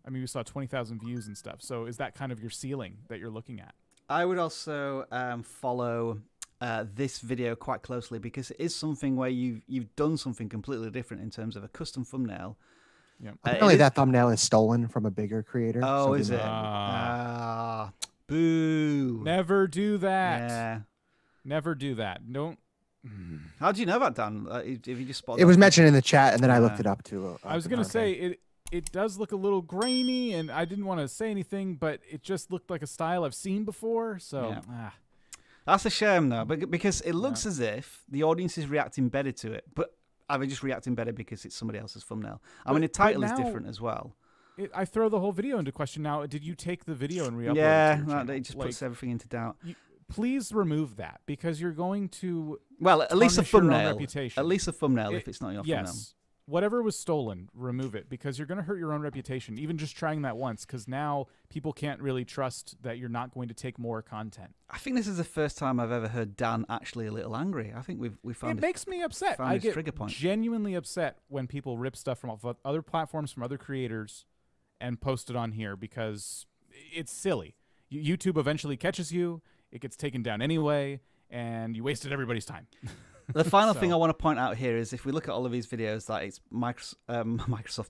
I mean, we saw 20,000 views and stuff. So is that kind of your ceiling that you're looking at? I would also follow this video quite closely because it is something where you've done something completely different in terms of a custom thumbnail. Yeah. Apparently that thumbnail is stolen from a bigger creator. Oh, is it? Boo. Never do that. Yeah. Never do that. Don't. How do you know about Dan? If you just spotted it was mentioned in the chat, and then I looked it up too. I was going to say it does look a little grainy, and I didn't want to say anything, but it just looked like a style I've seen before. So, That's a shame, though, because it looks as if the audience is reacting better to it, but are they just reacting better because it's somebody else's thumbnail? I mean, the title is different as well. I throw the whole video into question now. Did you take the video and re-upload it? Yeah, it just puts everything into doubt. Please remove that, because you're going to at least a thumbnail. Reputation. At least a thumbnail if it's not your thumbnail. Yes. Whatever was stolen, remove it, because you're going to hurt your own reputation, even just trying that once, because now people can't really trust that you're not going to take more content. I think this is the first time I've ever heard Dan actually a little angry. I think we found it makes me upset. I get genuinely upset when people rip stuff from other platforms, from other creators, and post it on here, because it's silly. YouTube eventually catches you, it gets taken down anyway, and you wasted everybody's time. The final thing I want to point out here is if we look at all of these videos, like it's Minecraft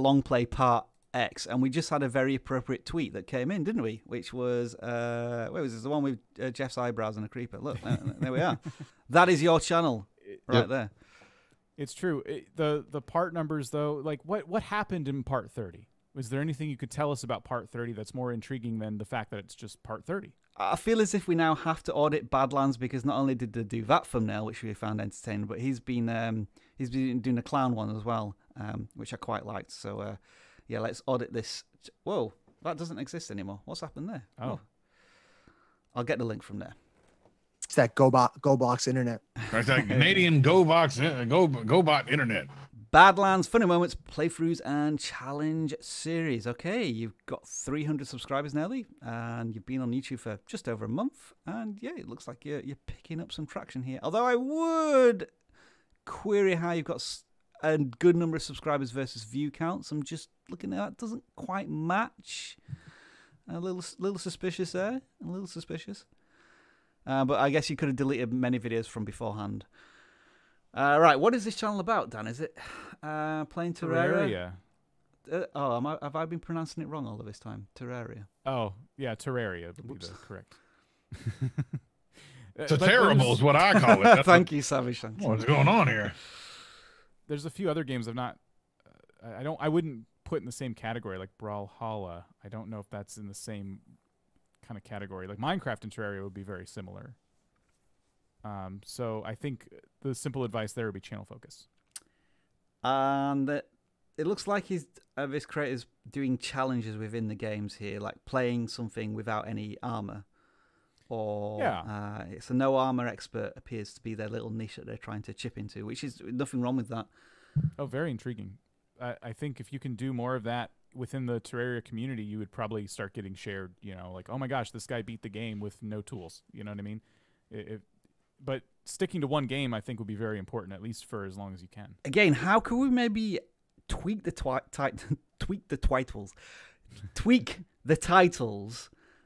Long Play Part X, and we just had a very appropriate tweet that came in, didn't we? Which was, where was this? The one with Jeff's eyebrows and a creeper. Look, there we are. That is your channel right there. It's true. The part numbers, though, like what happened in Part 30? Was there anything you could tell us about Part 30 that's more intriguing than the fact that it's just Part 30? I feel as if we now have to audit Badlands, because not only did they do that thumbnail, which we found entertaining, but he's been doing a clown one as well, which I quite liked. So yeah, let's audit this. Whoa, that doesn't exist anymore. What's happened there? Oh, I'll get the link from there. It's that GoBox internet. It's that Canadian GoBot internet. Badlands Funny Moments Playthroughs and Challenge Series. Okay, you've got 300 subscribers nearly, and you've been on YouTube for just over a month, and yeah, it looks like you're picking up some traction here. Although I would query how you've got a good number of subscribers versus view counts. I'm just looking at that, doesn't quite match. A little suspicious there, a little suspicious. But I guess you could have deleted many videos from beforehand. Right, what is this channel about, Dan? Is it playing Terraria? Have I been pronouncing it wrong all of this time? Terraria. Oh, yeah, Terraria would be the correct. So terrible is what I call it. Thank you, Savage. What's going on here? There's a few other games I've not. I wouldn't put in the same category, like Brawlhalla. I don't know if that's in the same kind of category. Like Minecraft and Terraria would be very similar. So I think the simple advice there would be channel focus. And it looks like this creator's doing challenges within the games here, like playing something without any armor. Or it's a no armor expert appears to be their little niche that they're trying to chip into, which is nothing wrong with that. Oh, very intriguing. I think if you can do more of that within the Terraria community, you would probably start getting shared, like, oh my gosh, this guy beat the game with no tools. You know what I mean? But sticking to one game, I think, would be very important, at least for as long as you can. Again, how could we maybe tweak the titles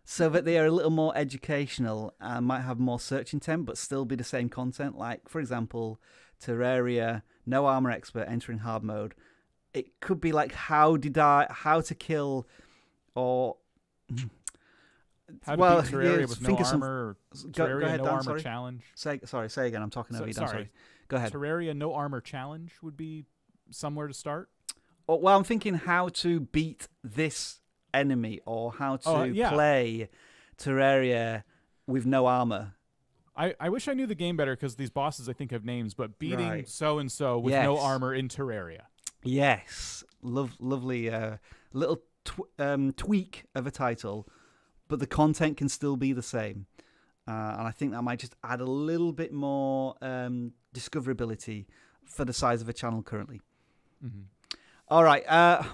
so that they are a little more educational and might have more search intent, but still be the same content? Like, for example, Terraria, no armor expert entering hard mode. It could be like how to kill, or how to beat Terraria with no armor, or Terraria go ahead, no Dan, armor challenge. Say again. I'm talking over you, Dan. Sorry. Go ahead. Terraria no armor challenge would be somewhere to start. Well, I'm thinking how to beat this enemy, or how to play Terraria with no armor. I wish I knew the game better, because these bosses I think have names, but beating so-and-so with no armor in Terraria. Yes. Lovely little tweak of a title, but the content can still be the same. And I think that might just add a little bit more discoverability for the size of a channel currently. Mm-hmm. All right,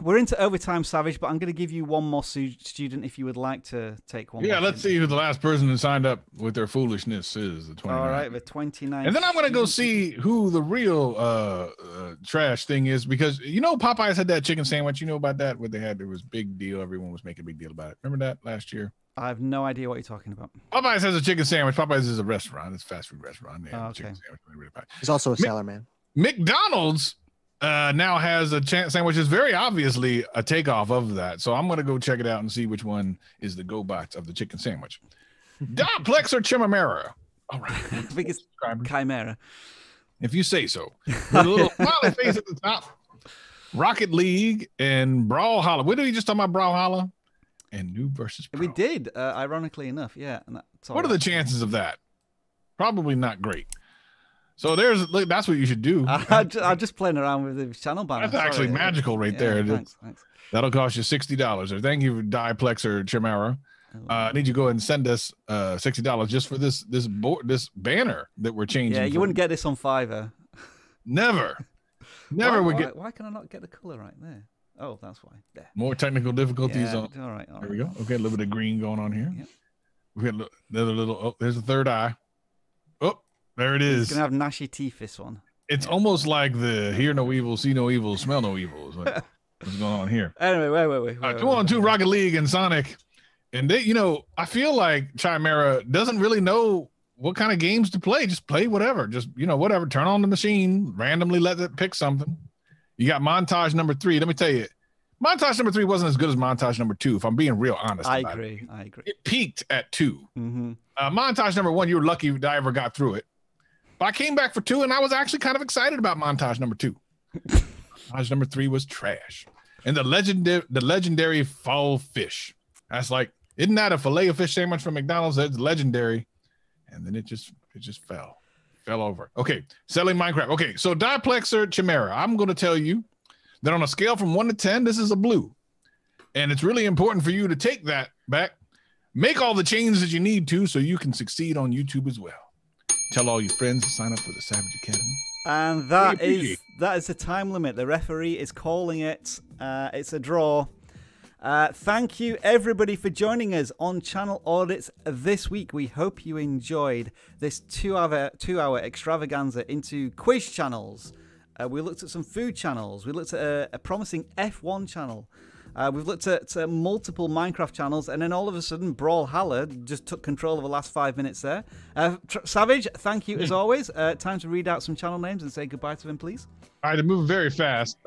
we're into overtime, Savage, but I'm going to give you one more student if you would like to take one. Yeah, more let's see who the last person who signed up with their foolishness is. The 29th. All right, the 29th. And then I'm going to go see who the real trash thing is, because Popeyes had that chicken sandwich. You know about that? What they had, it was big deal. Everyone was making a big deal about it. Remember that last year? I have no idea what you're talking about. Popeyes has a chicken sandwich. Popeyes is a restaurant. It's a fast food restaurant. Okay. Chicken sandwich. He's also a sailor man. McDonald's now has a sandwich is very obviously a takeoff of that. So I'm going to go check it out and see which one is the GoBots of the chicken sandwich. Doplex or Chimamera? All right. I think it's Chimera. If you say so. With a little smiley face at the top. Rocket League and Brawlhalla. What did we just talk about? Brawlhalla and Noob versus Pro. We did, ironically enough, yeah. And What are the chances of that? Probably not great. So that's what you should do. I'm just playing around with the channel banner. That's actually magical right there. Thanks. That'll cost you $60. Or thank you, Diplex or Chimera. I need you to go ahead and send us $60 just for this banner that we're changing. Yeah, you wouldn't get this on Fiverr. Never would get. Why can I not get the color right there? Oh, that's why. There. More technical difficulties on. All right. There we go. Okay, a little bit of green going on here. Yep. We got another little. Oh, there's a third eye. Oh, there it is. It's gonna have gnashy teeth. This one. It's almost like the hear no evil, see no evil, smell no evil. Is what's going on here? Anyway, wait. 2-on-2 Rocket League and Sonic, and they, I feel like Chimera doesn't really know what kind of games to play. Just play whatever. Just whatever. Turn on the machine, randomly let it pick something. You got montage number 3. Let me tell you, montage number 3 wasn't as good as montage number 2. If I'm being real honest, I agree. It peaked at 2. Mm-hmm. Montage number 1, you were lucky that I ever got through it. But I came back for 2, and I was actually kind of excited about montage number 2. Montage number 3 was trash. And the legendary fall fish. That's like, isn't that a filet of fish sandwich from McDonald's? That's legendary. And then it just fell over. Okay, selling Minecraft. Okay, so Diplexer Chimera, I'm going to tell you that on a scale from 1 to 10, this is a blue. And it's really important for you to take that back. Make all the changes that you need to so you can succeed on YouTube as well. Tell all your friends to sign up for the Savage Academy. And that is the time limit. The referee is calling it. It's a draw. Thank you, everybody, for joining us on Channel Audits this week. We hope you enjoyed this two-hour extravaganza into quiz channels. We looked at some food channels. We looked at a promising F1 channel. We've looked at multiple Minecraft channels, and then all of a sudden, Brawlhalla just took control of the last 5 minutes there. Savage, thank you as always. Time to read out some channel names and say goodbye to him, please. All right, to move very fast.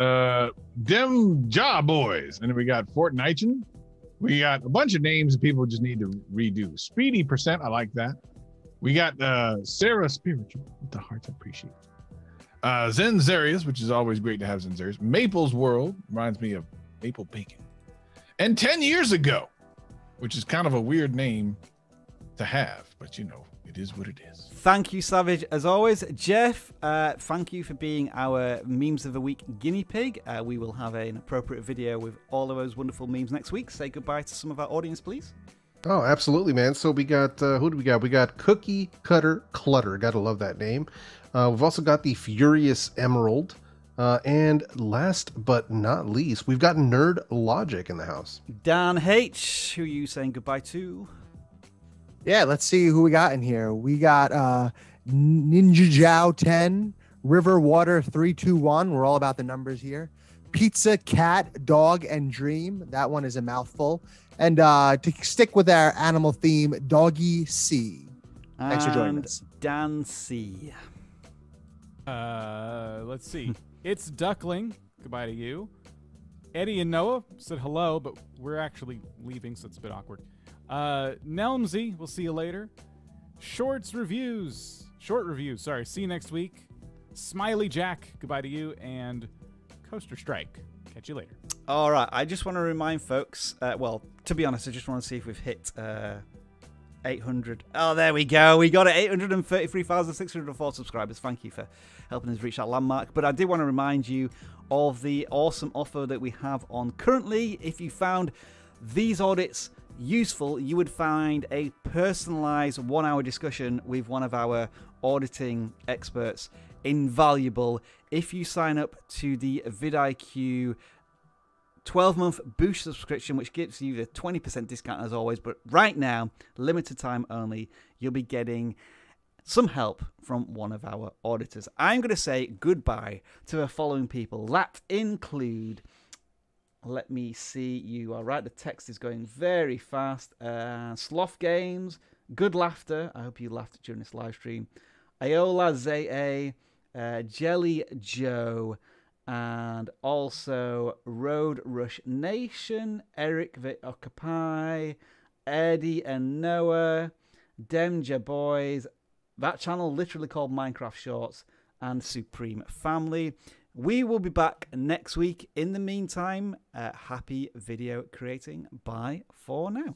Dem Ja Boys, and then we got Fortnite. We got a bunch of names that people just need to redo. Speedy Percent, I like that. We got Sarah Spiritual with the hearts, I appreciate. Zen Zarius, which is always great to have Zen Zarius. Maple's World reminds me of Maple Bacon. And 10 years ago, which is kind of a weird name to have, but it is what it is. Thank you, Savage, as always. Jeff, thank you for being our Memes of the Week guinea pig. We will have an appropriate video with all of those wonderful memes next week. Say goodbye to some of our audience, please. Oh, absolutely, man. So we got, who do we got? We got Cookie Cutter Clutter. Gotta love that name. We've also got the Furious Emerald. And last but not least, we've got Nerd Logic in the house. Dan H, who are you saying goodbye to? Yeah, let's see who we got in here. We got Ninja Jow 10, River Water 321. We're all about the numbers here. Pizza Cat Dog and Dream. That one is a mouthful. And to stick with our animal theme, Doggy C. Thanks for joining us. Dan C. Let's see. It's Duckling. Goodbye to you. Eddie and Noah said hello, but we're actually leaving, so it's a bit awkward. Nelmsy, we'll see you later. Short reviews. Sorry. See you next week. Smiley Jack, goodbye to you. And Coaster Strike. Catch you later. All right. I just want to remind folks, well, to be honest, I just want to see if we've hit 800. Oh, there we go. We got it. 833,604 subscribers. Thank you for helping us reach that landmark. But I did want to remind you of the awesome offer that we have on currently. If you found these audits useful, you would find a personalized 1-hour discussion with one of our auditing experts invaluable if you sign up to the vidIQ 12-month boost subscription, which gives you the 20% discount as always. But right now, limited time only, you'll be getting some help from one of our auditors. I'm going to say goodbye to the following people. That include, let me see, you are right, the text is going very fast. Sloth Games, Good Laughter, I hope you laughed during this live stream. Aola Zee, Jelly Joe, and also Road Rush Nation, Eric the Occupy, Eddie and Noah, Demja Boys, that channel literally called Minecraft Shorts, and Supreme Family. We will be back next week. In the meantime, happy video creating. Bye for now.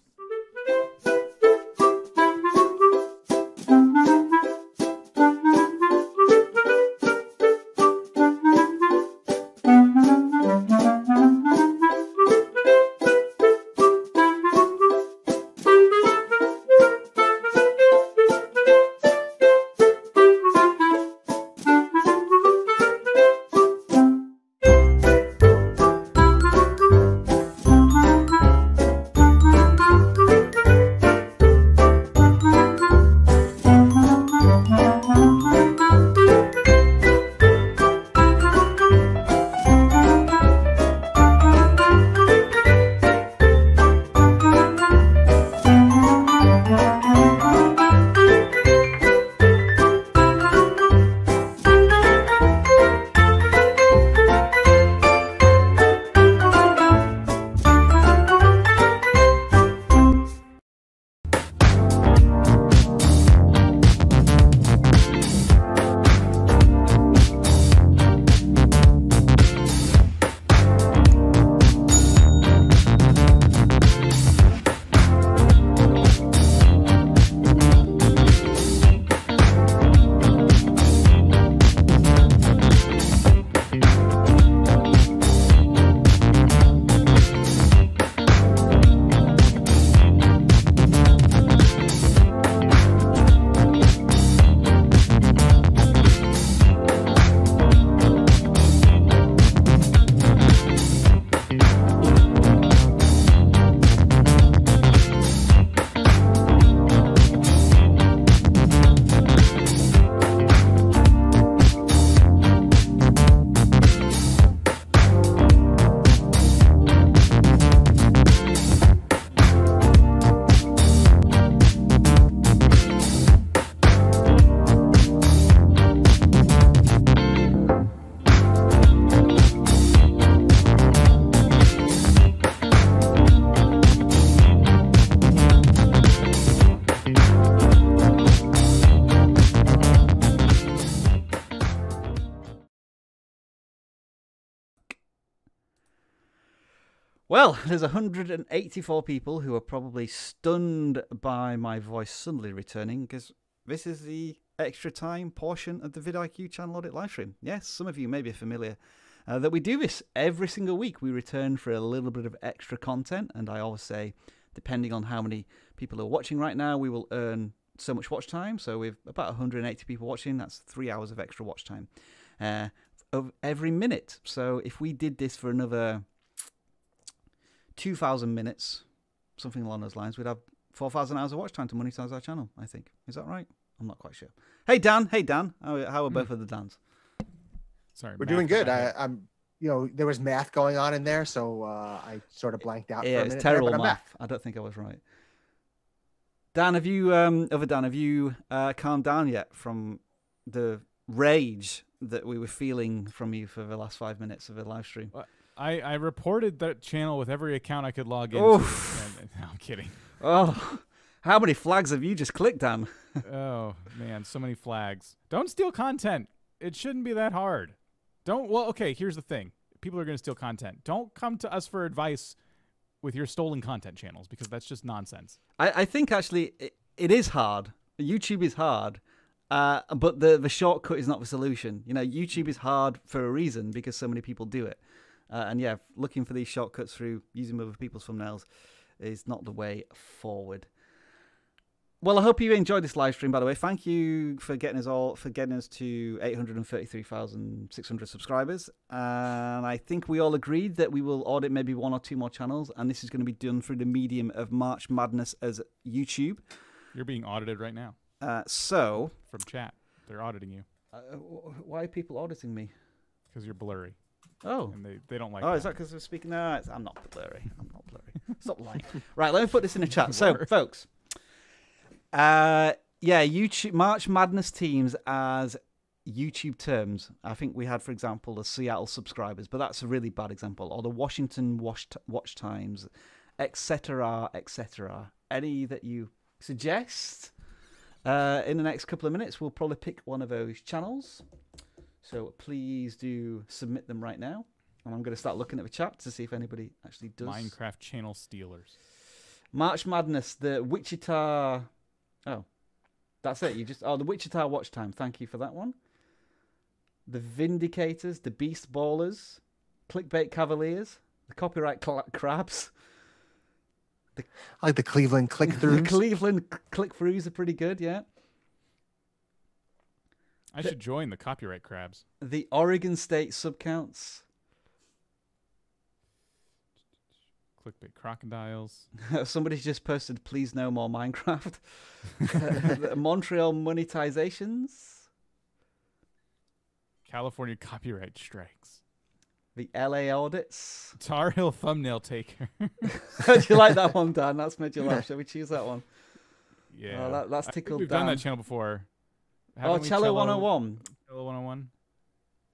Well, there's 184 people who are probably stunned by my voice suddenly returning, because this is the extra time portion of the vidIQ channel audit livestream. Yes, some of you may be familiar that we do this every single week. We return for a little bit of extra content, and I always say, depending on how many people are watching right now, we will earn so much watch time. So with about 180 people watching, that's 3 hours of extra watch time of every minute. So if we did this for another 2,000 minutes, something along those lines, we'd have 4,000 hours of watch time to monetize our channel, I think. Is that right? I'm not quite sure. Hey, Dan. Hey, Dan. How are both of the Dans? Sorry. We're doing good. I'm, you know, there was math going on in there, so I sort of blanked out for a minute. It's terrible there, but I'm math. back. I don't think I was right. Dan, have you, calmed down yet from the rage that we were feeling from you for the last 5 minutes of the live stream? I reported that channel with every account I could log into. No, I'm kidding. Oh, how many flags have you just clicked, Dan? Oh, man, so many flags. Don't steal content. It shouldn't be that hard. Well, okay, here's the thing. People are going to steal content. Don't come to us for advice with your stolen content channels, because that's just nonsense. I think, actually, it is hard. YouTube is hard, but the shortcut is not the solution. You know, YouTube is hard for a reason, because so many people do it. And yeah, looking for these shortcuts through using other people's thumbnails is not the way forward. Well, I hope you enjoyed this live stream, by the way. Thank you for getting us to 833,600 subscribers. And I think we all agreed that we will audit maybe 1 or 2 more channels, and this is going to be done through the medium of March Madness as YouTube. You're being audited right now. From chat, they're auditing you. Why are people auditing me? Because you're blurry. Oh. And they don't like that. Is that because we're speaking? No, I'm not blurry. I'm not blurry. Stop lying. Right, let me put this in the chat. So, folks, yeah, YouTube March Madness teams as YouTube terms. I think we had, for example, the Seattle subscribers, but that's a really bad example. Or the Washington watch times, etc., etc. Any that you suggest? In the next couple of minutes, we'll probably pick one of those channels. So please do submit them right now. And I'm going to start looking at the chat to see if anybody actually does. Minecraft channel stealers. March Madness, the Wichita. Oh, that's it. The Wichita Watch Time. Thank you for that one. The Vindicators, the Beast Ballers, Clickbait Cavaliers, the Copyright Crabs. I like the Cleveland The click-throughs. Cleveland Click-Throughs are pretty good, yeah. I should join the copyright crabs. The Oregon State Subcounts. Clickbait crocodiles. Somebody's just posted, please no more Minecraft. The Montreal Monetizations. California copyright strikes. The LA Audits. Tar Heel thumbnail taker. Do you like that one, Dan? That's made you laugh. Shall we choose that one? Yeah. Oh, that's I think tickled we've Dan. done that channel before. Oh, Haven't we? Cello 101. Cello 101.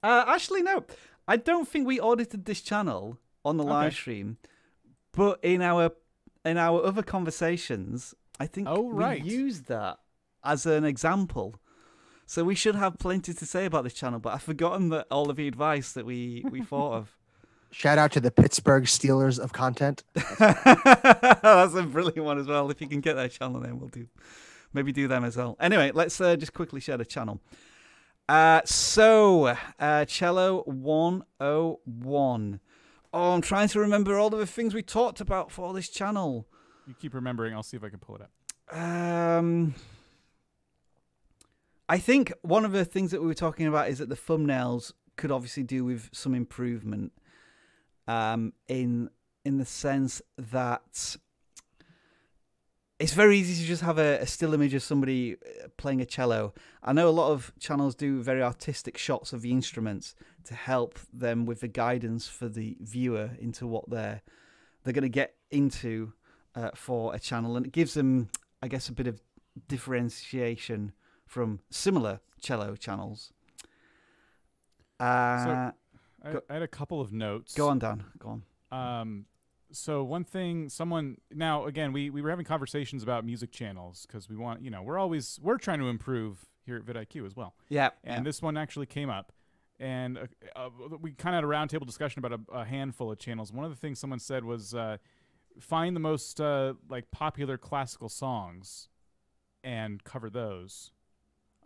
Actually, no. I don't think we audited this channel on the live stream, but in our other conversations, I think we used that as an example. So we should have plenty to say about this channel, but I've forgotten that all of the advice that we thought of. Shout out to the Pittsburgh Steelers of content. That's a brilliant one as well. If you can get their channel name, we'll maybe do them as well. Anyway, let's just quickly share the channel. Cello 101. Oh, I'm trying to remember all of the things we talked about for this channel. You keep remembering. I'll see if I can pull it up. I think one of the things that we were talking about is that the thumbnails could obviously do with some improvement. In the sense that it's very easy to just have a still image of somebody playing a cello. I know a lot of channels do very artistic shots of the instruments to help them with the guidance for the viewer into what they're going to get into for a channel, and it gives them, I guess, a bit of differentiation from similar cello channels. So I had a couple of notes. Go on, Dan. Go on. So one thing, now again, we were having conversations about music channels because we want, we're trying to improve here at vidIQ as well. Yeah. And this one actually came up, and we kind of had a roundtable discussion about a handful of channels. One of the things someone said was find the most popular classical songs and cover those,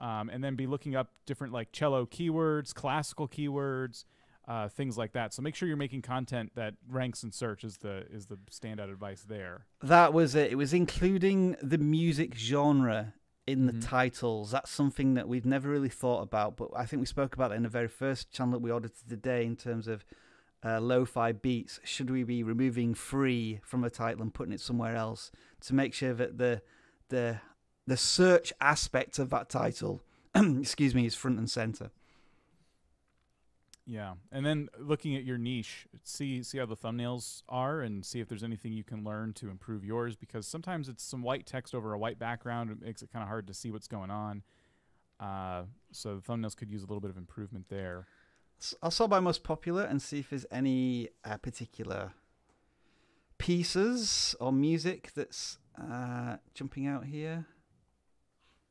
and then be looking up different cello keywords, classical keywords. Things like that. So make sure you're making content that ranks in search is the standout advice there. That was it. It was including the music genre in the titles. That's something that we've never really thought about, but I think we spoke about it in the very first channel that we audited today in terms of lo-fi beats. Should we be removing free from a title and putting it somewhere else to make sure that the search aspect of that title, excuse me, is front and center? Yeah, and then looking at your niche, see how the thumbnails are and see if there's anything you can learn to improve yours, because sometimes it's some white text over a white background. It makes it kind of hard to see what's going on. So the thumbnails could use a little bit of improvement there. I'll sort by most popular and see if there's any particular pieces or music that's jumping out here.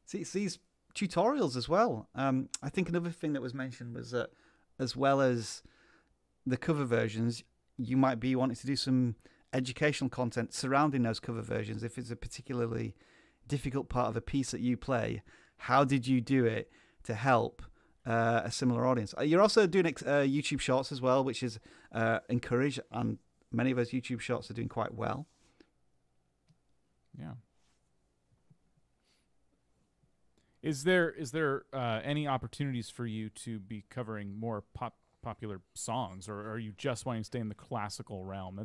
See, it's these tutorials as well. I think another thing that was mentioned was that as well as the cover versions, you might be wanting to do some educational content surrounding those cover versions. If it's a particularly difficult part of a piece that you play, how did you do it to help a similar audience? You're also doing YouTube Shorts as well, which is encouraged, and many of those YouTube Shorts are doing quite well. Yeah. Is there any opportunities for you to be covering more popular songs, or are you just wanting to stay in the classical realm?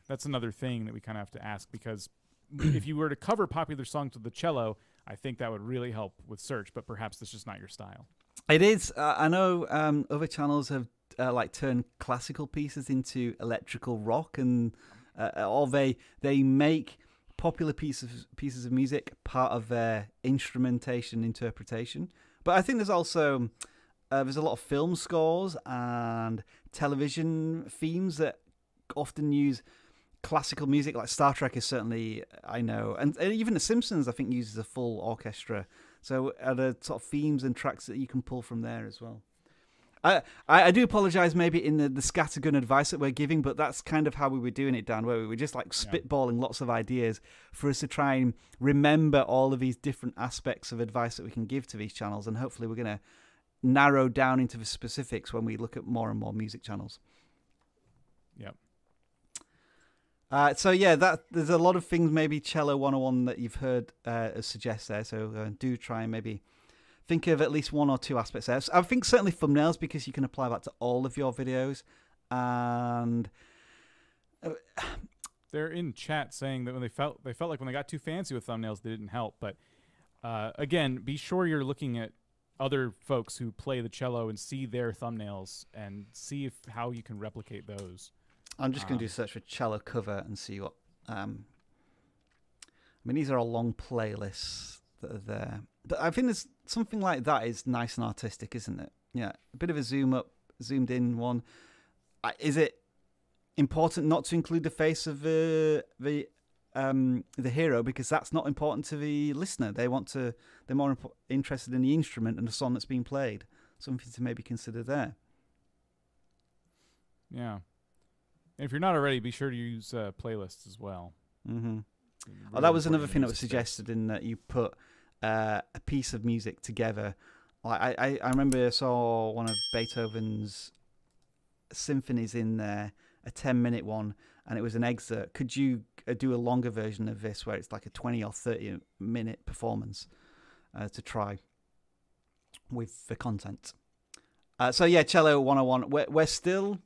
That's another thing that we kind of have to ask, because if you were to cover popular songs with the cello, I think that would really help with search, but perhaps that's just not your style. It is. I know other channels have turned classical pieces into electrical rock, and or they make popular pieces of music part of their instrumentation interpretation. But I think there's also there's a lot of film scores and television themes that often use classical music, like Star Trek is certainly, I know, and even The Simpsons I think uses a full orchestra. So are there sort of themes and tracks that you can pull from there as well? I do apologize maybe in the scattergun advice that we're giving, but that's kind of how we were doing it, Dan, where we were just like spitballing lots of ideas for us to try and remember all of these different aspects of advice that we can give to these channels, and hopefully we're going to narrow down into the specifics when we look at more and more music channels. Yep. So yeah, there's a lot of things maybe Cello 101 that you've heard suggest there, so do try and maybe think of at least one or two aspects there. So I think certainly thumbnails, because you can apply that to all of your videos. And they're in chat saying that when they felt like when they got too fancy with thumbnails, they didn't help. But again, be sure you're looking at other folks who play the cello and see their thumbnails and see how you can replicate those. I'm just going to do a search for cello cover and see what. I mean, these are all long playlists that are there. But I think there's something like that is nice and artistic, isn't it? Yeah, a bit of a zoomed in one. Is it important not to include the face of the hero, because that's not important to the listener? They're more interested in the instrument and the song that's being played. Something to maybe consider there. Yeah. And if you're not already, be sure to use playlists as well. Mm-hmm. Really that was another important thing that was music suggested in that you put a piece of music together. I remember I saw one of Beethoven's symphonies in there, a 10-minute one, and it was an excerpt. Could you do a longer version of this where it's like a 20 or 30-minute performance to try with the content? So yeah, Cello 101. We're still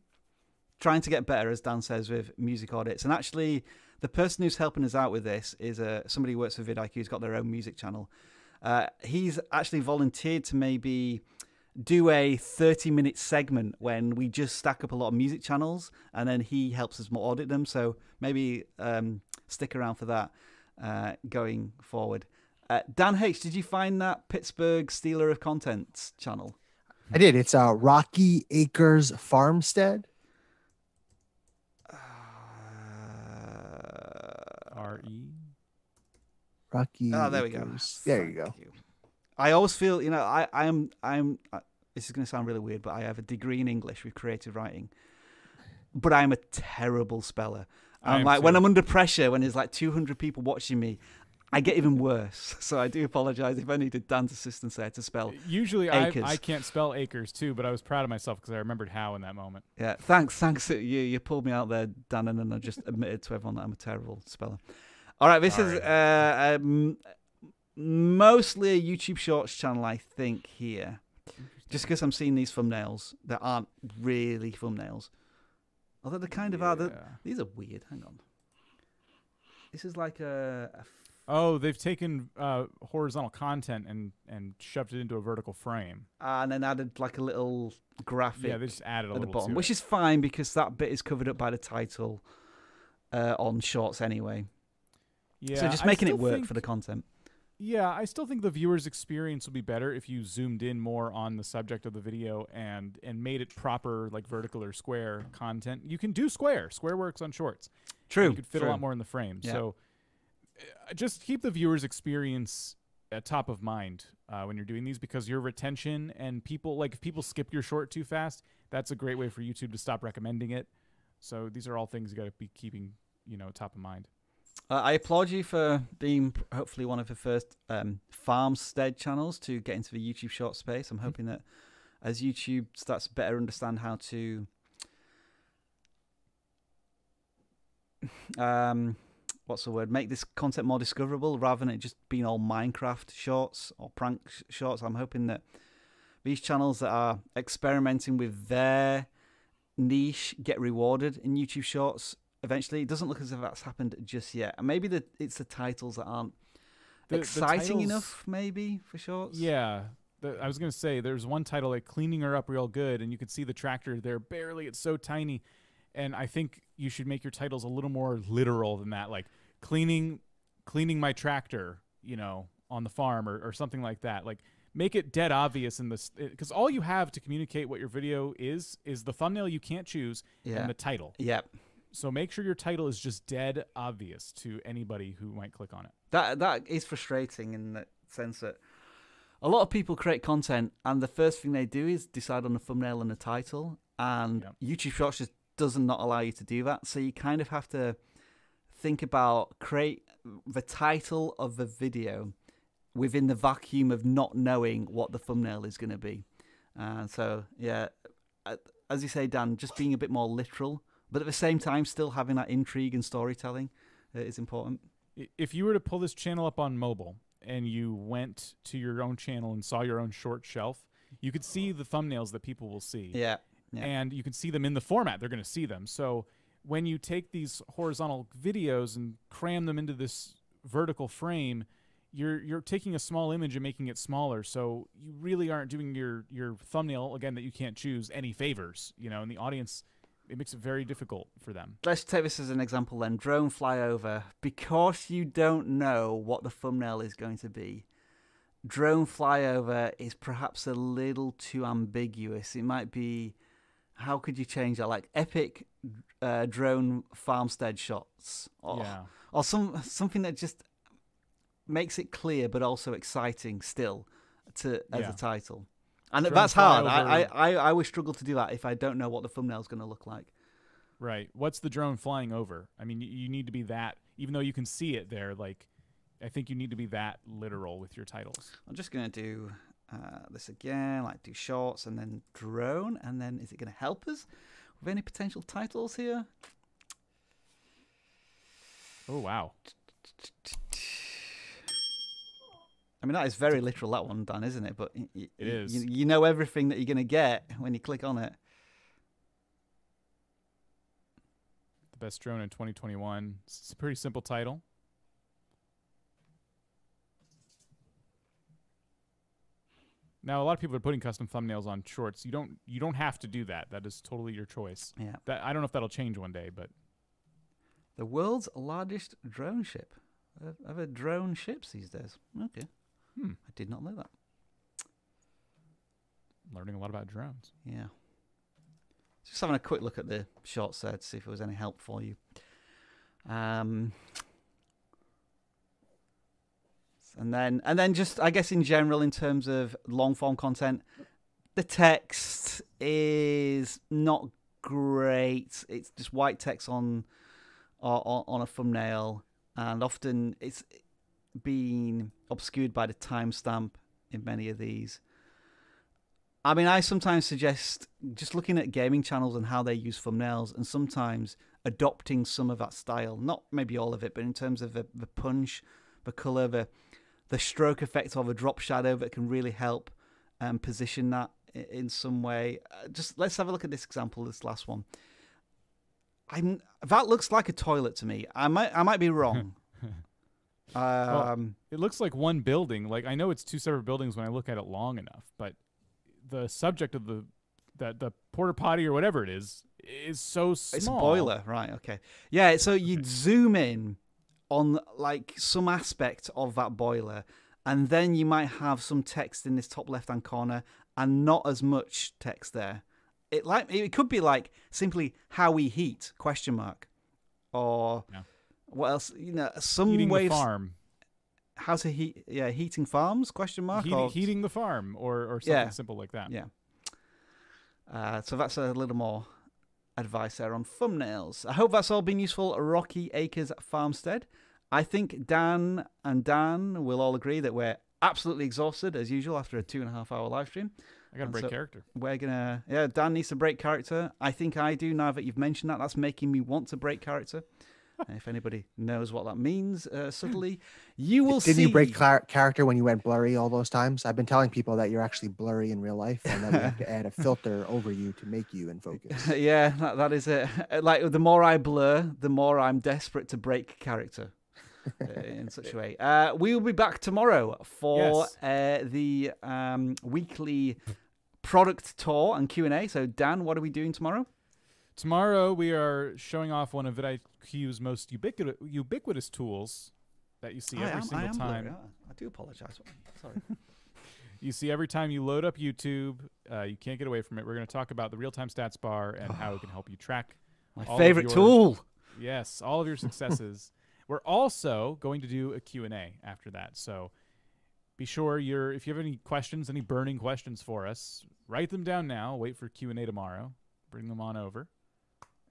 trying to get better, as Dan says, with music audits. And actually, the person who's helping us out with this is somebody who works for vidIQ, who's got their own music channel. He's actually volunteered to maybe do a 30-minute segment when we just stack up a lot of music channels, and then he helps us more audit them. So maybe stick around for that going forward. Dan H., did you find that Pittsburgh Stealer of Content channel? I did. It's Rocky Acres Farmstead. R.E. Rocky. Oh, there we go. Acres. There you go. Thank you. I always feel, I'm. This is going to sound really weird, but I have a degree in English with creative writing, but I'm a terrible speller. I'm like, when I'm under pressure, when there's like 200 people watching me, I get even worse. So I do apologize if I needed Dan's assistance there to spell. Usually acres. I can't spell acres too, but I was proud of myself because I remembered how in that moment. Yeah, thanks. You pulled me out there, Dan, and then I just admitted to everyone that I'm a terrible speller. All right, this is mostly a YouTube Shorts channel, I think, here. Just because I'm seeing these thumbnails that aren't really thumbnails. Although they kind of are. These are weird. Hang on. This is like Oh, they've taken horizontal content and shoved it into a vertical frame. And then added like a little graphic. Yeah, they just added a at the little bottom, to which it. is fine because that bit is covered up by the title on Shorts anyway. Yeah, so just making it work for the content. Yeah, I still think the viewer's experience would be better if you zoomed in more on the subject of the video and made it proper, like vertical or square content. You can do square. Square works on Shorts. True. You could fit a lot more in the frame. Yeah. So just keep the viewer's experience at top of mind when you're doing these, because your retention and people, like if people skip your short too fast, that's a great way for YouTube to stop recommending it. So these are all things you got to be keeping, top of mind. I applaud you for being hopefully one of the first farmstead channels to get into the YouTube short space. I'm hoping that as YouTube starts to better understand how to what's the word? Make this content more discoverable rather than it just being all Minecraft shorts or prank shorts. I'm hoping that these channels that are experimenting with their niche get rewarded in YouTube shorts eventually. It doesn't look as if that's happened just yet. And maybe it's the titles that aren't exciting enough, maybe, for shorts. Yeah. I was going to say, there's one title like Cleaning Her Up Real Good, and you can see the tractor there barely. It's so tiny. And I think you should make your titles a little more literal than that, like cleaning my tractor, on the farm or something like that. Like make it dead obvious in this, because all you have to communicate what your video is the thumbnail you can't choose and the title. Yep. So make sure your title is just dead obvious to anybody who might click on it. That is frustrating in the sense that a lot of people create content, and the first thing they do is decide on a thumbnail and a title. And YouTube Shorts just does not allow you to do that. So you kind of have to think about create the title of the video within the vacuum of not knowing what the thumbnail is going to be. And so, yeah, as you say, Dan, just being a bit more literal, but at the same time still having that intrigue and storytelling is important. If you were to pull this channel up on mobile and you went to your own channel and saw your own short shelf, you could see the thumbnails that people will see. Yeah. And you can see them in the format they're going to see them. So when you take these horizontal videos and cram them into this vertical frame, you're taking a small image and making it smaller. So you really aren't doing your thumbnail, again, that you can't choose, any favors, you know, and the audience, it makes it very difficult for them. Let's take this as an example then. Drone flyover. Because you don't know what the thumbnail is going to be, drone flyover is perhaps a little too ambiguous. It might be, how could you change that? Like epic drone farmstead shots. Or something that just makes it clear but also exciting still as a title. And Drone that's hard. flyover. I would struggle to do that if I don't know what the thumbnail's going to look like. Right. What's the drone flying over? I mean, you need to be that, even though you can see it there, like, I think you need to be that literal with your titles. I'm just going to do this again, like do shorts and then drone. And then is it going to help us with any potential titles here? Oh, wow. I mean, that is very literal, that one, Dan, isn't it? But it is. You know everything that you're going to get when you click on it. The best drone in 2021. It's a pretty simple title. Now, a lot of people are putting custom thumbnails on shorts. You don't have to do that. That is totally your choice. Yeah. I don't know if that'll change one day, but The world's largest drone ship. Are there drone ships these days? Okay. I did not know that. learning a lot about drones. Yeah. Just having a quick look at the shorts there to see if there was any help for you. And then just, I guess, in general, in terms of long form content, the text is not great. It's just white text on a thumbnail, and often it's being obscured by the timestamp in many of these. I mean, I sometimes suggest just looking at gaming channels and how they use thumbnails, and sometimes adopting some of that style. Not maybe all of it, but in terms of the punch, the color, the stroke effect or the drop shadow that can really help position that in some way. Just let's have a look at this example, this last one. That looks like a toilet to me. I might be wrong. Well, it looks like one building. Like, I know it's two separate buildings when I look at it long enough, but the subject of the porta potty or whatever it is so small. It's a boiler, right? Okay, yeah. So you'd zoom in on like some aspect of that boiler, and then you might have some text in this top left-hand corner, and not as much text there. It could be like simply how we heat ? Or what else? You know, some Heating way the farm. How to heat? Yeah, heating farms ? Heating the farm or something simple like that. Yeah. So that's a little more advice there on thumbnails. I hope that's all been useful. Rocky Acres Farmstead. I think Dan will all agree that we're absolutely exhausted as usual after a 2.5-hour live stream. I got to break character. We're gonna, Dan needs to break character. I think I do now that you've mentioned that. That's making me want to break character. If anybody knows what that means, subtly, you will see. Didn't you break character when you went blurry all those times? I've been telling people that you're actually blurry in real life, and that we have to add a filter over you to make you in focus. Yeah, that is it. Like, the more I blur, the more I'm desperate to break character in such a way. We will be back tomorrow for the weekly product tour and Q&A. So, Dan, what are we doing tomorrow? Tomorrow we are showing off one of vidIQ's most ubiquitous tools that you see every single time. Blurry. I do apologize. Sorry. You see every time you load up YouTube. You can't get away from it. We're going to talk about the real-time stats bar and how it can help you track My favorite tool. Yes, all of your successes. We're also going to do a Q&A after that. So be sure if you have any questions, any burning questions for us, write them down now. Wait for Q&A tomorrow. Bring them on over,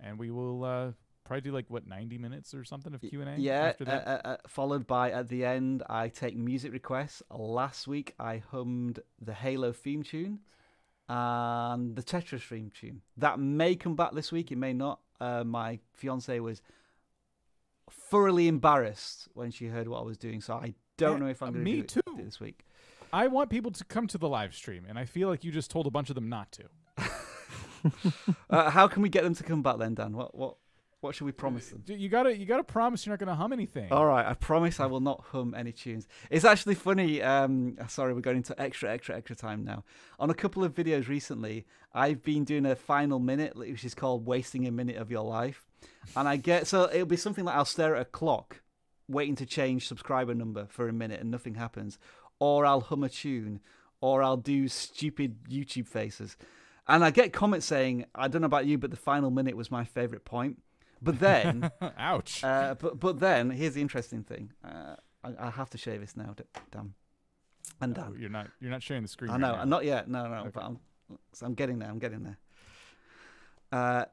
and we will probably do 90 minutes or something of Q&A. Yeah. After that. Followed by at the end, I take music requests. Last week I hummed the Halo theme tune and the Tetris theme tune. That may come back this week. It may not. My fiance was thoroughly embarrassed when she heard what I was doing, so I don't know if I'm going to do it this week. I want people to come to the live stream, and I feel like you just told a bunch of them not to. How can we get them to come back then, Dan? What should we promise them? You gotta promise you're not gonna hum anything. All right, I promise I will not hum any tunes. It's actually funny. Sorry, we're going into extra time now. On a couple of videos recently, I've been doing a final minute, which is called "Wasting a Minute of Your Life," and so it'll be something like I'll stare at a clock, waiting to change subscriber number for a minute, and nothing happens, or I'll hum a tune, or I'll do stupid YouTube faces, and I get comments saying, "I don't know about you, but the final minute was my favorite point." But then, ouch. But then, here's the interesting thing. I have to share this now, damn. And no, you're not sharing the screen. I know, right now. not yet. No. Okay. But I'm getting there.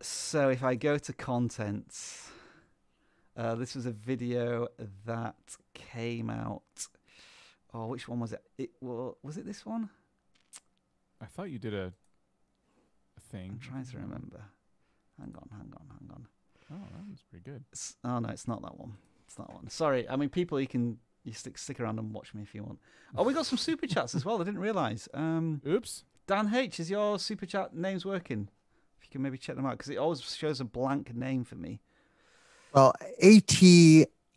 So if I go to content, this was a video that came out. Oh, which one was it? Was it this one? I thought you did a thing. I'm trying to remember. Hang on. Oh, that was pretty good. Oh no, it's not that one. It's that one. Sorry. I mean, people, you stick around and watch me if you want. Oh, we got some super chats as well. I didn't realise. Oops. Dan H, is your super chat names working? If you can maybe check them out, because it always shows a blank name for me. Well,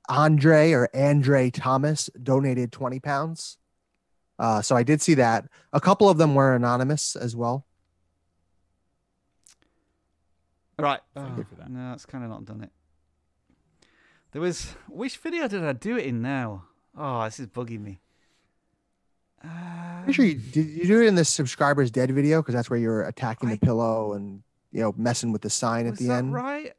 Andre Thomas donated £20. So I did see that. A couple of them were anonymous as well. Right. Thank you for that. No, it's kind of not done it. There was... Which video did I do it in now? Oh, this is bugging me. Pretty sure did you do it in the subscribers dead video? Because that's where you're attacking the pillow and messing with the sign at the end. Right?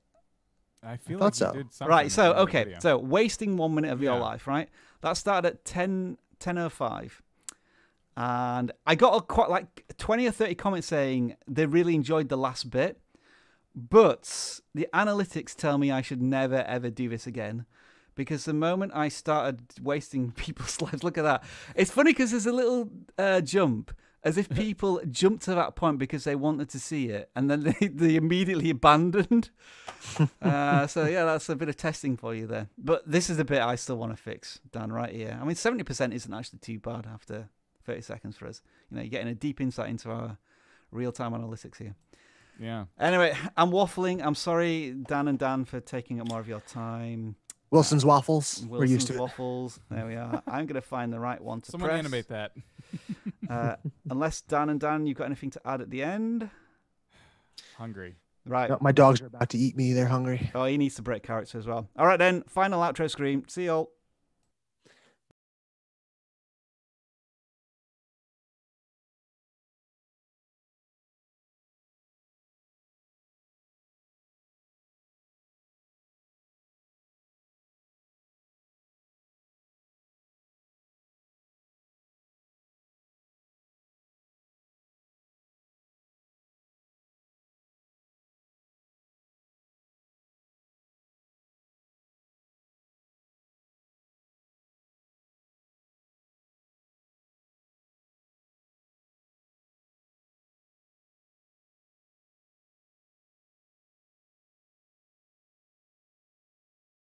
I feel thought like so. you did something. Right, so, in the okay. video. So, wasting 1 minute of your Yeah. life, right? That started at 10:05. And I got quite 20 or 30 comments saying they really enjoyed the last bit. But the analytics tell me I should never, ever do this again. Because the moment I started wasting people's lives, look at that. It's funny because there's a little jump, as if people jumped to that point because they wanted to see it. And then they immediately abandoned. So, yeah, that's a bit of testing for you there. But this is the bit I still want to fix, Dan, right here. I mean, 70% isn't actually too bad after 30 seconds for us. You're getting a deep insight into our real-time analytics here. Yeah. Anyway, I'm waffling. I'm sorry, Dan and Dan, for taking up more of your time. Wilson's Waffles. We're used to it. Waffles. There we are. I'm going to find the right one to Someone press. animate that. Unless Dan and Dan, you've got anything to add at the end? Hungry. Right. No, my dogs are about to eat me. They're hungry. Oh, he needs to break character as well. All right, then. Final outro screen. See you all.